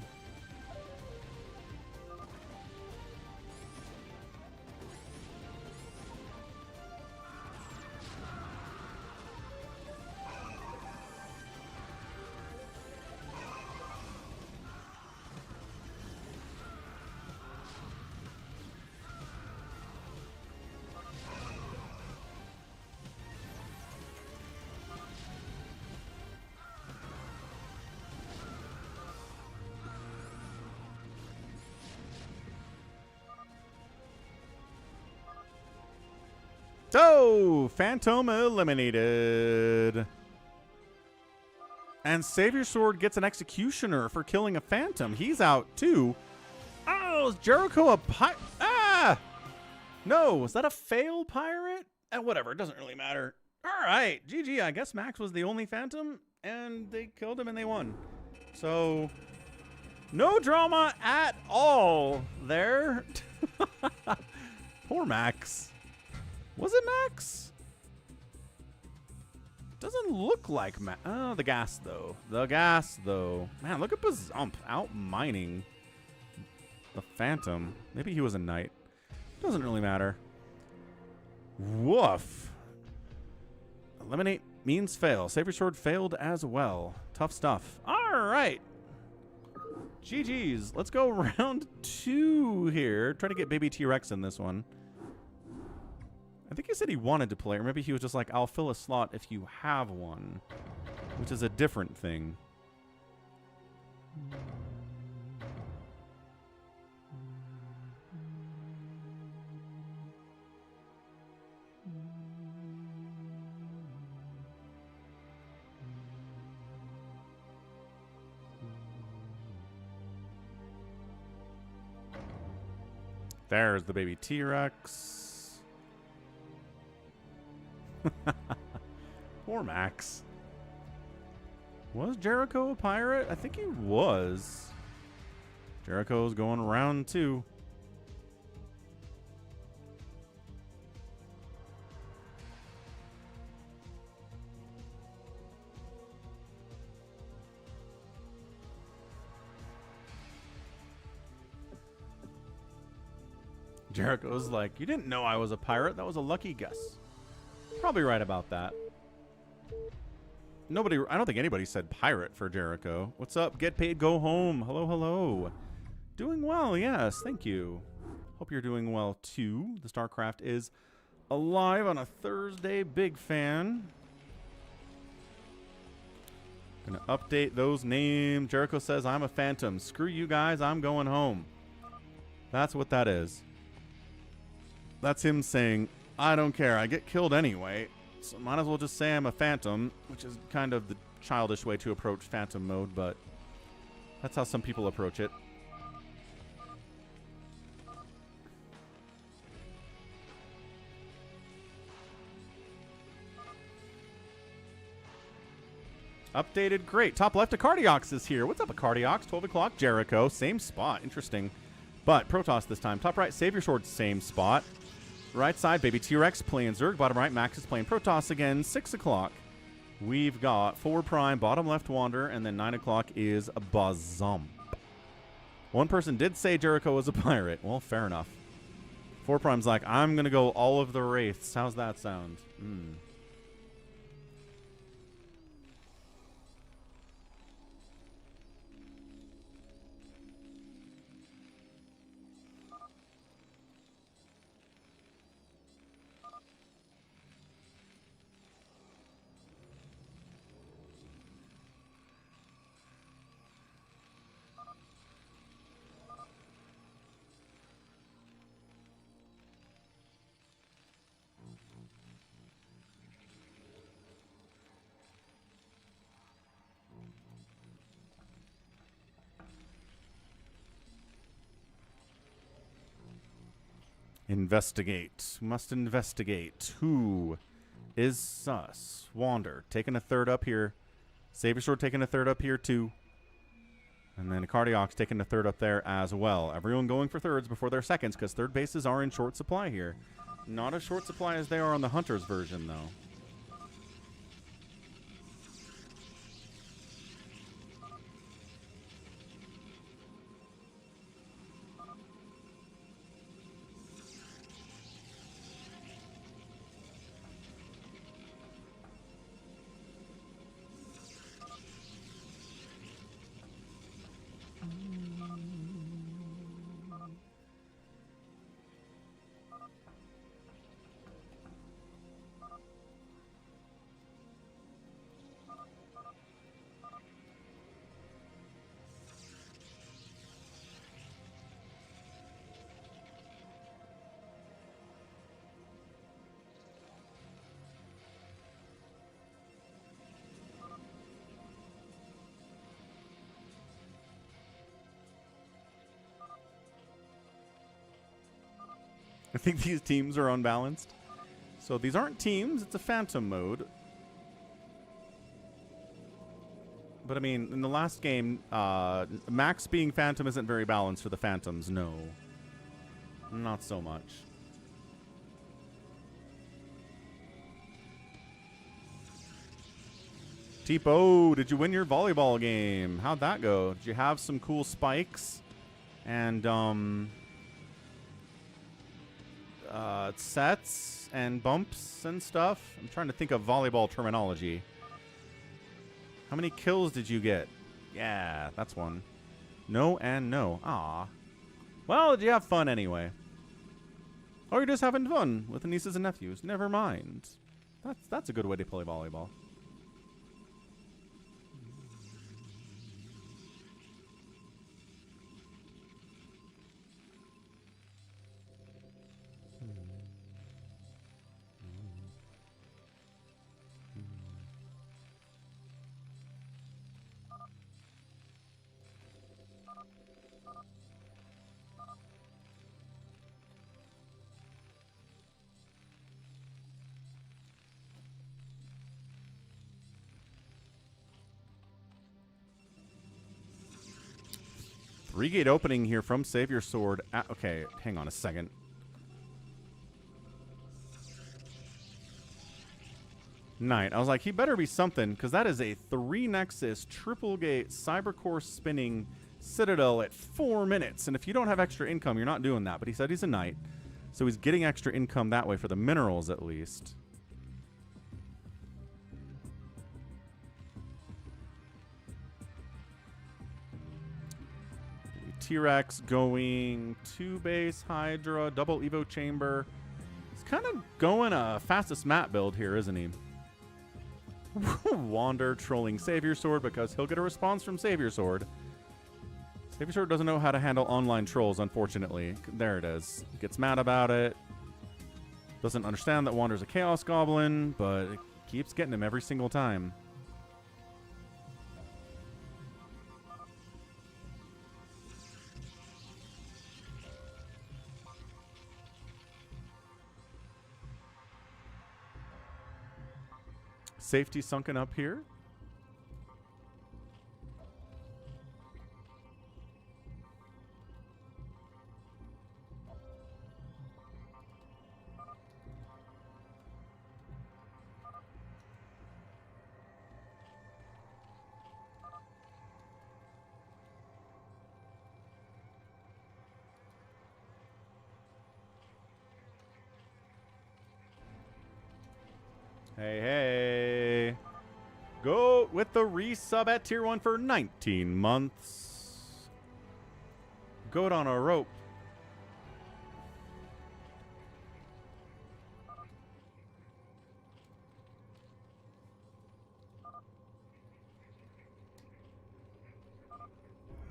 So, Phantom eliminated. And Savior Sword gets an Executioner for killing a Phantom. He's out too. Oh, is Jericho a pirate? Ah! No, was that a fail pirate? Whatever, it doesn't really matter. All right, GG. I guess Max was the only Phantom, and they killed him and they won. So, no drama at all there. Poor Max. Was it Max? Doesn't look like oh, the gas though. The gas though. Man, look at Bazump out mining the Phantom. Maybe he was a knight. Doesn't really matter. Woof. Eliminate means fail. Save your sword failed as well. Tough stuff. All right. GG's. Let's go round 2 here. Try to get baby T-Rex in this one. I think he said he wanted to play, or maybe he was just like, I'll fill a slot if you have one, which is a different thing. There's the baby T-Rex. Poor Max. Was Jericho a pirate? I think he was. Jericho's going round 2. Jericho's like, you didn't know I was a pirate. That was a lucky guess. Probably right about that. Nobody, I don't think anybody said pirate for Jericho. What's up? Get paid, go home. Hello, hello. Doing well, yes. Thank you. Hope you're doing well, too. The StarCraft is alive on a Thursday. Big fan. Gonna update those names. Jericho says, I'm a phantom. Screw you guys. I'm going home. That's what that is. That's him saying, I don't care. I get killed anyway. So might as well just say I'm a phantom, which is kind of the childish way to approach phantom mode, but that's how some people approach it. Updated, great. Top left, Acardiox is here. What's up, Acardiox? 12 o'clock, Jericho. Same spot. Interesting. But Protoss this time. Top right, Savior Sword, same spot. Right side, baby T-Rex playing Zerg. Bottom right, Max is playing Protoss again. 6 o'clock. We've got 4 Prime, bottom left Wander, and then 9 o'clock is Bazump. One person did say Jericho was a pirate. Well, fair enough. 4 Prime's like, I'm going to go all of the Wraiths. How's that sound? Investigate. Must investigate. Who is sus? Wander. Taking a third up here. Savior Sword taking a third up here too. And then Acardiox taking a third up there as well. Everyone going for thirds before their seconds because third bases are in short supply here. Not as short supply as they are on the Hunters version though. I think these teams are unbalanced. So these aren't teams, it's a phantom mode. But I mean, in the last game, Max being phantom isn't very balanced for the phantoms, no. Not so much. Tipo, did you win your volleyball game? How'd that go? Did you have some cool spikes and sets and bumps and stuff? I'm trying to think of volleyball terminology. How many kills did you get? Yeah, that's one. No and no. Aw. Well, did you have fun anyway? Or you're just having fun with the nieces and nephews? Never mind. That's a good way to play volleyball. Three-gate opening here from Savior Sword. Okay, hang on a second. Knight. I was like, he better be something, because that is a 3-nexus, triple-gate, cybercore spinning Citadel at 4 minutes. And if you don't have extra income, you're not doing that. But he said he's a Knight, so he's getting extra income that way for the minerals at least. T-Rex going 2-base Hydra, double Evo chamber. He's kind of going a fastest map build here, isn't he? Wander trolling Savior Sword because he'll get a response from Savior Sword. Savior Sword doesn't know how to handle online trolls, unfortunately. There it is. Gets mad about it. Doesn't understand that Wander's a Chaos Goblin, but it keeps getting him every single time. Safety sunken up here. Hey, hey. Go with the resub at tier 1 for 19 months. Goat on a rope.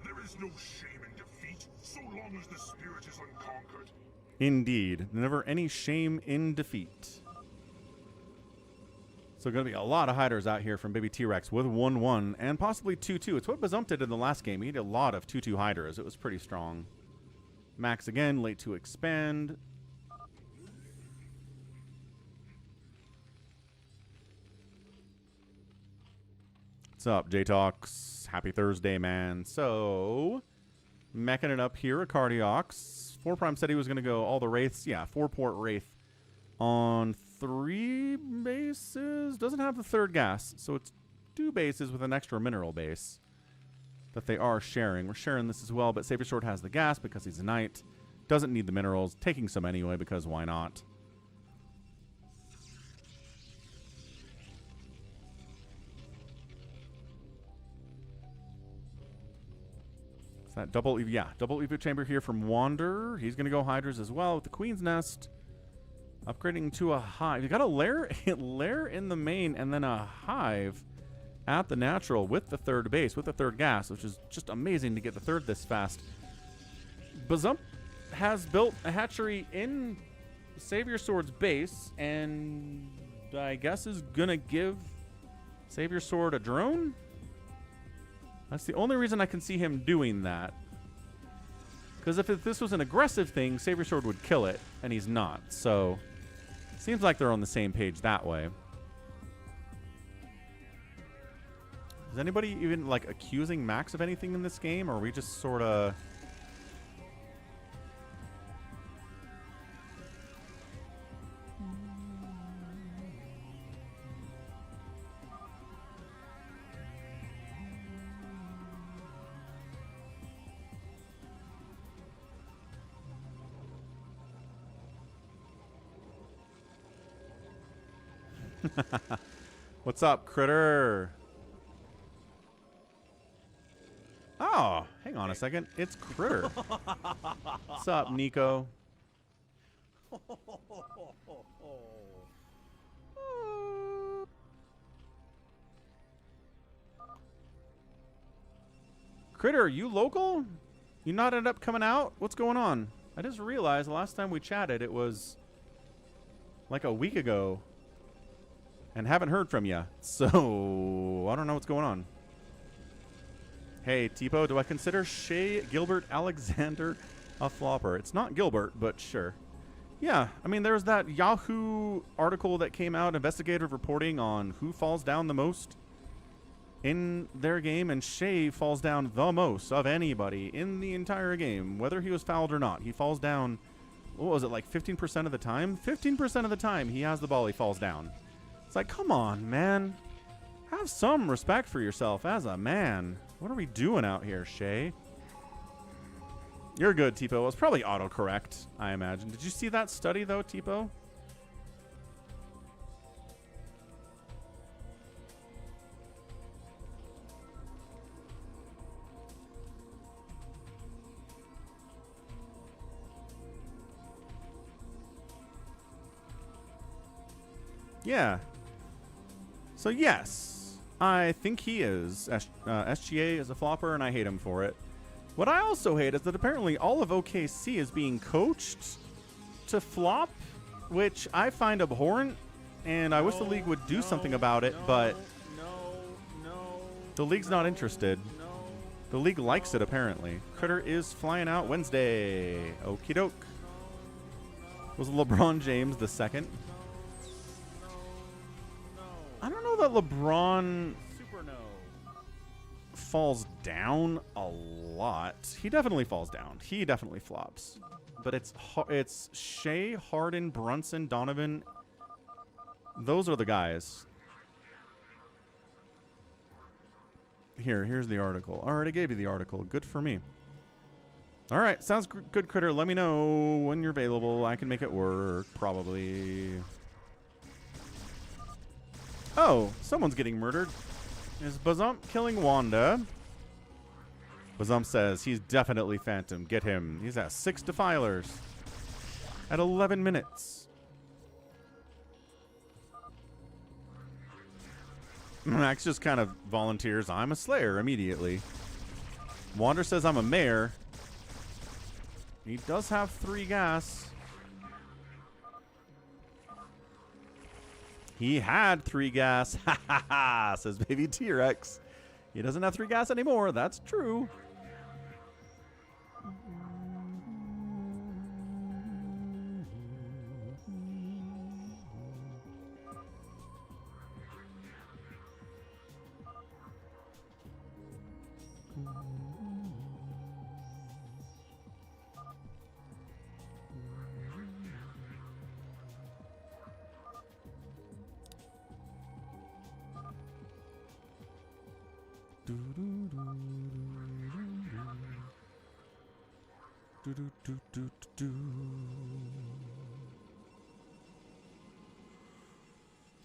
There is no shame in defeat, so long as the spirit is unconquered. Indeed. Never any shame in defeat. So going to be a lot of hiders out here from Baby T-Rex with 1-1 and possibly 2-2. It's what Bazump did in the last game. He had a lot of 2-2 hiders. It was pretty strong. Max again, late to expand. What's up, J-Talks? Happy Thursday, man. So, meching it up here, a Cardiox. 4Prime said he was going to go all the Wraiths. Yeah, 4-port Wraith on 3 bases. Doesn't have the third gas, so it's 2 bases with an extra mineral base that they are sharing. We're sharing this as well, but Savior Sword has the gas because he's a Knight. Doesn't need the minerals. Taking some anyway because why not? Is that double? Yeah, double Evo chamber here from Wander. He's going to go Hydras as well with the Queen's Nest. Upgrading to a hive. You got a lair in the main and then a hive at the natural with the third base, with the third gas, which is just amazing to get the third this fast. Bazump has built a hatchery in Savior Sword's base and I guess is going to give Savior Sword a drone? That's the only reason I can see him doing that. Because if this was an aggressive thing, Savior Sword would kill it, and he's not. So, seems like they're on the same page that way. Is anybody even, like, accusing Max of anything in this game? Or are we just sort of... What's up, Critter? Oh, hang on a second. It's Critter. What's up, Nico? Critter, are you local? You not ended up coming out? What's going on? I just realized the last time we chatted, it was like a week ago. And haven't heard from you. So, I don't know what's going on. Hey, Tipo, do I consider Shea Gilbert Alexander a flopper? It's not Gilbert, but sure. Yeah, I mean, there's that Yahoo article that came out, investigative reporting on who falls down the most in their game, and Shea falls down the most of anybody in the entire game, whether he was fouled or not. He falls down, what was it, like 15% of the time? 15% of the time he has the ball, he falls down. It's like, come on, man. Have some respect for yourself as a man. What are we doing out here, Shea? You're good, Tipo. It was probably autocorrect, I imagine. Did you see that study, though, Tipo? Yeah. So, yes, I think he is. SGA is a flopper, and I hate him for it. What I also hate is that apparently all of OKC is being coached to flop, which I find abhorrent, and I wish the league would do something about it, but the league's not interested. The league likes it, apparently. Critter is flying out Wednesday. Okie doke. Was LeBron James the second? I don't know that LeBron falls down a lot. He definitely falls down. He definitely flops. But it's Shea, Harden, Brunson, Donovan. Those are the guys. Here's the article. I already gave you the article. Good for me. All right, sounds good, Critter. Let me know when you're available. I can make it work, probably. Oh, someone's getting murdered. Is Bazump killing Wanda? Bazump says he's definitely Phantom. Get him. He's at 6 Defilers. At 11 minutes. Max just kind of volunteers, I'm a Slayer, immediately. Wander says I'm a Mare. He does have 3 gas. He had 3 gas. Ha ha ha, says Baby T-Rex. He doesn't have 3 gas anymore. That's true.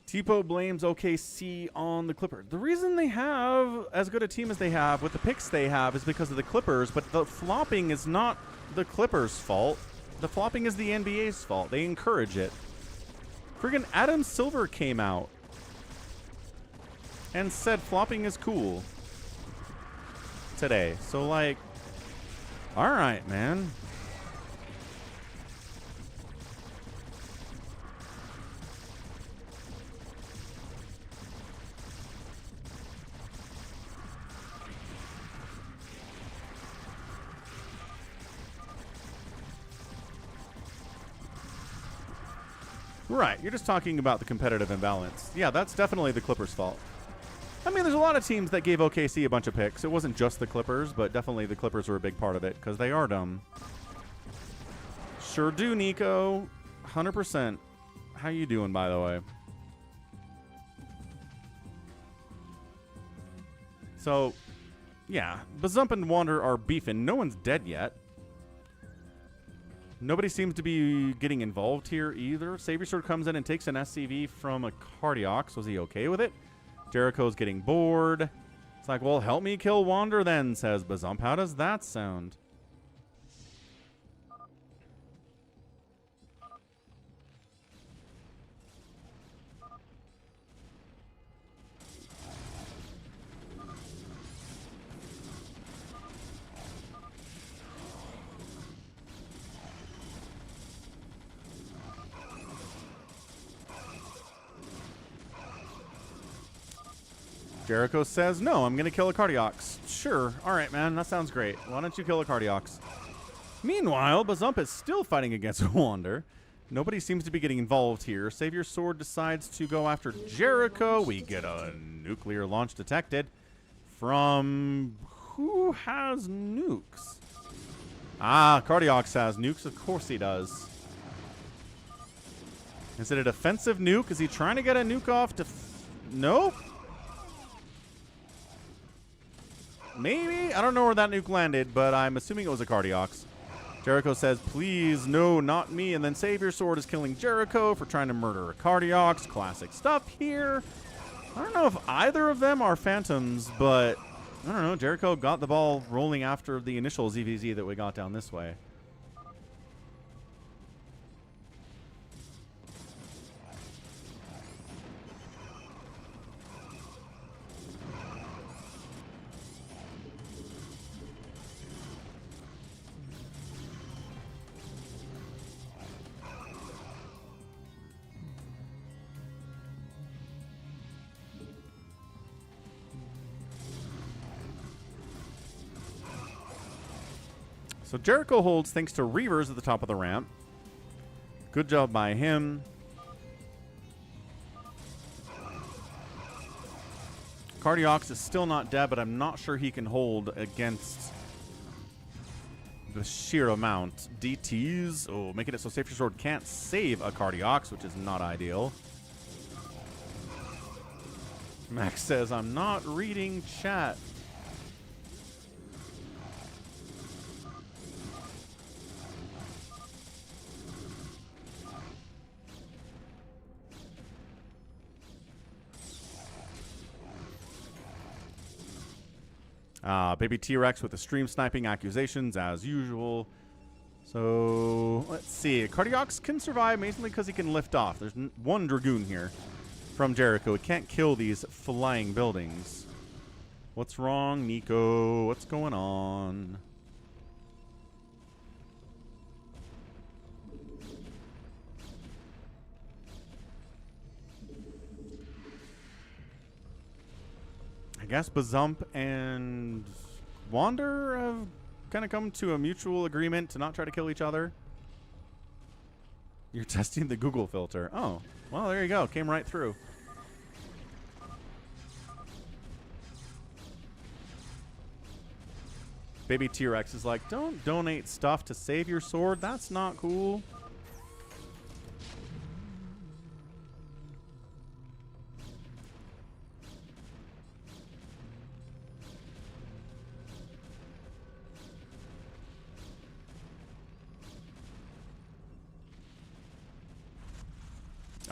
Tipo blames OKC on the Clippers. The reason they have as good a team as they have with the picks they have is because of the Clippers, but the flopping is not the Clippers' fault. The flopping is the NBA's fault. They encourage it. Friggin' Adam Silver came out and said flopping is cool today. So, like, all right, man. Right, you're just talking about the competitive imbalance. Yeah, that's definitely the Clippers' fault. I mean, there's a lot of teams that gave OKC a bunch of picks. It wasn't just the Clippers, but definitely the Clippers were a big part of it because they are dumb. Sure do, Nico. 100%. How you doing, by the way? So, yeah, Bazump and Wander are beefing. No one's dead yet. Nobody seems to be getting involved here either. Savior Sword comes in and takes an SCV from a Cardiox. Was he okay with it? Jericho's getting bored. It's like, well, help me kill Wander then, says Bazump. How does that sound? Jericho says, no, I'm going to kill a Cardiox. Sure. All right, man. That sounds great. Why don't you kill a Cardiox? Meanwhile, Bazump is still fighting against Wander. Nobody seems to be getting involved here. Savior Sword decides to go after Jericho. We get a nuclear launch detected from... Who has nukes? Ah, Cardiox has nukes. Of course he does. Is it a defensive nuke? Is he trying to get a nuke off? Nope. Maybe? I don't know where that nuke landed, but I'm assuming it was a Cardiox. Jericho says, please, no, not me. And then Savior Sword is killing Jericho for trying to murder a Cardiox. Classic stuff here. I don't know if either of them are Phantoms, but I don't know. Jericho got the ball rolling after the initial ZVZ that we got down this way. So Jericho holds thanks to Reavers at the top of the ramp. Good job by him. Cardiox is still not dead, but I'm not sure he can hold against the sheer amount. DTs, oh, making it so Savior Sword can't save a Cardiox, which is not ideal. Max says, I'm not reading chat. Baby T-Rex with the stream sniping accusations as usual. So let's see. Cardiox can survive mainly because he can lift off. There's one Dragoon here from Jericho. It can't kill these flying buildings. What's wrong, Nico? What's going on? I guess Bazump and Wander have kind of come to a mutual agreement to not try to kill each other. You're testing the Google filter. Oh, well, there you go. Came right through. Baby T-Rex is like, don't donate stuff to save your sword. That's not cool.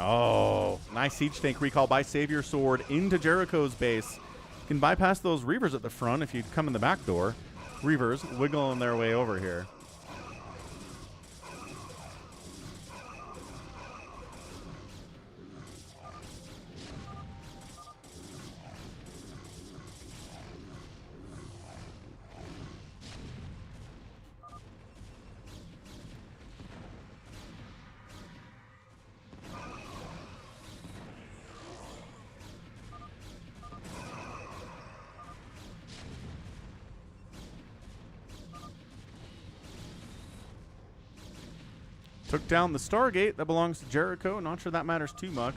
Oh, nice siege tank recall by Savior Sword into Jericho's base. You can bypass those Reavers at the front if you come in the back door. Reavers wiggling their way over here. Took down the Stargate that belongs to Jericho. Not sure that matters too much.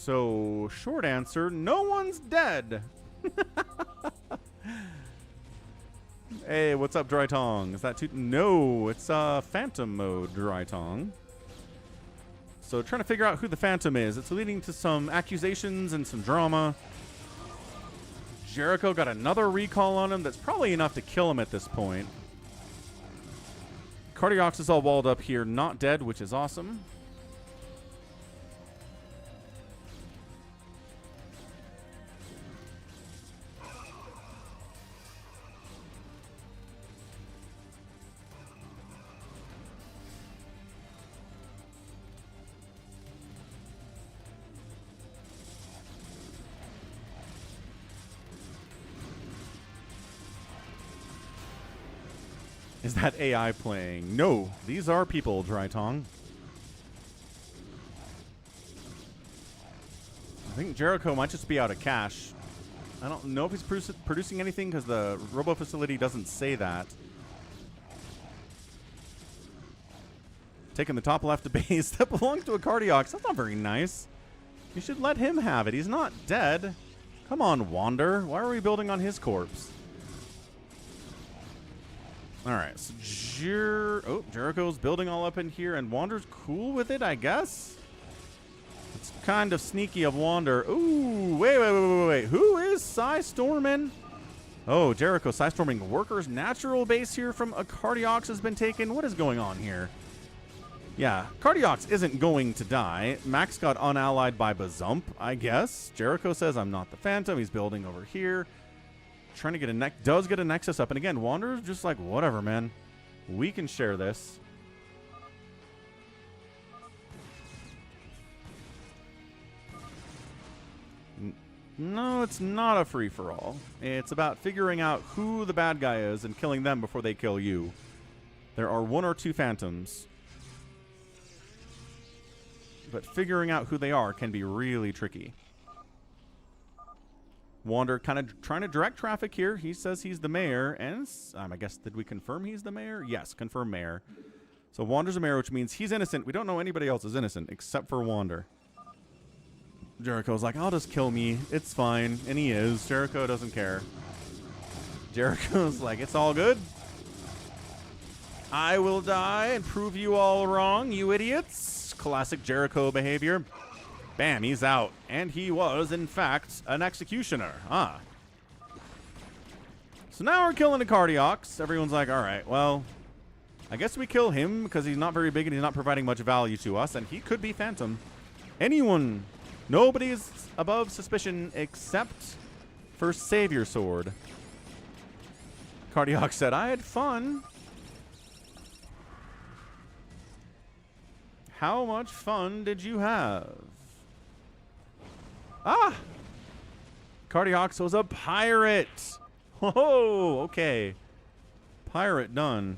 So, short answer, no one's dead. Hey, what's up, Dry Tong? Is that no, it's Phantom mode, Dry Tong. So, trying to figure out who the Phantom is. It's leading to some accusations and some drama. Jericho got another recall on him that's probably enough to kill him at this point. Cardiox is all walled up here, not dead, which is awesome. Is that AI playing? No, these are people, Dry Tong. I think Jericho might just be out of cash. I don't know if he's producing anything because the robo facility doesn't say that. Taking the top left base that belongs to a Cardiox. That's not very nice. You should let him have it. He's not dead. Come on, Wander. Why are we building on his corpse? All right, so Jericho's building all up in here, and Wander's cool with it, I guess? It's kind of sneaky of Wander. Ooh, wait. Who is Psystorming? Oh, Jericho Psystorming Workers' natural base here from a Cardiox has been taken. What is going on here? Yeah, Cardiox isn't going to die. Max got unallied by Bazump, I guess. Jericho says, I'm not the Phantom. He's building over here. Trying to get a does get a Nexus up. And again, Wander's just like, whatever, man. We can share this. No, it's not a free-for-all. It's about figuring out who the bad guy is and killing them before they kill you. There are 1 or 2 Phantoms. But figuring out who they are can be really tricky. Wander kind of trying to direct traffic here. He says he's the mayor. And I guess, did we confirm he's the mayor? Yes, confirm mayor. So Wander's a mayor, which means he's innocent. We don't know anybody else is innocent except for Wander. Jericho's like, I'll just kill me. It's fine. And he is. Jericho doesn't care. Jericho's like, it's all good. I will die and prove you all wrong, you idiots. Classic Jericho behavior. Bam, he's out. And he was, in fact, an executioner. Ah. So now we're killing the Cardiox. Everyone's like, all right, well, I guess we kill him because he's not very big and he's not providing much value to us. And he could be Phantom. Anyone. Nobody is above suspicion except for Savior Sword. Cardiox said, I had fun. How much fun did you have? Ah! Cardiox was a pirate. Oh, okay. Pirate done.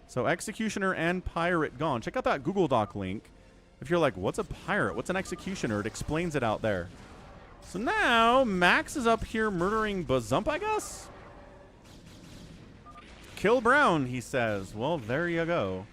So Executioner and Pirate gone. Check out that Google Doc link. If you're like, what's a pirate? What's an Executioner? It explains it out there. So now Max is up here murdering Bazump, I guess? Kill Brown, he says. Well, there you go.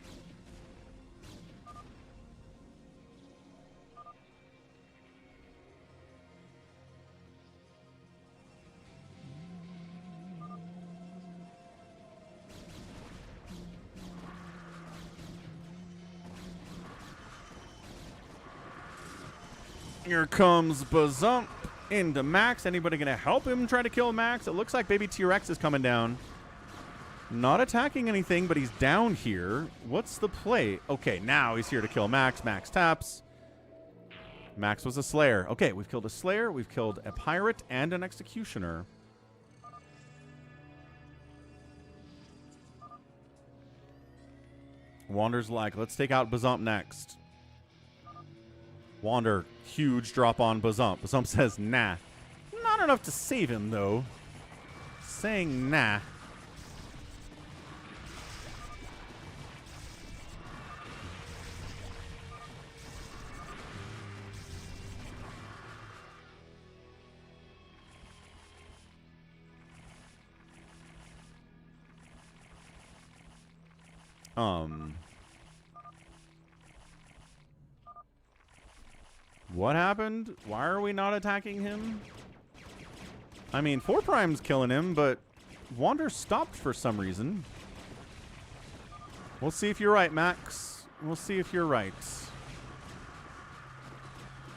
Here comes Bazump into Max. Anybody going to help him try to kill Max? It looks like Baby T-Rex is coming down. Not attacking anything, but he's down here. What's the play? Okay, now he's here to kill Max. Max taps. Max was a Slayer. Okay, we've killed a Slayer. We've killed a Pirate and an Executioner. Wander's like, let's take out Bazump next. Wander, huge drop on Bazump. Bazump says, nah. Not enough to save him, though. Saying nah. What happened? Why are we not attacking him? I mean, 4 Prime's killing him, but Wander stopped for some reason. We'll see if you're right, Max. We'll see if you're right.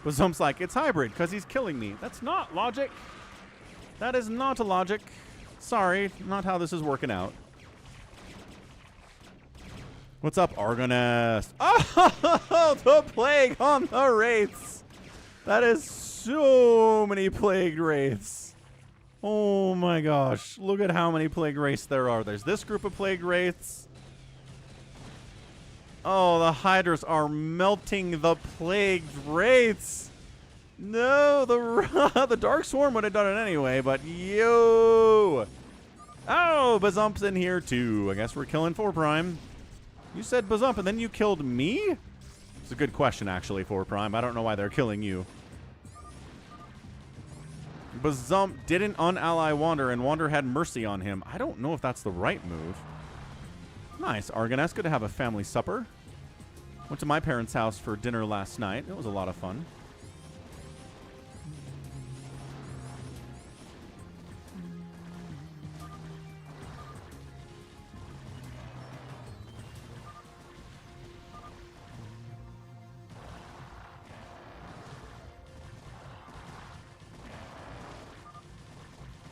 But Zump's like, it's hybrid because he's killing me. That's not logic. That is not a logic. Sorry, not how this is working out. What's up, Argonest? Oh, the plague on the wraiths. That is so many plagued wraiths. Oh my gosh. Look at how many plague wraiths there are. There's this group of plague wraiths. Oh, the hydras are melting the plagued wraiths. No, the Dark Swarm would have done it anyway, but yo. Oh, Bazump's in here too. I guess we're killing 4 Prime. You said Bazump and then you killed me? It's a good question, actually, 4 Prime. I don't know why they're killing you. Bazump didn't unally Wander, and Wander had mercy on him. I don't know if that's the right move. Nice, Argoness. Good to have a family supper. Went to my parents' house for dinner last night. It was a lot of fun.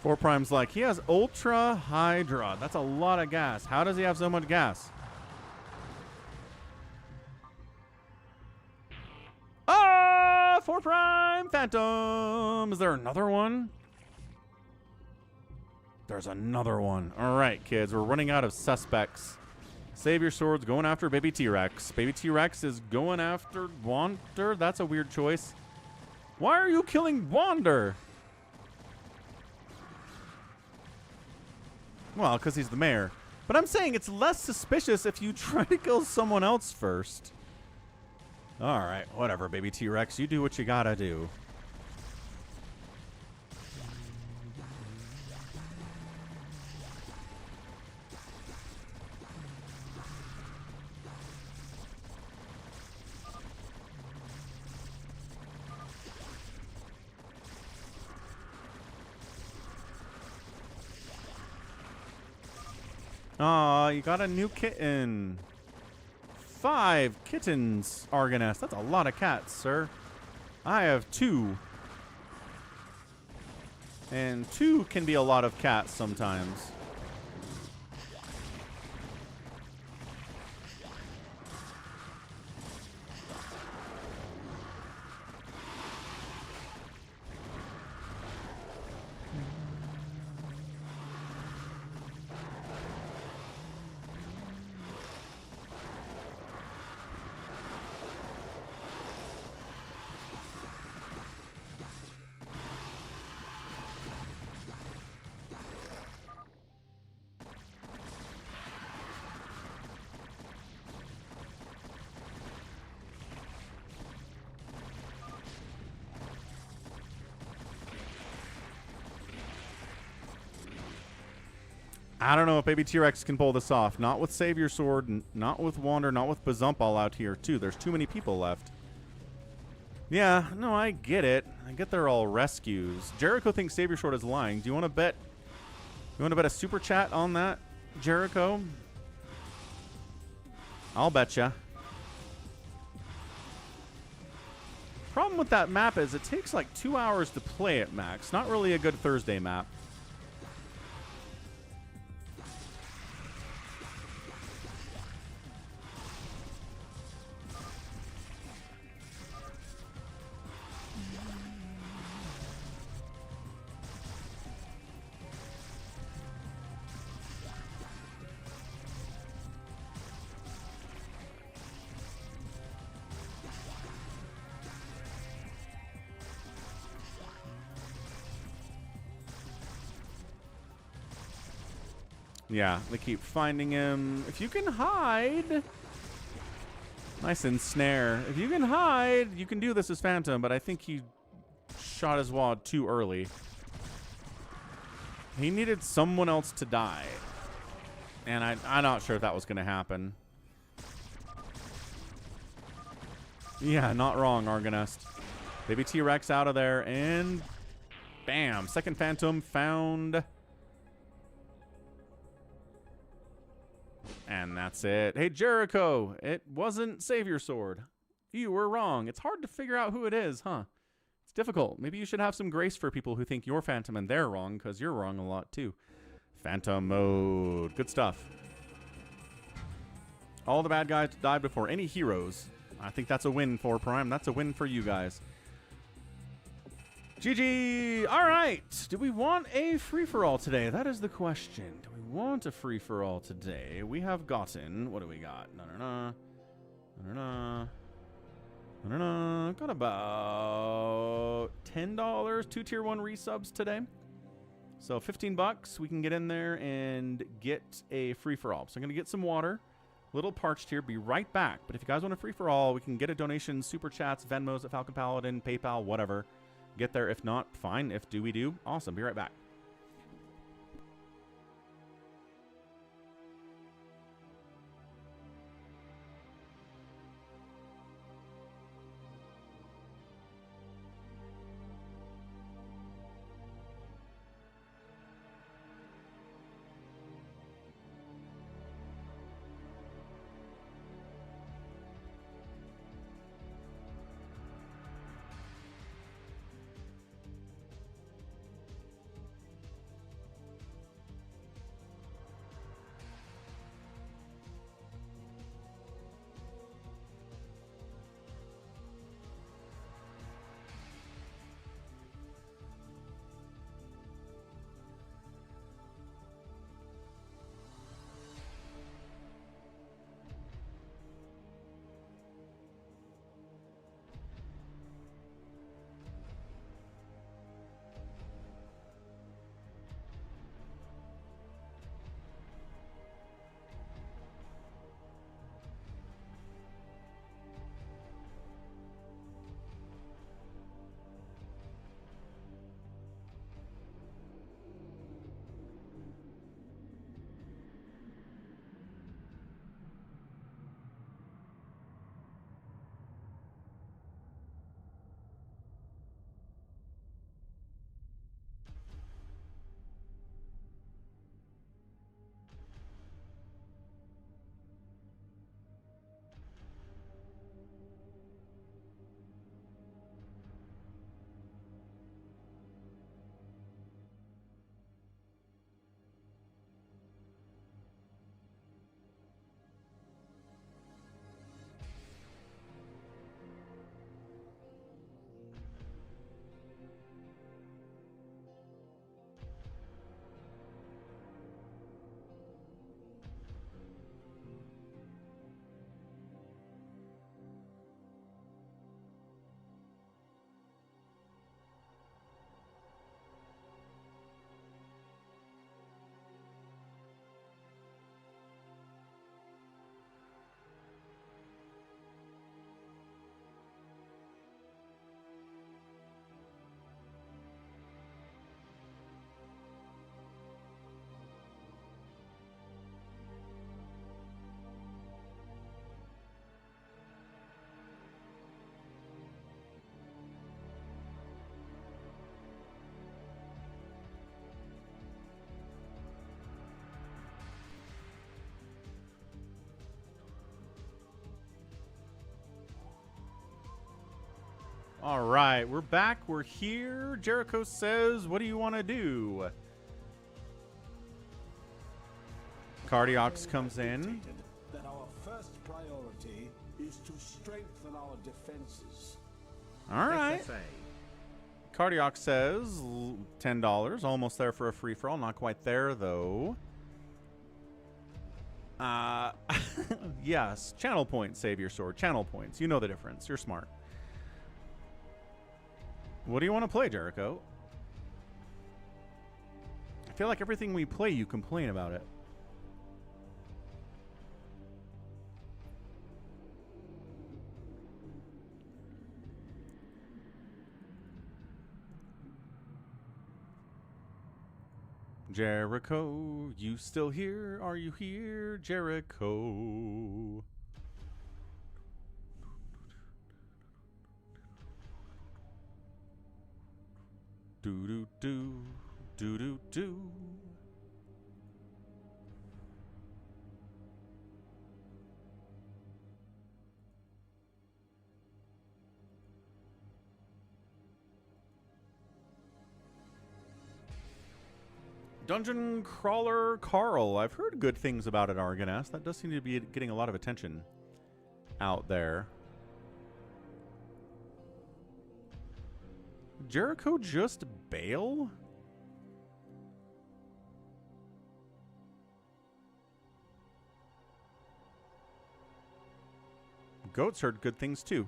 Four Prime's like, he has Ultra Hydra. That's a lot of gas. How does he have so much gas? Ah, 4 Prime Phantom. Is there another one? There's another one. All right, kids, we're running out of suspects. Save your swords, going after Baby T-Rex. Baby T-Rex is going after Wander. That's a weird choice. Why are you killing Wander? Well, because he's the mayor. But I'm saying it's less suspicious if you try to kill someone else first. All right, whatever, Baby T-Rex. You do what you gotta do. Aw, you got a new kitten. 5 kittens, Argoness. That's a lot of cats, sir. I have 2. And 2 can be a lot of cats sometimes. I don't know if Baby T-Rex can pull this off. Not with Save Your Sword, not with Wander, not with Bazump all out here, too. There's too many people left. Yeah, no, I get it. I get they're all rescues. Jericho thinks Save Your Sword is lying. Do you want to bet? You want to bet a super chat on that, Jericho? I'll bet ya. Problem with that map is it takes like 2 hours to play it, Max. Not really a good Thursday map. Yeah, they keep finding him. If you can hide... Nice and snare. If you can hide, you can do this as Phantom, but I think he shot his wad too early. He needed someone else to die. And I'm not sure if that was going to happen. Yeah, not wrong, Argonest. Baby T-Rex out of there, and bam. Second Phantom found. And that's it. Hey, Jericho, it wasn't Savior Sword. You were wrong. It's hard to figure out who it is, huh? It's difficult. Maybe you should have some grace for people who think you're Phantom and they're wrong, because you're wrong a lot, too. Phantom mode. Good stuff. All the bad guys died before any heroes. I think that's a win for Prime. That's a win for you guys. GG! All right. Do we want a free-for-all today? That is the question. Do we want a free-for-all today? We have gotten... What do we got? Got about $10, 2 tier 1 resubs today. So $15, we can get in there and get a free-for-all. So I'm going to get some water. Little parched here. Be right back. But if you guys want a free-for-all, we can get a donation, super chats, Venmos at Falcon Paladin, PayPal, whatever. Get there. If not, fine. If do, we do. Awesome. Be right back. All right, we're back. We're here. Jericho says, what do you want to do? Cardiox comes in. That our first priority is to strengthen our defenses. All right. FFA. Cardiox says $10. Almost there for a free-for-all. Not quite there, though. Yes. Channel points, Savior Sword. Channel points. You know the difference. You're smart. What do you want to play, Jericho? I feel like everything we play, you complain about it. Jericho, you still here? Are you here, Jericho? Do do do do do do. Dungeon Crawler Carl. I've heard good things about it, Argonas. That does seem to be getting a lot of attention out there. Jericho just bail? Goats heard good things too.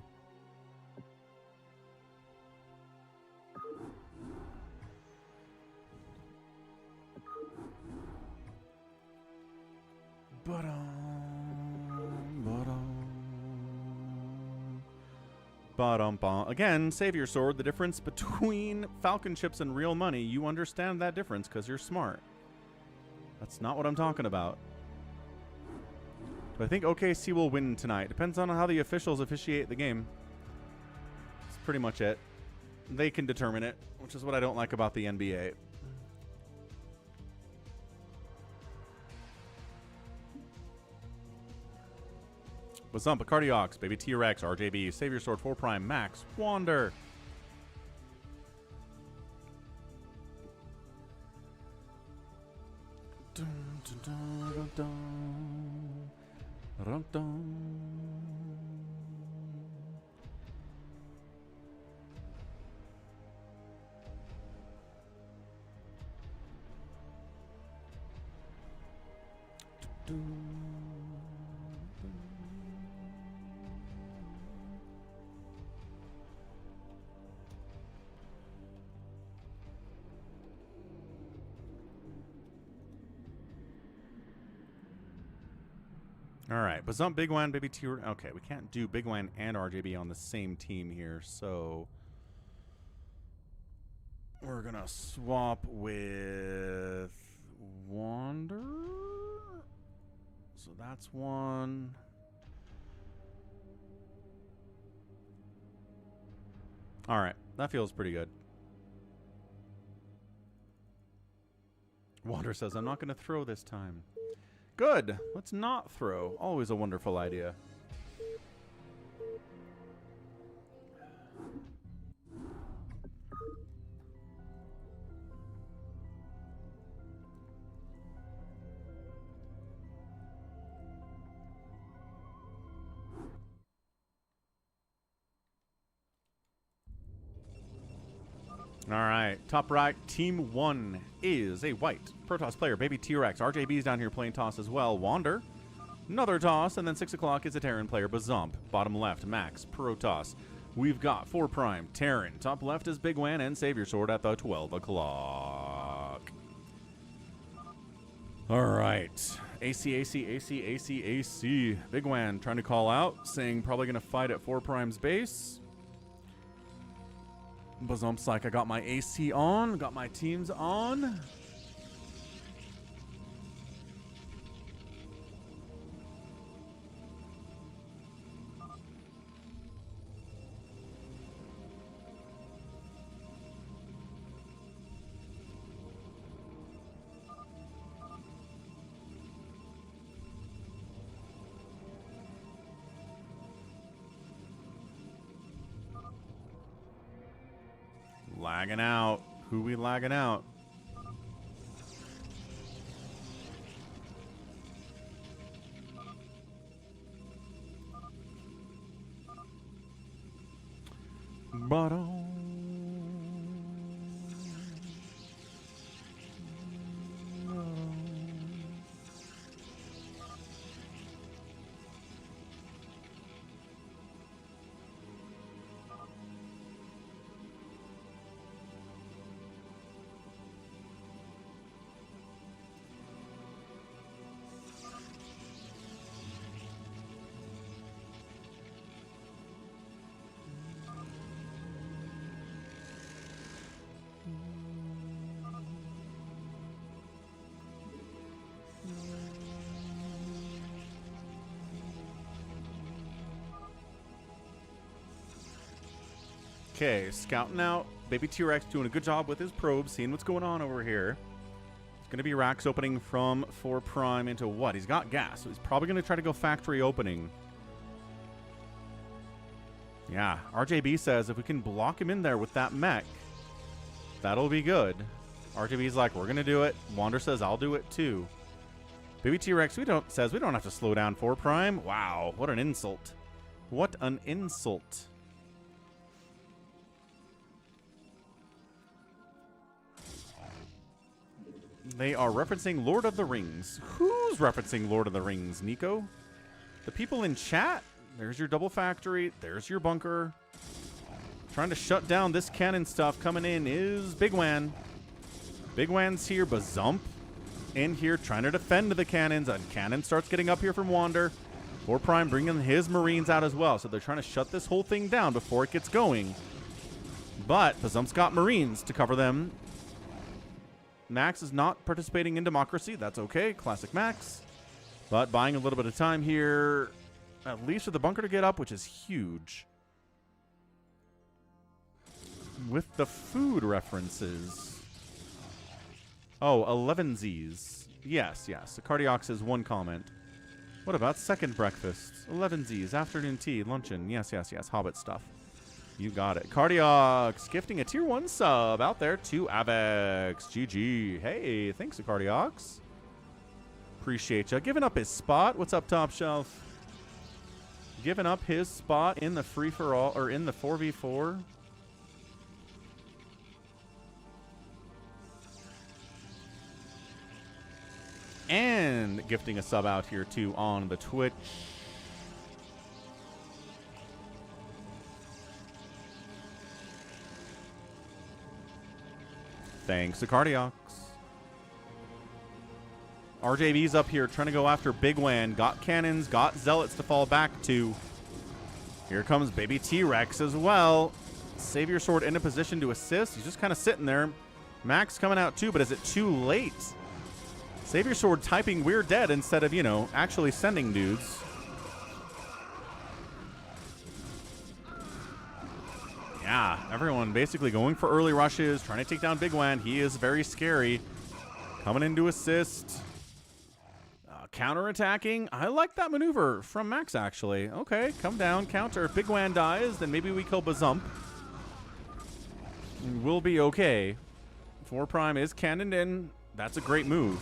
Again, Savior Sword, the difference between Falcon chips and real money. You understand that difference because you're smart. That's not what I'm talking about. But I think OKC will win tonight. Depends on how the officials officiate the game. That's pretty much it. They can determine it, which is what I don't like about the NBA. Bazump, Cardiox, Baby T-Rex, RJB, Savior Sword, 4 Prime, Max, Wander. Dun, dun, dun, dun, dun, dun, dun. All right, Bazump, Big Wan, Baby T. Okay, we can't do Big Wan and RJB on the same team here, so we're gonna swap with Wander. So that's one. All right, that feels pretty good. Wander says, I'm not going to throw this time. Good. Let's not throw. Always a wonderful idea. All right, top right, team 1 is a white Protoss player, Baby T-Rex. RJB's down here playing toss as well. Wander, another toss, and then 6 o'clock is a Terran player, Bazump. Bottom left, Max, Protoss. We've got 4 Prime, Terran. Top left is Big Wan and Savior Sword at the 12 o'clock. All right, AC. Big Wan trying to call out, saying probably going to fight at 4 Prime's base. Bazump's like, I got my AC on, got my teams on. Lagging out. Who we lagging out? Okay, scouting out. Baby T-Rex doing a good job with his probe, seeing what's going on over here. It's going to be racks opening from 4 prime into what? He's got gas, so he's probably going to try to go factory opening. Yeah, RJB says if we can block him in there with that mech, that'll be good. RJB's like, we're going to do it. Wander says, I'll do it too. Baby T-Rex says we don't have to slow down 4 prime. Wow, what an insult. What an insult. They are referencing Lord of the Rings. Who's referencing Lord of the Rings, Nico? The people in chat? There's your double factory. There's your bunker. Trying to shut down this cannon stuff coming in is Big Wan. Big Wan's here. Bazump in here trying to defend the cannons. And cannon starts getting up here from Wander. 4 prime bringing his Marines out as well. So they're trying to shut this whole thing down before it gets going. But Bazump's got Marines to cover them. Max is not participating in democracy. That's okay. Classic Max. But buying a little bit of time here, at least for the bunker to get up, which is huge. With the food references. Oh, 11Zs. Yes, yes. The Cardiox is one comment. What about second breakfast? 11Zs, afternoon tea, luncheon. Yes, yes, yes. Hobbit stuff. You got it. Cardiox gifting a tier 1 sub out there to Avex. GG. Hey, thanks to Cardiox. Appreciate ya. Giving up his spot. What's up, Top Shelf? Giving up his spot in the free-for-all, or in the 4v4. And gifting a sub out here, too, on the Twitch. Thanks to Cardiox. RJB's up here trying to go after Big Wan. Got cannons, got zealots to fall back to. Here comes Baby T-Rex as well. Savior Sword in a position to assist. He's just kind of sitting there. Max coming out too, but is it too late? Savior Sword typing we're dead instead of, you know, actually sending dudes. Yeah, everyone basically going for early rushes, trying to take down Big Wan. He is very scary. Coming in to assist. Counter-attacking. I like that maneuver from Max, actually. Okay, come down, counter. If Big Wan dies, then maybe we kill Bazump. We'll be okay. 4 prime is cannoned in. That's a great move.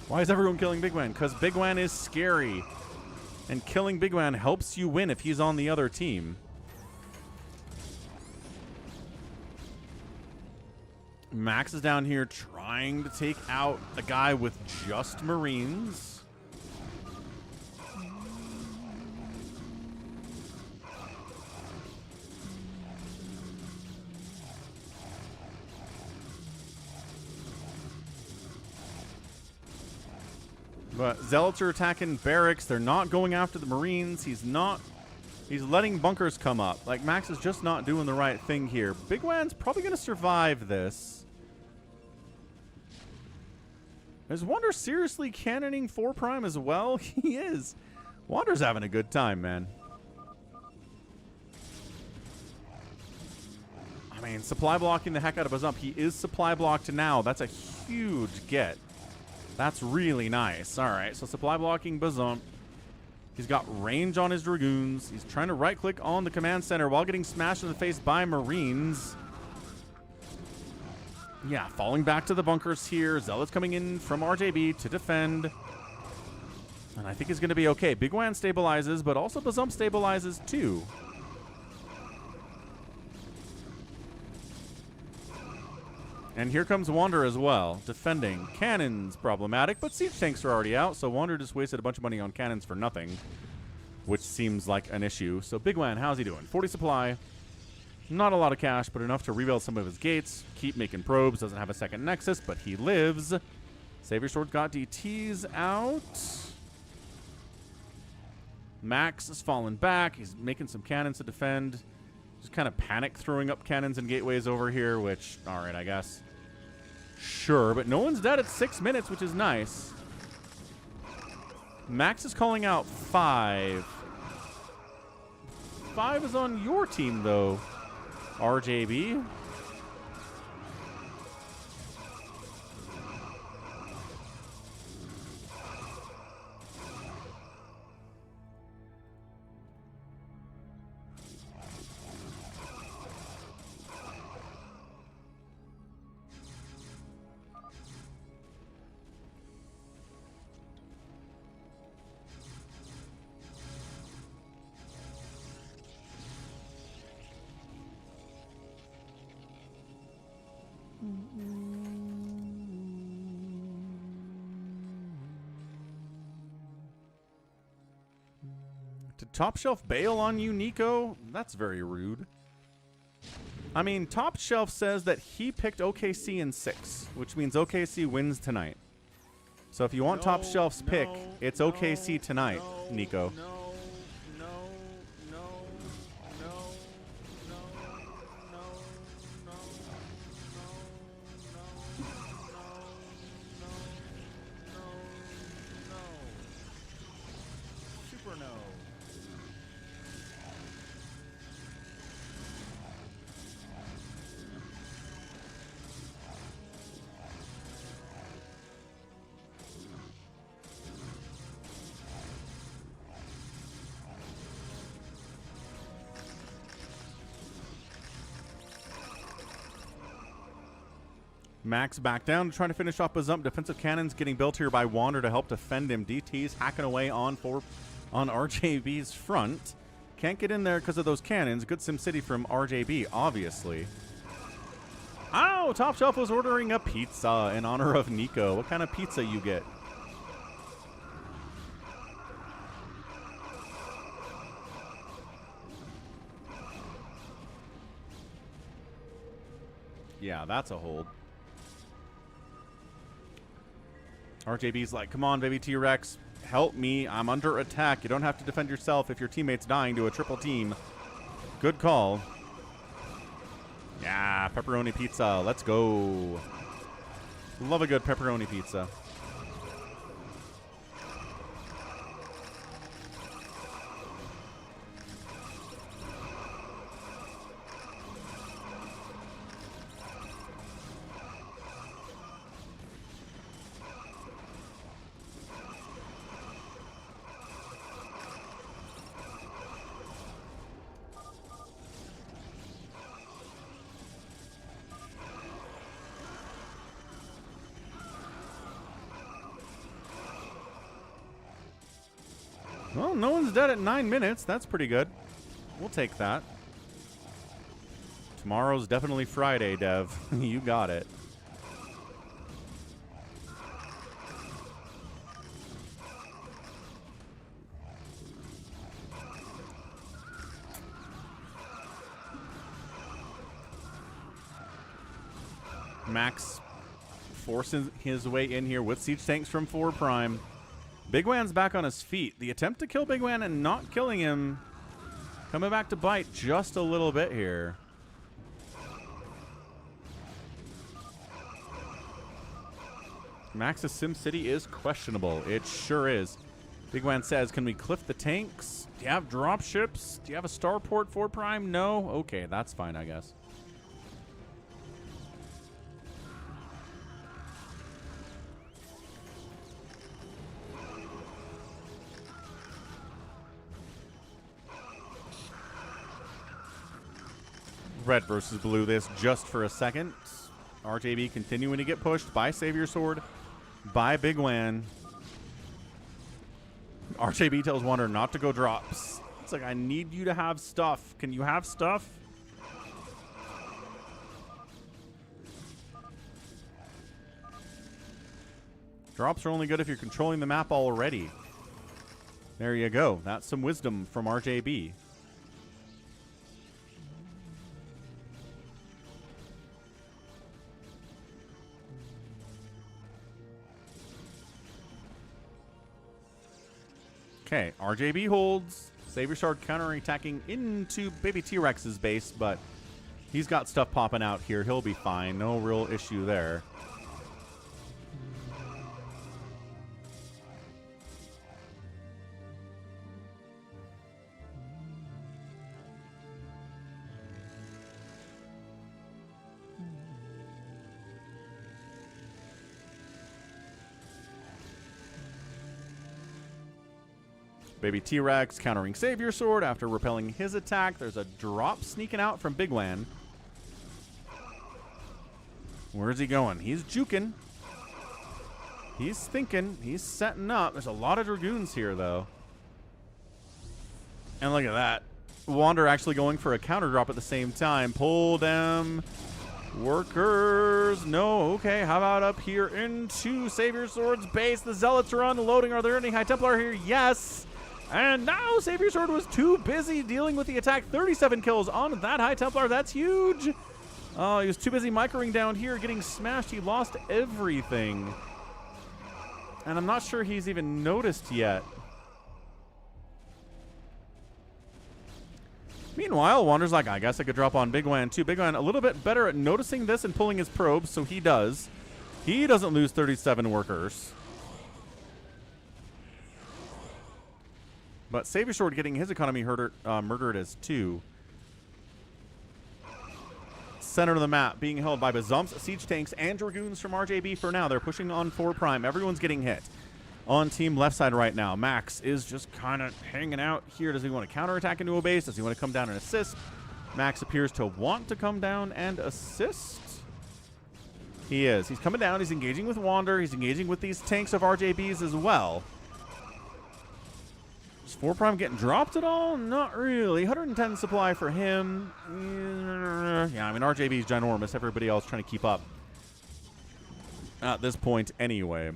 Why is everyone killing Big Wan? Because Big Wan is scary. And killing Big Wan helps you win if he's on the other team. Max is down here trying to take out a guy with just Marines. But Zealots are attacking barracks. They're not going after the Marines. He's letting bunkers come up. Like, Max is just not doing the right thing here. Big Wan's probably going to survive this. Is Wander seriously cannoning 4 prime as well? He is. Wander's having a good time, man. I mean, supply blocking the heck out of Bazump. He is supply blocked now. That's a huge get. That's really nice. All right, so supply blocking Bazump. He's got range on his Dragoons. He's trying to right-click on the command center while getting smashed in the face by Marines. Yeah, falling back to the bunkers here. Zealots coming in from RJB to defend. And I think he's going to be okay. Big Wan stabilizes, but also Bazump stabilizes too. And here comes Wander as well, defending. Cannons problematic, but siege tanks are already out, so Wander just wasted a bunch of money on cannons for nothing, which seems like an issue. So Big Wan, how's he doing? 40 supply. Not a lot of cash, but enough to rebuild some of his gates. Keep making probes. Doesn't have a second nexus, but he lives. Savior Sword got DTs out. Max is falling back. He's making some cannons to defend. Just kind of panic throwing up cannons and gateways over here, which, all right, I guess. Sure, but no one's dead at 6 minutes, which is nice. Max is calling out 5. 5 is on your team, though. RJB. To top shelf bail on you, Nico? That's very rude. I mean, top shelf says that he picked OKC in 6, which means OKC wins tonight. So if you want top shelf's pick, it's OKC tonight, Nico. Max back down to try to finish off Bazump. Defensive cannons getting built here by Wander to help defend him. DT's hacking away on RJB's front. Can't get in there because of those cannons. Good SimCity from RJB, obviously. Ow! Top Shelf was ordering a pizza in honor of Nico. What kind of pizza you get? Yeah, that's a hold. RJB's like, come on, baby T-Rex. Help me. I'm under attack. You don't have to defend yourself if your teammate's dying to a triple team. Good call. Yeah, pepperoni pizza. Let's go. Love a good pepperoni pizza. Well, no one's dead at 9 minutes. That's pretty good. We'll take that. Tomorrow's definitely Friday, Dev. You got it. Max forcing his way in here with siege tanks from 4 Prime. Big Wan's back on his feet. The attempt to kill Big Wan and not killing him coming back to bite just a little bit here. Max's SimCity is questionable. It sure is. Big Wan says, can we cliff the tanks? Do you have drop ships? Do you have a starport 4 Prime? No? Okay, that's fine, I guess. Red versus blue this just for a second. RJB continuing to get pushed by Savior Sword, by Big Wan. RJB tells Wander not to go drops. It's like, I need you to have stuff. Can you have stuff? Drops are only good if you're controlling the map already. There you go. That's some wisdom from RJB. Okay, RJB holds. Savior Sword counterattacking into Baby T-Rex's base, but he's got stuff popping out here. He'll be fine. No real issue there. Baby T-Rex countering Savior Sword after repelling his attack. There's a drop sneaking out from Big Wan. Where's he going? He's juking. He's thinking. He's setting up. There's a lot of Dragoons here, though. And look at that. Wander actually going for a counter drop at the same time. Pull them. Workers. No. Okay. How about up here into Savior Sword's base? The Zealots are unloading. Are there any High Templar here? Yes. And now Savior Sword was too busy dealing with the attack. 37 kills on that High Templar. That's huge. Oh, he was too busy microing down here, getting smashed. He lost everything. And I'm not sure he's even noticed yet. Meanwhile, Wander's like, I guess I could drop on Big Wan too. Big Wan a little bit better at noticing this and pulling his probes, so he does. He doesn't lose 37 workers. But Savior Sword getting his economy murdered as 2. Center of the map being held by Bazumps, Siege Tanks, and Dragoons from RJB for now. They're pushing on 4 Prime. Everyone's getting hit. On team left side right now, Max is just kind of hanging out here. Does he want to counterattack into a base? Does he want to come down and assist? Max appears to want to come down and assist. He is. He's coming down. He's engaging with Wander. He's engaging with these tanks of RJBs as well. Is 4 Prime getting dropped at all? Not really. 110 supply for him. Yeah, I mean, RJB is ginormous. Everybody else trying to keep up at this point anyway.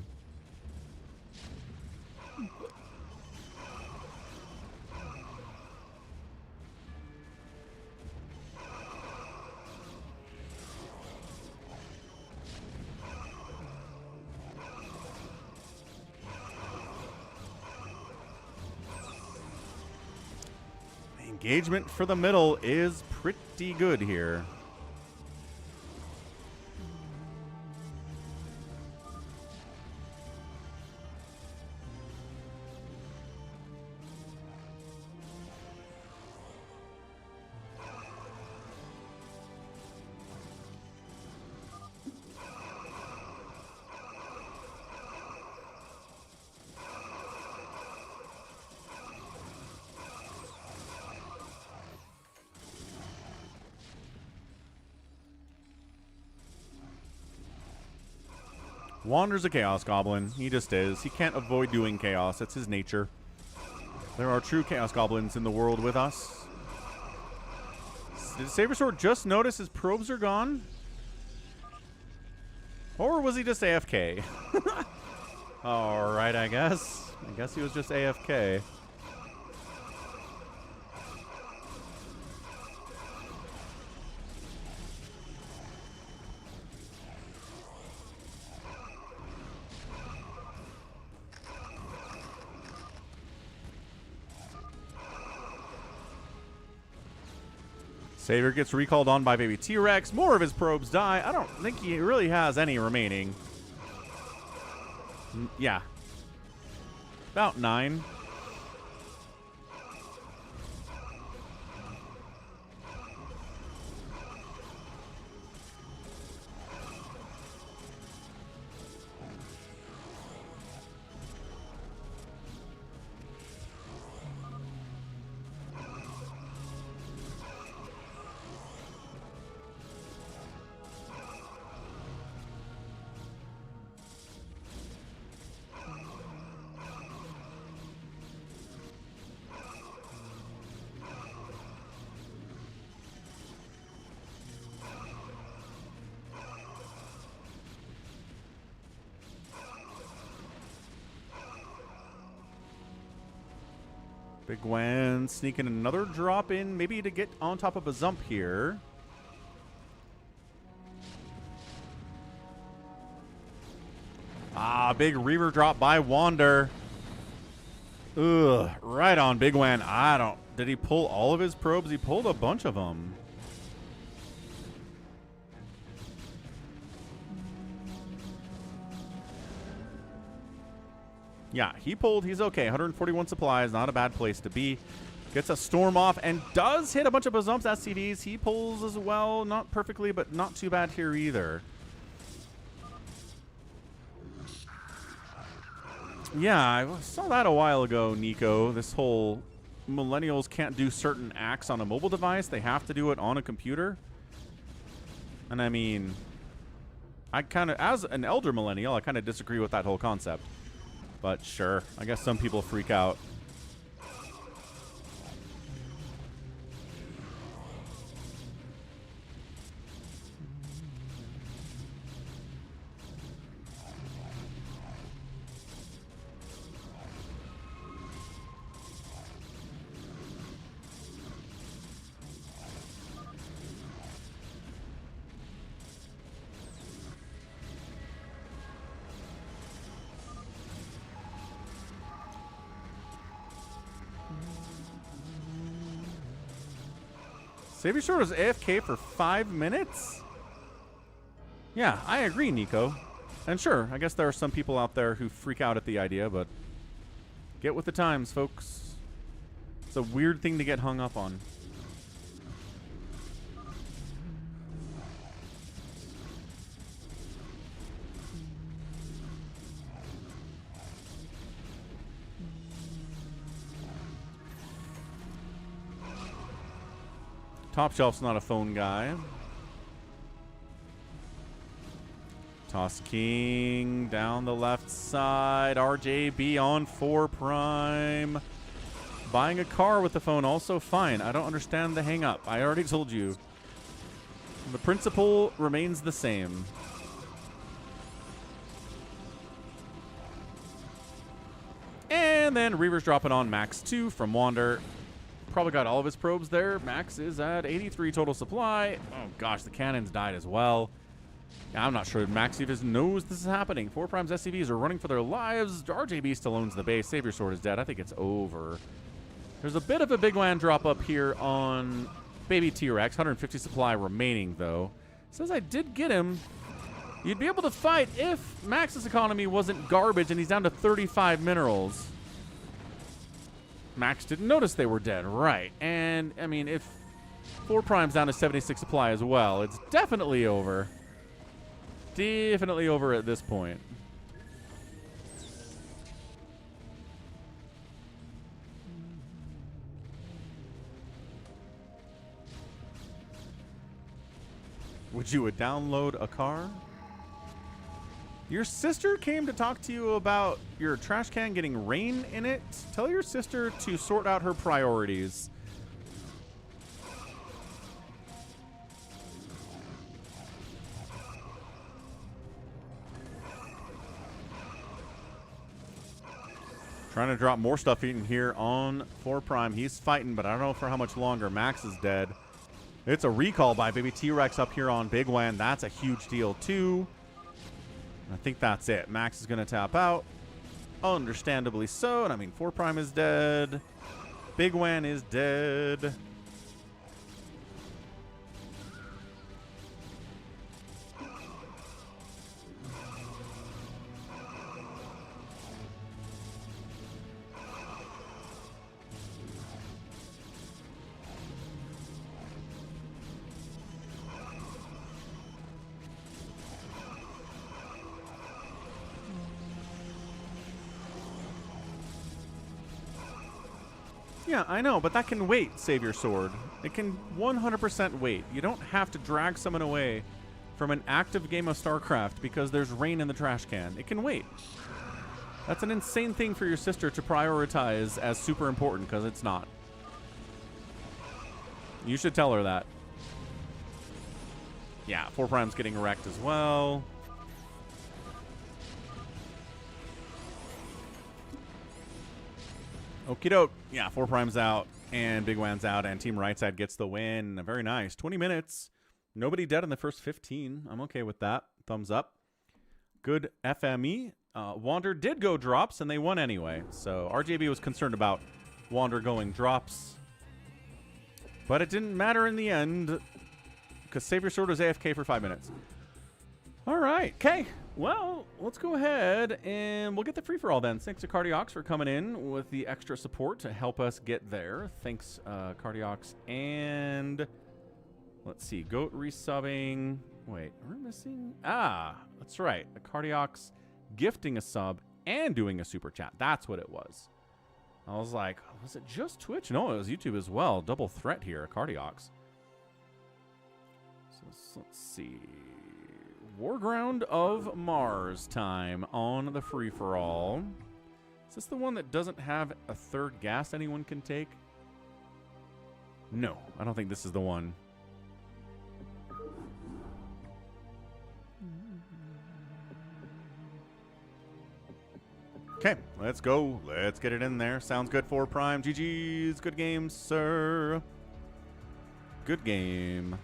Engagement for the middle is pretty good here. Wander's a Chaos Goblin. He just is. He can't avoid doing chaos. It's his nature. There are true Chaos Goblins in the world with us. Did Saber Sword just notice his probes are gone? Or was he just AFK? Alright, I guess. I guess he was just AFK. Savior gets recalled on by Baby T-Rex. More of his probes die. I don't think he really has any remaining. Yeah. About 9. Big Gwen sneaking another drop in, maybe to get on top of a Zump here. Ah, big Reaver drop by Wander. Ugh, right on Big Gwen. I don't... Did he pull all of his probes? He pulled a bunch of them. Yeah, he pulled. He's okay. 141 supplies. Not a bad place to be. Gets a storm off and does hit a bunch of Bazumps SCVs. He pulls as well. Not perfectly, but not too bad here either. Yeah, I saw that a while ago, Nico. This whole millennials can't do certain acts on a mobile device. They have to do it on a computer. And I mean, I kind of, as an elder millennial, I kind of disagree with that whole concept. But sure, I guess some people freak out. Savior Sword was AFK for 5 minutes? Yeah, I agree, Nico. And sure, I guess there are some people out there who freak out at the idea, but get with the times, folks. It's a weird thing to get hung up on. Top Shelf's not a phone guy. Toss King down the left side. RJB on 4 prime. Buying a car with the phone also fine. I don't understand the hang up. I already told you. The principle remains the same. And then Reaver's dropping on Max 2 from Wander. Probably got all of his probes there. Max is at 83 total supply. Oh gosh, the cannons died as well. Yeah, I'm not sure Max even knows this is happening. 4 Prime's SCVs are running for their lives. RJB still owns the base. Savior Sword is dead. I think it's over. There's a bit of a big land drop up here on Baby T-Rex. 150 supply remaining though. Says I did get him. You'd be able to fight if Max's economy wasn't garbage and he's down to 35 minerals. Max didn't notice they were dead, right? And, I mean, if 4 Prime's down to 76 supply as well, it's definitely over. Definitely over at this point. Would you download a car? Your sister came to talk to you about your trash can getting rain in it. Tell your sister to sort out her priorities. Trying to drop more stuff in here on 4 Prime. He's fighting, but I don't know for how much longer. Max is dead. It's a recall by Baby T-Rex up here on Big Wan. That's a huge deal, too. I think that's it. Max is going to tap out. Understandably so. And I mean, 4 Prime is dead. Big Wan is dead. Yeah, I know, but that can wait, Savior Sword. It can 100% wait. You don't have to drag someone away from an active game of StarCraft because there's rain in the trash can. It can wait. That's an insane thing for your sister to prioritize as super important, because it's not. You should tell her that. Yeah, 4 Prime's getting wrecked as well. Okie doke. Yeah, 4 Prime's out, and Big Wan's out, and Team Right Side gets the win. Very nice. 20 minutes. Nobody dead in the first 15. I'm okay with that. Thumbs up. Good FME. Wander did go drops, and they won anyway. So RJB was concerned about Wander going drops. But it didn't matter in the end, because Savior Sword was AFK for 5 minutes. All right. Okay. Well, let's go ahead and we'll get the free-for-all then. Thanks to Cardiox for coming in with the extra support to help us get there. Thanks, Cardiox. And let's see. Goat resubbing. Wait, we're missing? Ah, that's right. The Cardiox gifting a sub and doing a super chat. That's what it was. I was like, was it just Twitch? No, it was YouTube as well. Double threat here, Cardiox. So let's see. Warground of Mars time on the free-for-all. Is this the one that doesn't have a third gas anyone can take? No, I don't think this is the one. Okay, let's go. Let's get it in there. Sounds good for Prime. GG's. Good game, sir. Good game.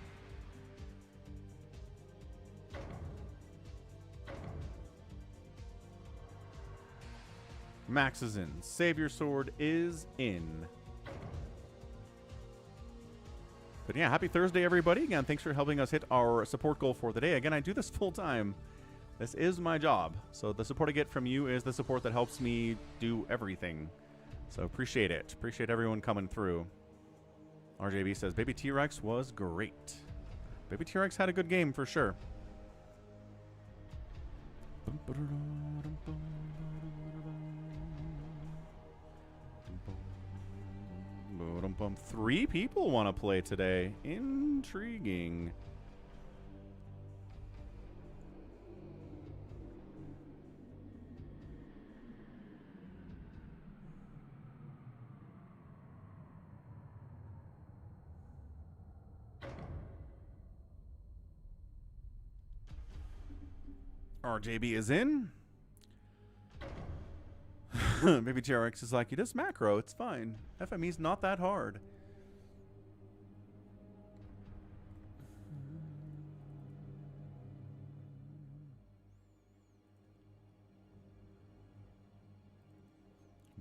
Max is in. Savior Sword is in. But yeah, happy Thursday, everybody. Again, thanks for helping us hit our support goal for the day. Again, I do this full time. This is my job. So the support I get from you is the support that helps me do everything. So appreciate it. Appreciate everyone coming through. RJB says, Baby T-Rex was great. Baby T-Rex had a good game for sure. 3 people want to play today. Intriguing. RJB is in. Maybe TRX is like, you just macro, it's fine. FME's not that hard.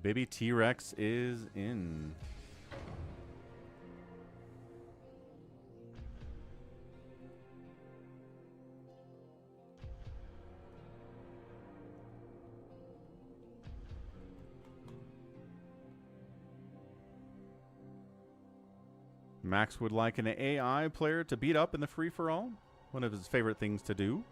Baby T-Rex is in. Max would like an AI player to beat up in the free-for-all. One of his favorite things to do.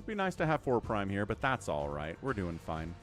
Be nice to have 4 prime here, but that's all right. We're doing fine.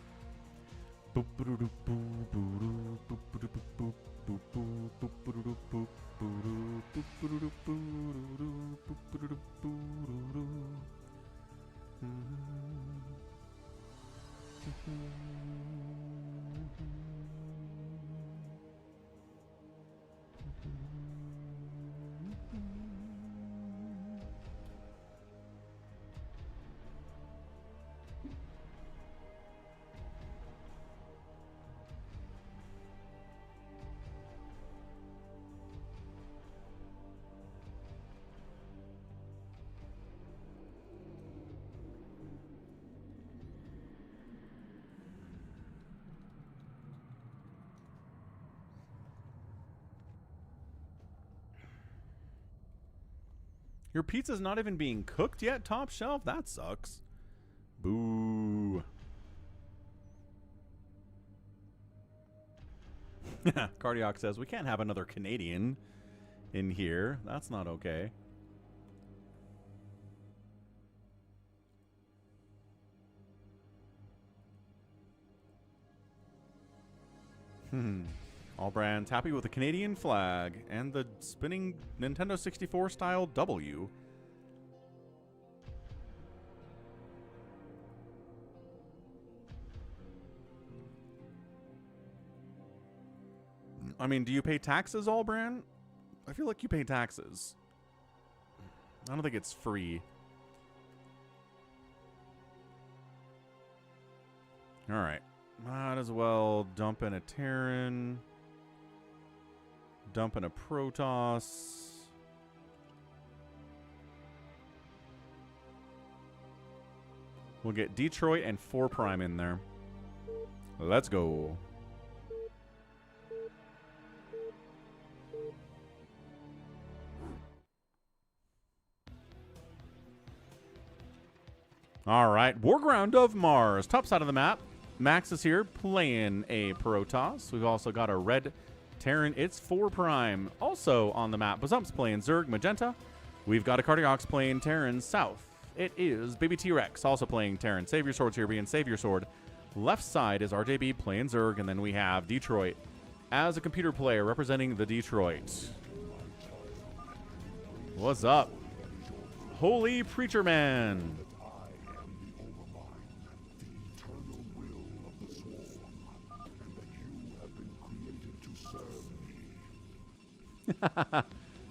Your pizza's not even being cooked yet, top shelf? That sucks. Boo. Cardiac says, we can't have another Canadian in here. That's not okay. All brands happy with the Canadian flag and the spinning Nintendo 64 style W. I mean, do you pay taxes, all brand? I feel like you pay taxes. I don't think it's free. All right. Might as well dump in a Terran. Dumping a Protoss. We'll get Detroit and 4 Prime in there. Let's go. All right, Warground of Mars, top side of the map. Max is here playing a Protoss. We've also got a red Terran. It's 4 Prime. Also on the map, Bazump's playing Zerg Magenta. We've got a Cardiacs playing Terran South. It is Baby T-Rex also playing Terran. Savior Sword's here being Savior Sword. Left side is RJB playing Zerg, and then we have Detroit as a computer player representing the Detroit. What's up? Holy Preacher Man.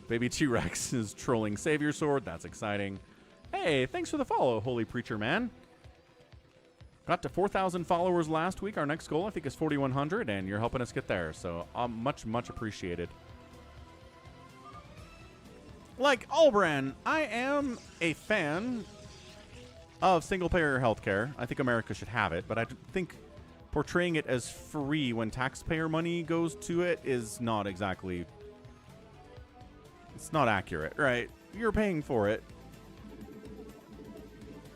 Baby T-Rex is trolling Savior Sword. That's exciting. Hey, thanks for the follow, Holy Preacher Man. Got to 4,000 followers last week. Our next goal, I think, is 4,100, and you're helping us get there. So much, much appreciated. Like Albran, I am a fan of single-payer healthcare. I think America should have it, but I think portraying it as free when taxpayer money goes to it is not exactly... It's not accurate, right? You're paying for it.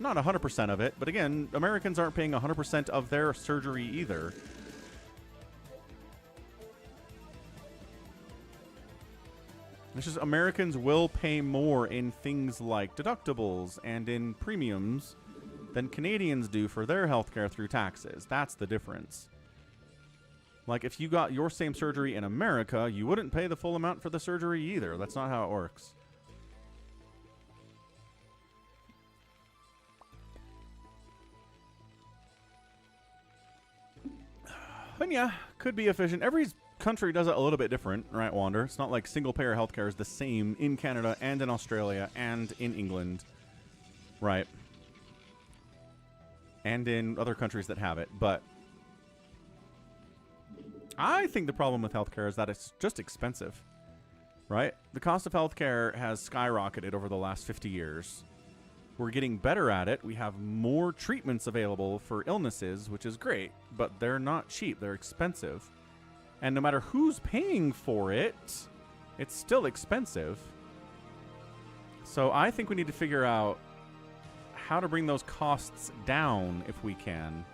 Not 100% of it, but again, Americans aren't paying 100% of their surgery either. It's just Americans will pay more in things like deductibles and in premiums than Canadians do for their healthcare through taxes. That's the difference. Like, if you got your same surgery in America, you wouldn't pay the full amount for the surgery either. That's not how it works. And yeah, could be efficient. Every country does it a little bit different, right, Wander? It's not like single-payer healthcare is the same in Canada and in Australia and in England, right? And in other countries that have it, but... I think the problem with healthcare is that it's just expensive, right? The cost of healthcare has skyrocketed over the last 50 years. We're getting better at it. We have more treatments available for illnesses, which is great, but they're not cheap. They're expensive. And no matter who's paying for it, it's still expensive. So I think we need to figure out how to bring those costs down if we can,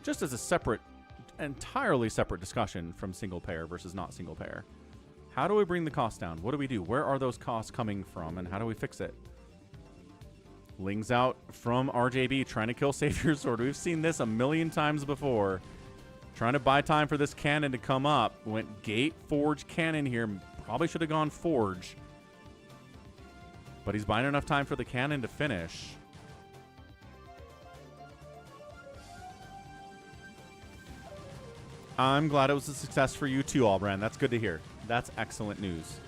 just as a separate, entirely separate discussion from single payer versus not single payer. How do we bring the cost down? What do we do? Where are those costs coming from, and how do we fix it? Lings out from RJB trying to kill Savior Sword. We've seen this a million times before. Trying to buy time for this cannon to come up. Went Gate, Forge, Cannon here. Probably should have gone Forge. But he's buying enough time for the cannon to finish. I'm glad it was a success for you too, Albran. That's good to hear. That's excellent news.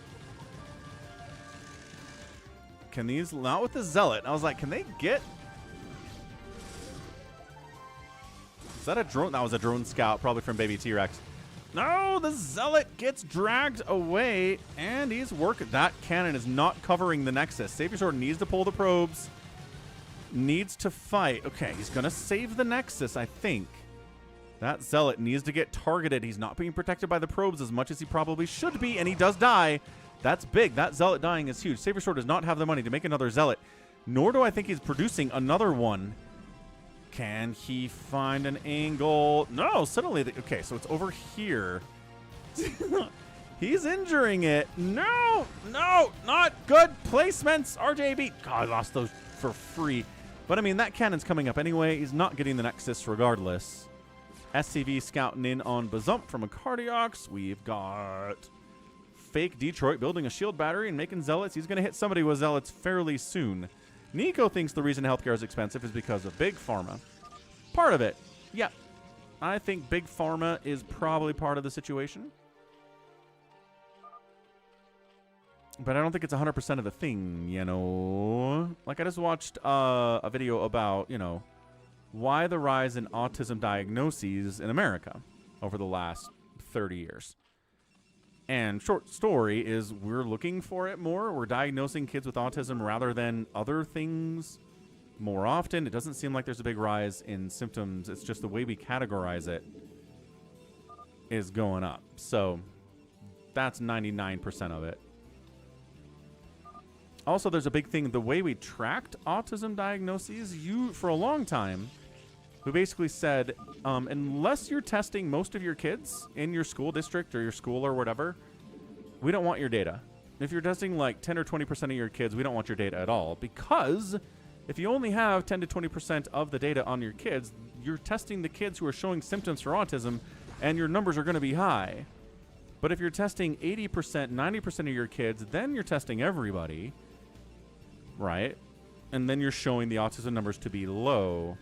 Can these... Not with the Zealot. I was like, can they get... Is that a drone? That was a drone scout, probably from Baby T-Rex. No, the Zealot gets dragged away, and he's working. That cannon is not covering the Nexus. Savior Sword needs to pull the probes. Needs to fight. Okay, he's going to save the Nexus, I think. That Zealot needs to get targeted. He's not being protected by the probes as much as he probably should be, and he does die. That's big. That Zealot dying is huge. Savior Sword does not have the money to make another Zealot, nor do I think he's producing another one. Can he find an angle? No, suddenly... Okay, so it's over here. He's injuring it. No, no, not good placements. RJB. God, I lost those for free. But, I mean, that cannon's coming up anyway. He's not getting the Nexus regardless. SCV scouting in on Bazump from a Cardiacs. We've got fake Detroit building a shield battery and making Zealots. He's going to hit somebody with Zealots fairly soon. Nico thinks the reason healthcare is expensive is because of Big Pharma. Part of it. Yeah. I think Big Pharma is probably part of the situation. But I don't think it's 100% of the thing, you know. Like, I just watched a video about, you know, why the rise in autism diagnoses in America over the last 30 years. And short story is we're looking for it more. We're diagnosing kids with autism rather than other things more often. It doesn't seem like there's a big rise in symptoms. It's just the way we categorize it is going up. So that's 99% of it. Also, there's a big thing. The way we tracked autism diagnoses, for a long time, we basically said, unless you're testing most of your kids in your school district or your school or whatever, we don't want your data. If you're testing like 10 or 20% of your kids, we don't want your data at all. Because if you only have 10 to 20% of the data on your kids, you're testing the kids who are showing symptoms for autism, and your numbers are going to be high. But if you're testing 80%, 90% of your kids, then you're testing everybody, right? And then you're showing the autism numbers to be low.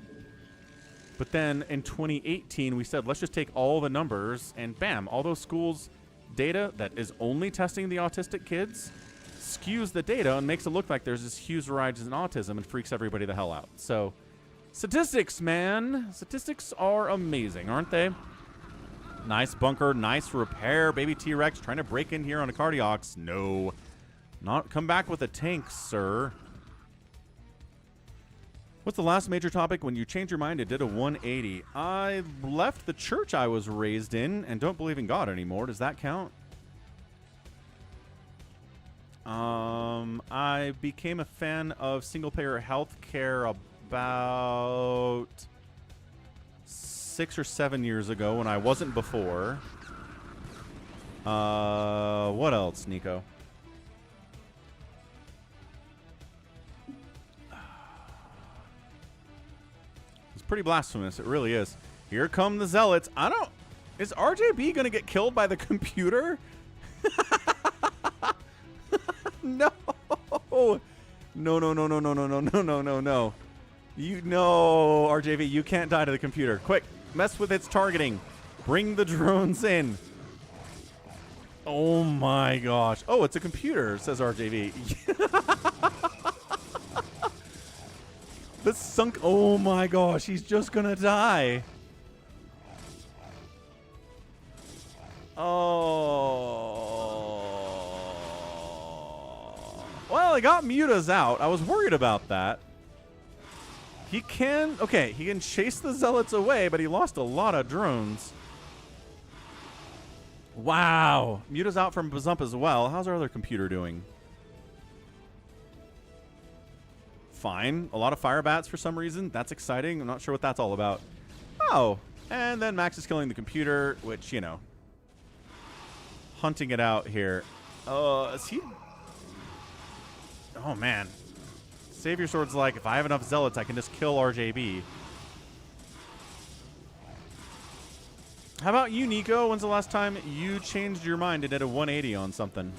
But then in 2018, we said, let's just take all the numbers, and bam, all those schools' data that is only testing the autistic kids skews the data and makes it look like there's this huge rise in autism and freaks everybody the hell out. So, statistics, man. Statistics are amazing, aren't they? Nice bunker, nice repair. Baby T-Rex trying to break in here on a Cardiox. No. Not come back with a tank, sir. What's the last major topic? When you change your mind, it did a 180. I left the church I was raised in and don't believe in God anymore. Does that count? I became a fan of single-payer healthcare about 6 or 7 years ago when I wasn't before. What else, Nico? It's pretty blasphemous. It really is. Here come the zealots. Is RJB going to get killed by the computer? No. No, no, no, no, no, no, no, no, no, no, no. RJB, you can't die to the computer. Quick, mess with its targeting. Bring the drones in. Oh my gosh. Oh, it's a computer, says RJB. The sunk. Oh my gosh, he's just gonna die. Oh. Well, I got Mutas out. I was worried about that. He can chase the zealots away, but he lost a lot of drones. Wow. Muta's out from Bazump as well. How's our other computer doing? Fine. A lot of fire bats for some reason. That's exciting. I'm not sure what that's all about. Oh. And then Max is killing the computer, which, you know. Hunting it out here. Is he... Oh, man. Savior Sword's like, if I have enough zealots, I can just kill RJB. How about you, Nico? When's the last time you changed your mind and did a 180 on something?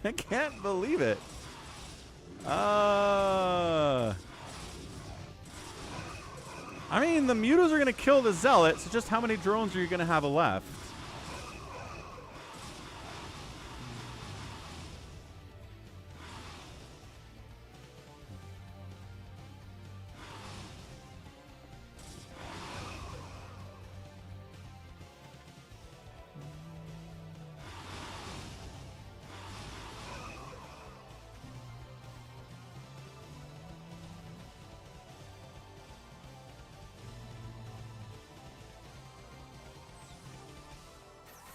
I can't believe it. I mean, the Mutas are going to kill the Zealots. Just how many drones are you going to have left?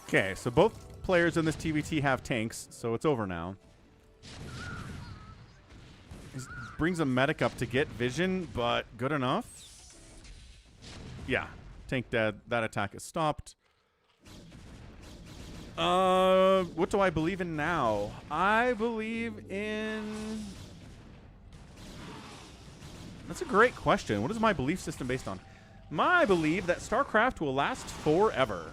Okay, so both players in this TVT have tanks, so it's over now. He brings a medic up to get vision, but good enough. Yeah, tank dead. That attack is stopped. What do I believe in now? I believe in... That's a great question. What is my belief system based on? My belief that StarCraft will last forever.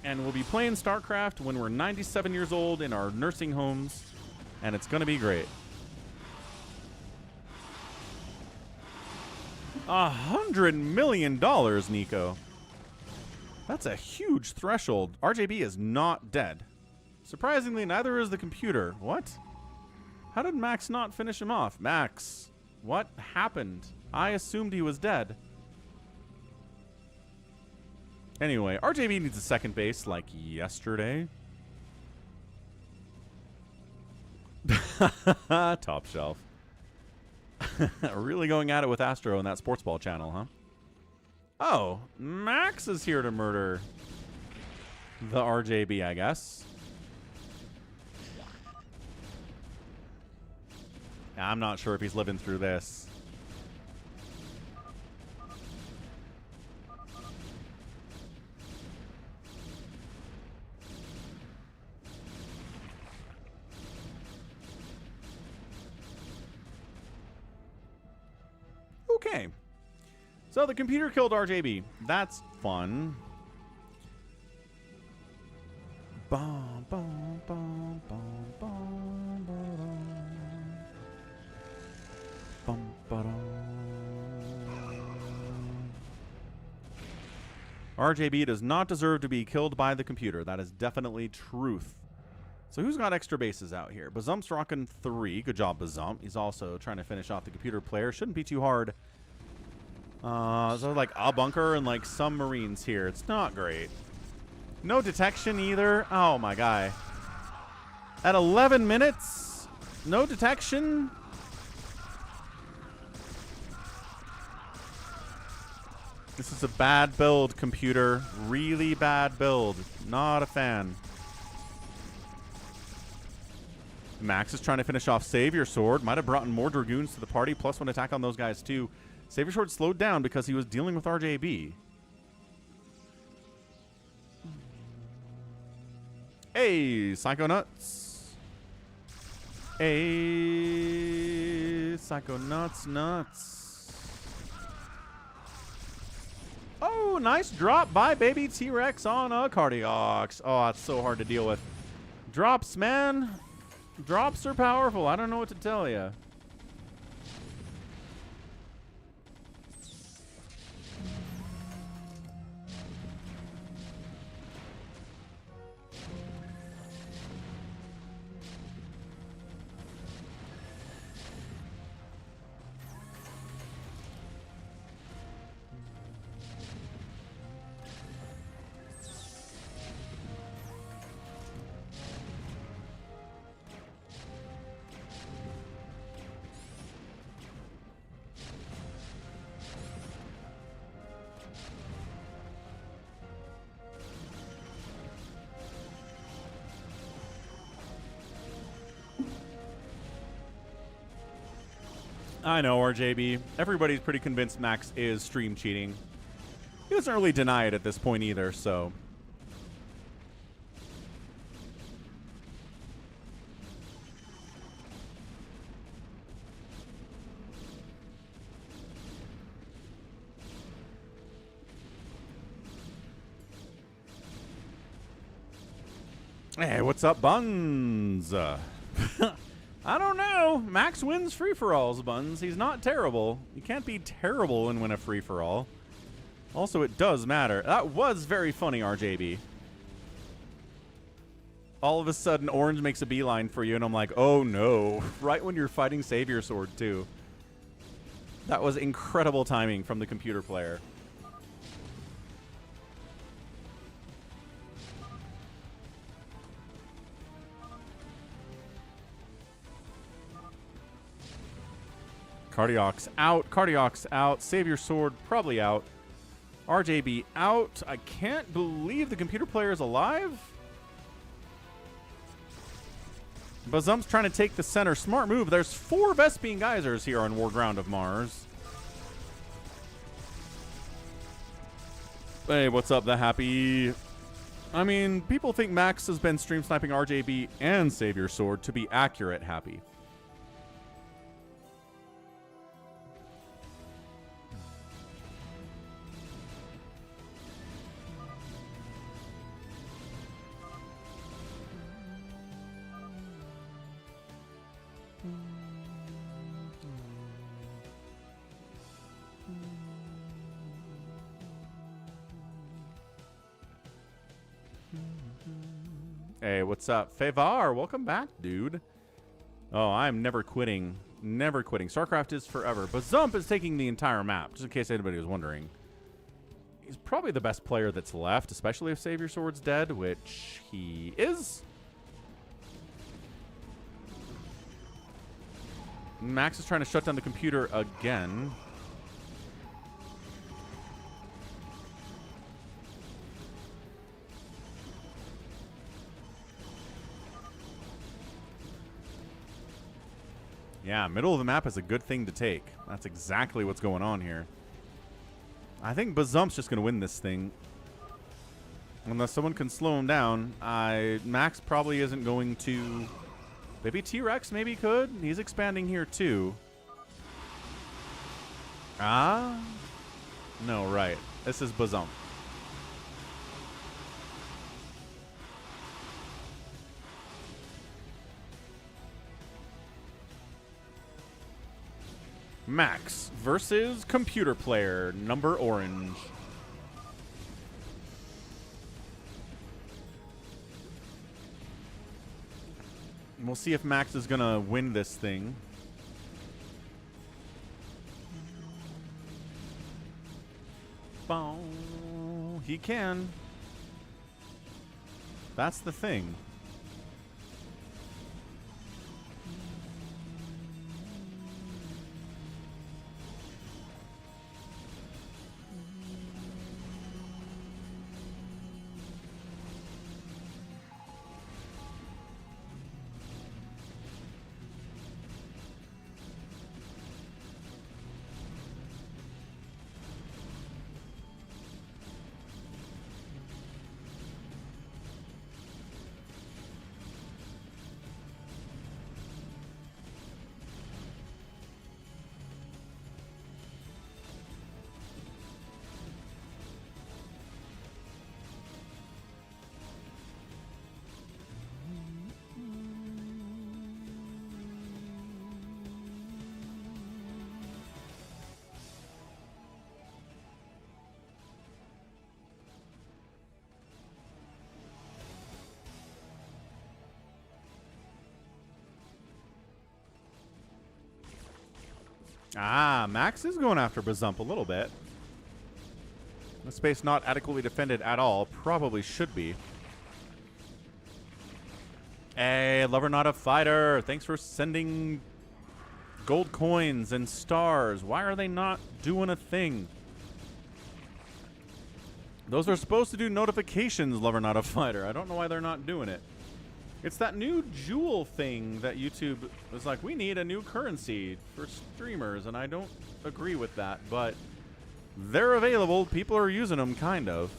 And we'll be playing StarCraft when we're 97 years old in our nursing homes, and it's going to be great. $100 million, Nico. That's a huge threshold. RJB is not dead. Surprisingly, neither is the computer. What? How did Max not finish him off? Max, what happened? I assumed he was dead. Anyway, RJB needs a second base like yesterday. Top shelf. Really going at it with Astro in that sports ball channel, huh? Oh, Max is here to murder the RJB, I guess. I'm not sure if he's living through this. Okay. So the computer killed RJB. That's fun. Bum, bum, bum, bum, bum, bum, ba-dum. RJB does not deserve to be killed by the computer. That is definitely truth. So who's got extra bases out here? Bazump's rocking 3. Good job, Bazump. He's also trying to finish off the computer player. Shouldn't be too hard. So like a bunker and like some marines here. It's not great. No detection either. Oh my guy. At 11 minutes, no detection. This is a bad build, computer. Really bad build. Not a fan. Max is trying to finish off Savior Sword. Might have brought in more Dragoons to the party, plus 1 attack on those guys too. Savior Sword slowed down because he was dealing with RJB. Hey, Psychonauts. Hey, Psychonauts nuts. Oh, nice drop by baby T-Rex on a Cardiox. Oh, it's so hard to deal with. Drops, man. Drops are powerful. I don't know what to tell you. I know, RJB. Everybody's pretty convinced Max is stream cheating. He doesn't really deny it at this point either, so. Hey, what's up, Buns? I don't know. Max wins free-for-alls, Buns. He's not terrible. You can't be terrible and win a free-for-all. Also, it does matter. That was very funny, RJB. All of a sudden, Orange makes a beeline for you, and I'm like, oh no. Right when you're fighting Savior Sword, too. That was incredible timing from the computer player. Cardiox out. Cardiox out. Savior Sword probably out. RJB out. I can't believe the computer player is alive. Bazump's trying to take the center. Smart move. There's 4 Vespine Geysers here on Warground of Mars. Hey, what's up, the happy? I mean, people think Max has been stream sniping RJB and Savior Sword to be accurate, happy. Hey, what's up? Favar, welcome back, dude. Oh, I'm never quitting. Never quitting. StarCraft is forever. Bazump is taking the entire map, just in case anybody was wondering. He's probably the best player that's left, especially if Savior Sword's dead, which he is. Max is trying to shut down the computer again. Yeah, middle of the map is a good thing to take. That's exactly what's going on here. I think Bazump's just going to win this thing. Unless someone can slow him down. Max probably isn't going to... Maybe T-Rex maybe could. He's expanding here too. Ah? No, right. This is Bazump. Max versus computer player, number orange. We'll see if Max is going to win this thing. Boom. He can. That's the thing. Ah, Max is going after Bazump a little bit. The space not adequately defended at all. Probably should be. Hey, Lover Not a Fighter. Thanks for sending gold coins and stars. Why are they not doing a thing? Those are supposed to do notifications, Lover Not a Fighter. I don't know why they're not doing it. It's that new jewel thing that YouTube was like, we need a new currency for streamers, and I don't agree with that, but they're available. People are using them, kind of.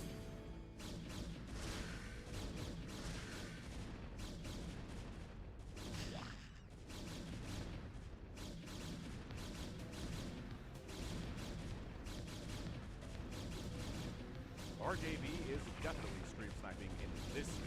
RJB is definitely stream sniping in this game.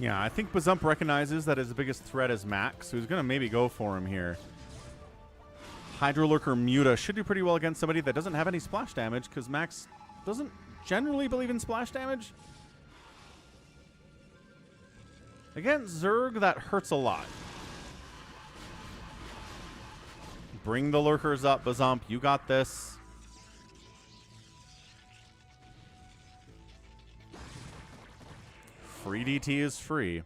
Yeah, I think Bazump recognizes that his biggest threat is Max, so he's going to maybe go for him here. Hydro Lurker Muta should do pretty well against somebody that doesn't have any splash damage, because Max doesn't generally believe in splash damage. Against Zerg, that hurts a lot. Bring the Lurkers up, Bazump. You got this. Free DT is free.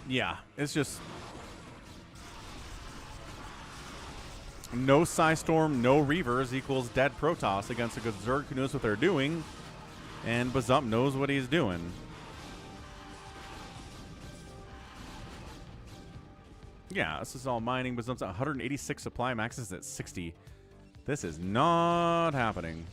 Yeah, it's just no Psystorm, no Reavers equals dead Protoss against a good Zerg who knows what they're doing, and Bazump knows what he's doing. Yeah, this is all mining. Bazump's at 186 supply, Max is at 60. This is not happening.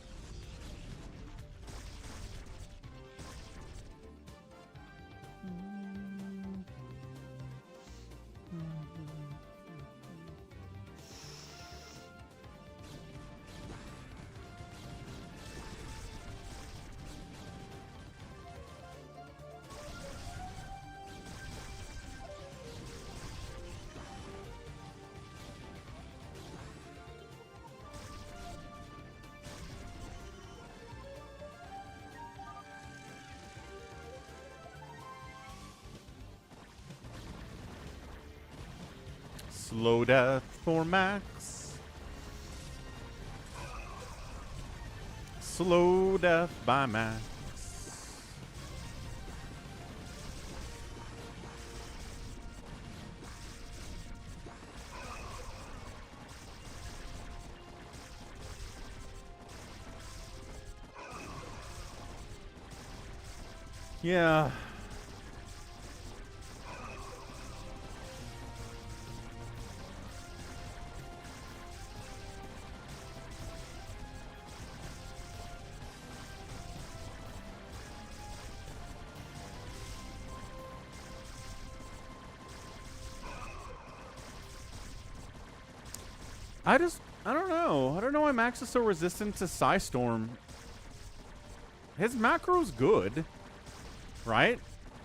Slow death for Max. Slow death by Max. Yeah. I don't know. I don't know why Max is so resistant to Psystorm. His macro's good, right?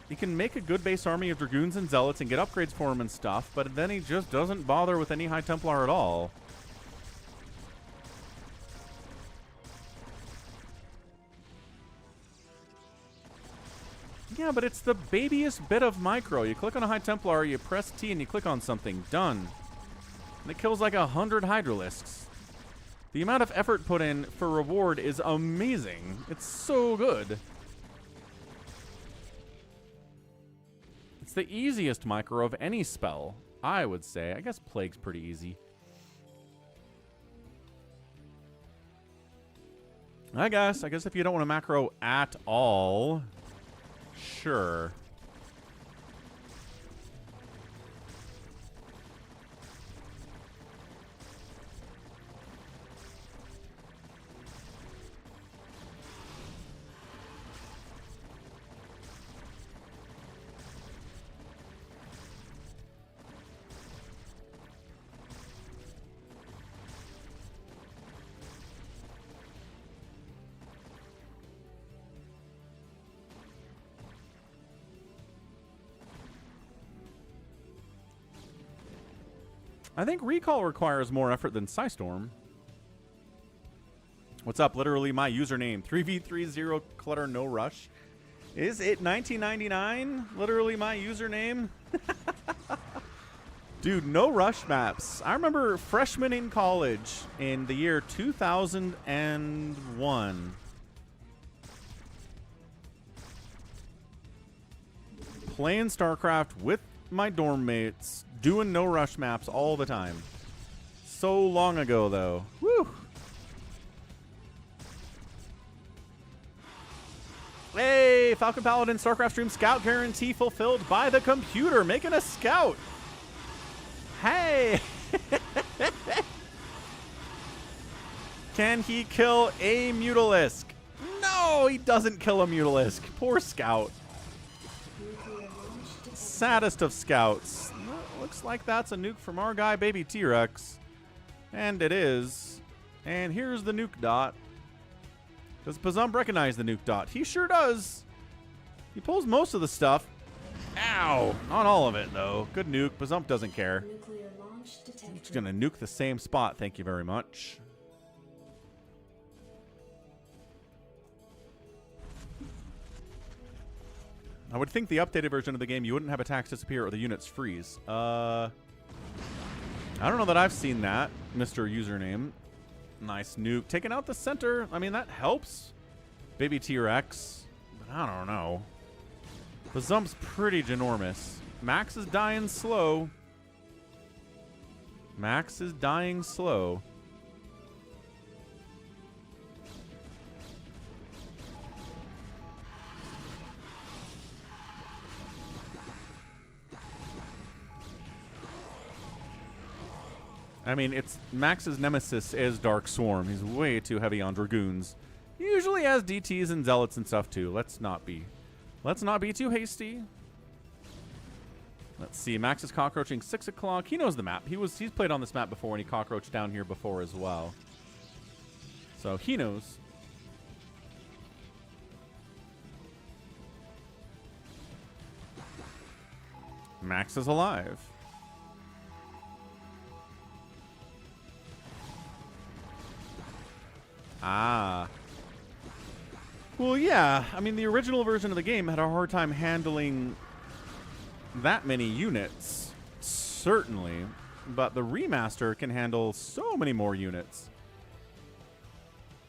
He can make a good base army of Dragoons and Zealots and get upgrades for him and stuff, but then he just doesn't bother with any High Templar at all. Yeah, but it's the babyest bit of micro. You click on a High Templar, you press T, and you click on something. Done. And it kills like 100 Hydralisks. The amount of effort put in for reward is amazing. It's so good. It's the easiest micro of any spell, I would say. I guess Plague's pretty easy. I guess if you don't want to macro at all, sure. I think Recall requires more effort than Psystorm. What's up? Literally my username. 3v30 Clutter No Rush. Is it 1999? Literally my username. Dude, no rush maps. I remember freshman in college in the year 2001. Playing StarCraft with my dorm mates, doing no rush maps all the time. So long ago, though. Woo! Hey, Falcon Paladin StarCraft stream scout guarantee fulfilled by the computer, making a scout. Hey! Can he kill a Mutalisk? No, he doesn't kill a Mutalisk. Poor scout. Saddest of scouts. Well, looks like that's a nuke from our guy, Baby T-Rex. And it is. And here's the nuke dot. Does Bazump recognize the nuke dot? He sure does. He pulls most of the stuff. Ow! Not all of it, though. Good nuke. Bazump doesn't care. Nuclear launch detected. He's going to nuke the same spot. Thank you very much. I would think the updated version of the game, you wouldn't have attacks disappear or the units freeze. I don't know that I've seen that, Mr. Username. Nice nuke. Taking out the center. I mean, that helps. Baby T-Rex. But I don't know. Bazump's pretty ginormous. Max is dying slow. Max is dying slow. I mean, it's Max's nemesis is Dark Swarm. He's way too heavy on Dragoons. He usually has DTs and Zealots and stuff too. Let's not be too hasty. Let's see. Max is cockroaching 6 o'clock. He knows the map. He's played on this map before, and he cockroached down here before as well. So he knows. Max is alive. Ah. Well, yeah. I mean, the original version of the game had a hard time handling that many units. Certainly. But the remaster can handle so many more units.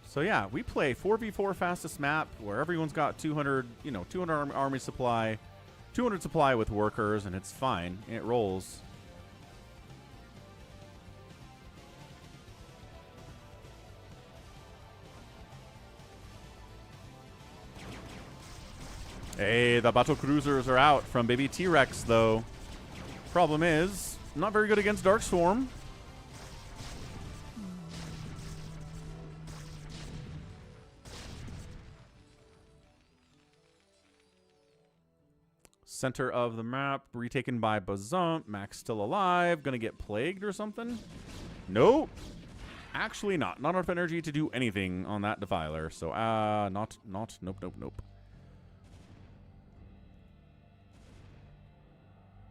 So, yeah, we play 4v4 fastest map where everyone's got 200, 200 army supply, 200 supply with workers, and it's fine. It rolls. Hey, the battle cruisers are out from baby T-Rex, though. Problem is, not very good against Dark Swarm. Center of the map, retaken by Bazump. Max still alive. Gonna get plagued or something? Nope. Actually not. Not enough energy to do anything on that Defiler. So, nope.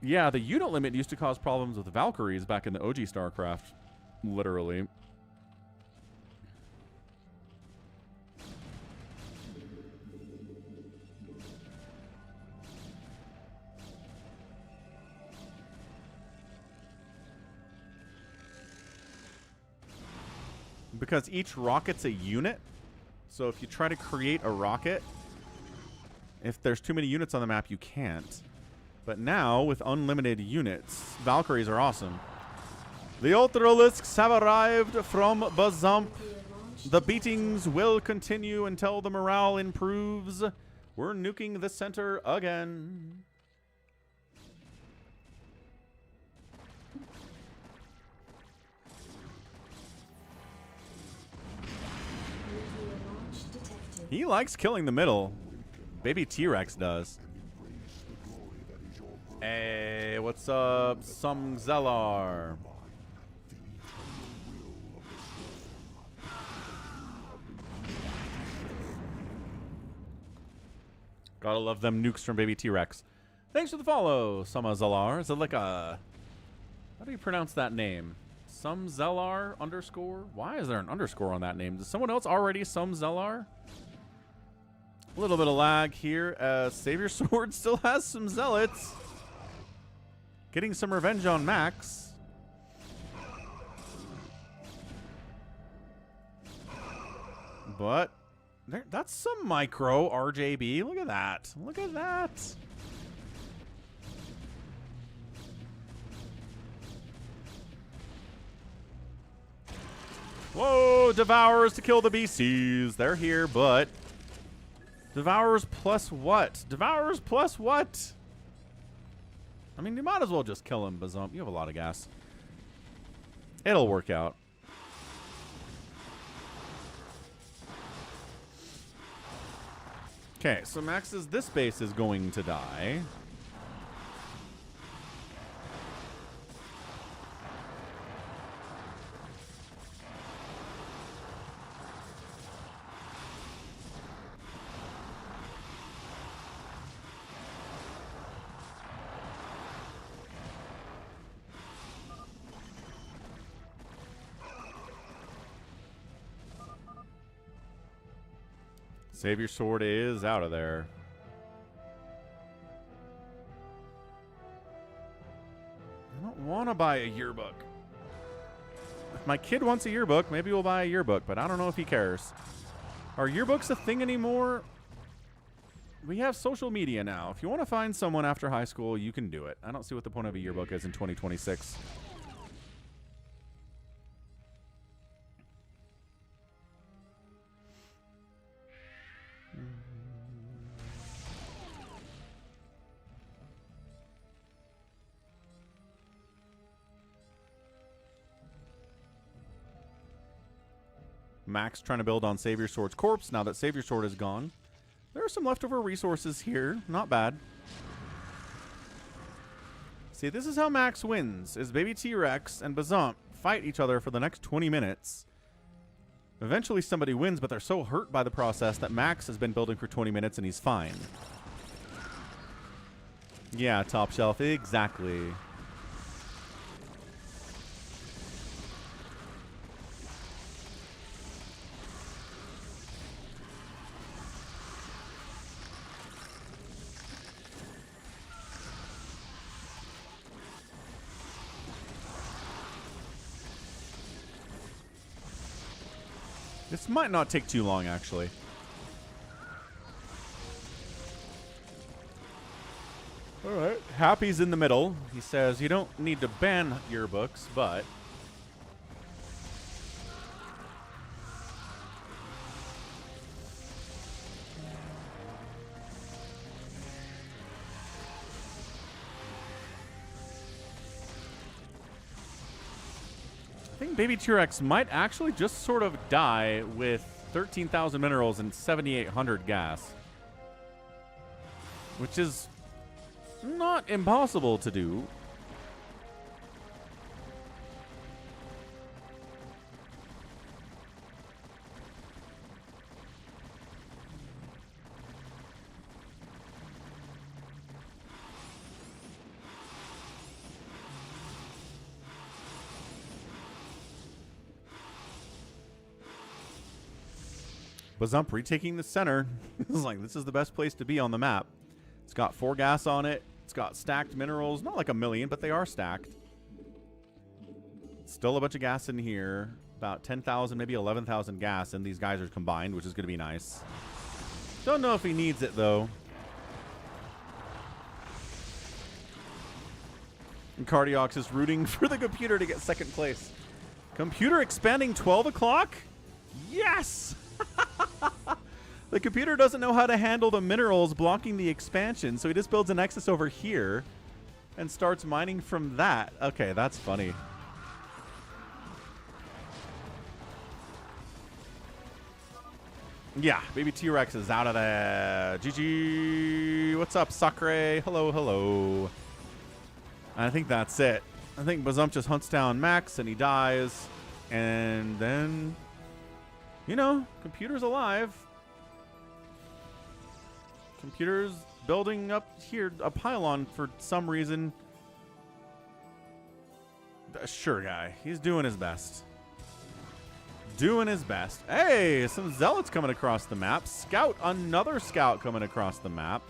Yeah, the unit limit used to cause problems with Valkyries back in the OG StarCraft. Literally. Because each rocket's a unit. So if you try to create a rocket, if there's too many units on the map, you can't. But now, with unlimited units, Valkyries are awesome. The Ultralisks have arrived from Bazump. The beatings will continue until the morale improves. We're nuking the center again. He likes killing the middle. Baby T-Rex does. Hey, what's up, some Zellar? Gotta love them nukes from baby T-Rex. Thanks for the follow, Soma Zellar. Is it like a... How do you pronounce that name? Some Zellar underscore? Why is there an underscore on that name? Does someone else already Some Zellar? A little bit of lag here. Savior Sword still has some Zealots. Getting some revenge on Max. But that's some micro RJB. Look at that. Look at that. Whoa, Devourers to kill the BCs. They're here, but Devourers plus what? Devourers plus what? I mean, you might as well just kill him, Bazump. You have a lot of gas. It'll work out. Okay, so Max's this base is going to die. Savior Sword is out of there. I don't want to buy a yearbook. If my kid wants a yearbook, maybe we'll buy a yearbook, but I don't know if he cares. Are yearbooks a thing anymore? we have social media now. If you want to find someone after high school, you can do it. I don't see what the point of a yearbook is in 2026. Max trying to build on Savior Sword's corpse now that Savior Sword is gone. There are some leftover resources here. Not bad. See, this is how Max wins, is Baby T-Rex and Bazump fight each other for the next 20 minutes. Eventually somebody wins, but they're so hurt by the process that Max has been building for 20 minutes and he's fine. Yeah, top shelf. Exactly. This might not take too long, actually. All right. Happy's in the middle. He says, you don't need to ban yearbooks, but... I think Baby T-Rex might actually just sort of die with 13,000 minerals and 7,800 gas. Which is not impossible to do. Bazump retaking the center. It's like, this is the best place to be on the map. It's got 4 gas on it. It's got stacked minerals. Not like a million, but they are stacked. Still a bunch of gas in here. About 10,000, maybe 11,000 gas in these geysers combined, which is going to be nice. Don't know if he needs it, though. And Cardiox is rooting for the computer to get second place. Computer expanding 12 o'clock? Yes! The computer doesn't know how to handle the minerals blocking the expansion, so he just builds a nexus over here and starts mining from that. Okay, that's funny. Yeah, Baby T-Rex is out of there. GG. What's up, Sakre? Hello, hello. I think that's it. I think Bazump just hunts down Max and he dies. And then, you know, computer's alive. Computer's building up here a pylon for some reason. Sure, guy. He's doing his best. Doing his best. Hey, some zealots coming across the map. Scout, another scout coming across the map.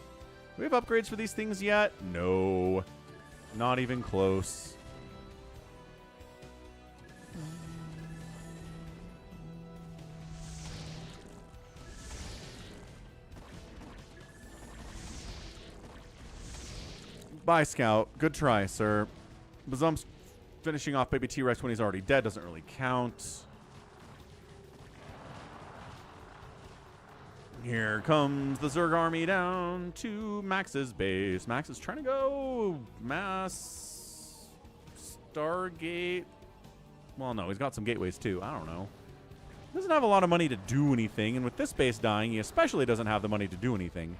Do we have upgrades for these things yet? No. Not even close. Bye, Scout. Good try, sir. Bazump's finishing off Baby T-Rex when he's already dead. Doesn't really count. Here comes the Zerg army down to Max's base. Max is trying to go mass Stargate. Well, no, he's got some gateways too. I don't know. He doesn't have a lot of money to do anything, and with this base dying, he especially doesn't have the money to do anything.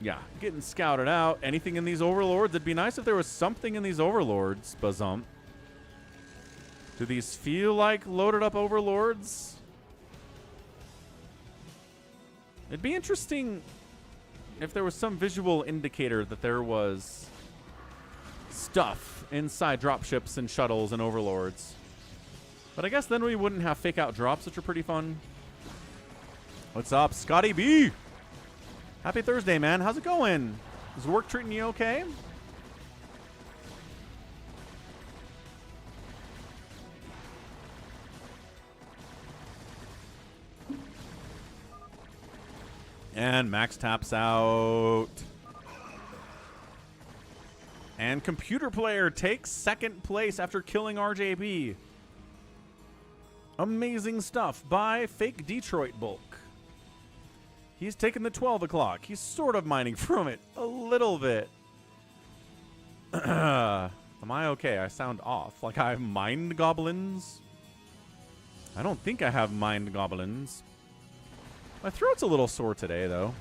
Yeah, getting scouted out. Anything in these overlords? It'd be nice if there was something in these overlords, Bazump. Do these feel like loaded up overlords? It'd be interesting if there was some visual indicator that there was stuff inside dropships and shuttles and overlords. But I guess then we wouldn't have fake out drops, which are pretty fun. What's up, Scotty B? Happy Thursday, man. How's it going? Is work treating you okay? And Max taps out. And Computer Player takes second place after killing RJB. Amazing stuff by Fake Detroit Bulk. He's taken the 12 o'clock. He's sort of mining from it a little bit. Am I okay? I sound off. Like I have mind goblins? I don't think I have mind goblins. My throat's a little sore today, though.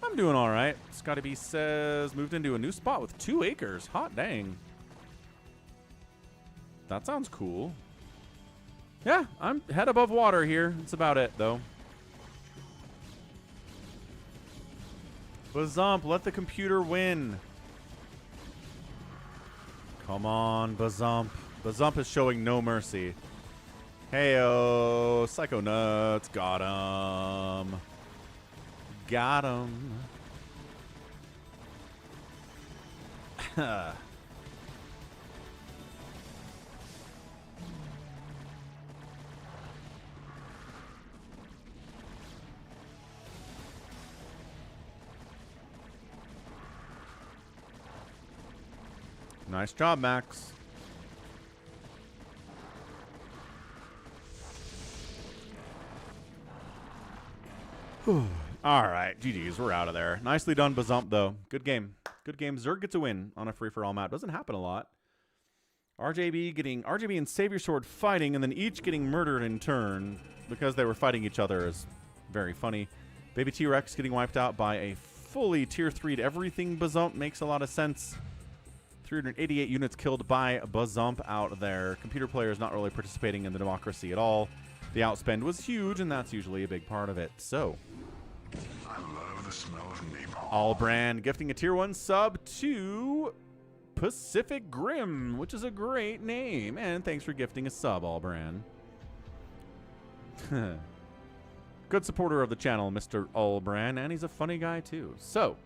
I'm doing all right. Scotty B says, moved into a new spot with 2 acres. Hot dang. That sounds cool. Yeah, I'm head above water here. That's about it, though. Bazump, let the computer win. Come on, Bazump. Bazump is showing no mercy. Heyo, Psycho Nuts. Got him. Got him. Nice job, Max. All right, GG's. We're out of there. Nicely done, Bazump, though. Good game. Good game. Zerg gets a win on a free-for-all map. Doesn't happen a lot. RJB and Savior Sword fighting, and then each getting murdered in turn because they were fighting each other is very funny. Baby T-Rex getting wiped out by a fully tier 3'd everything Bazump makes a lot of sense. 388 units killed by Bazump out there. Computer Player is not really participating in the democracy at all. The outspend was huge, and that's usually a big part of it. So, I love the smell of napalm. Allbrand gifting a tier 1 sub to Pacific Grim, which is a great name. And thanks for gifting a sub, Allbrand. Good supporter of the channel, Mr. Allbrand, and he's a funny guy too. So,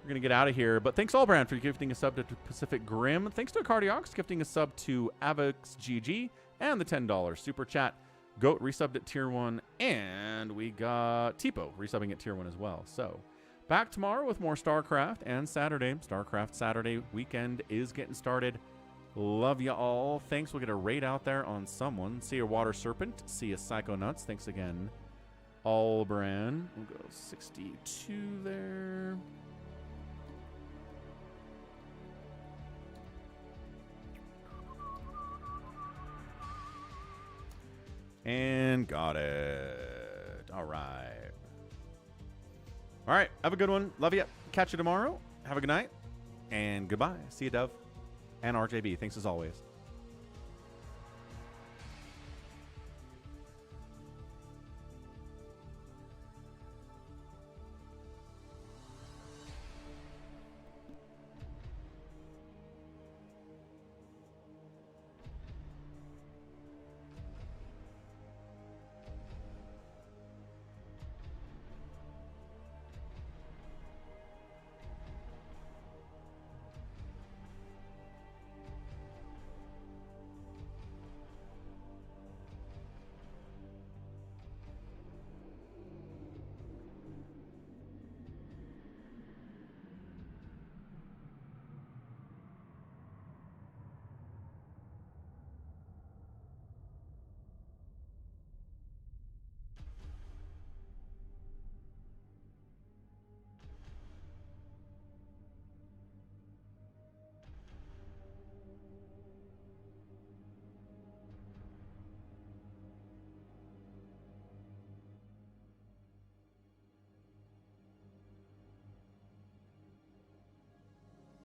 we're going to get out of here. But thanks, Allbrand, for gifting a sub to Pacific Grim. Thanks to Cardiox gifting a sub to AvixGG and the $10 super chat. Goat resubbed at tier 1. And we got Tipo resubbing at tier 1 as well. So, back tomorrow with more StarCraft and Saturday. StarCraft Saturday weekend is getting started. Love you all. Thanks. We'll get a raid out there on someone. See you, Water Serpent. See you, Psycho Nuts. Thanks again, Allbrand. We'll go 62 there. And got it. All right. All right. Have a good one. Love you. Catch you tomorrow. Have a good night. And goodbye. See you, Dove. And RJB. Thanks as always.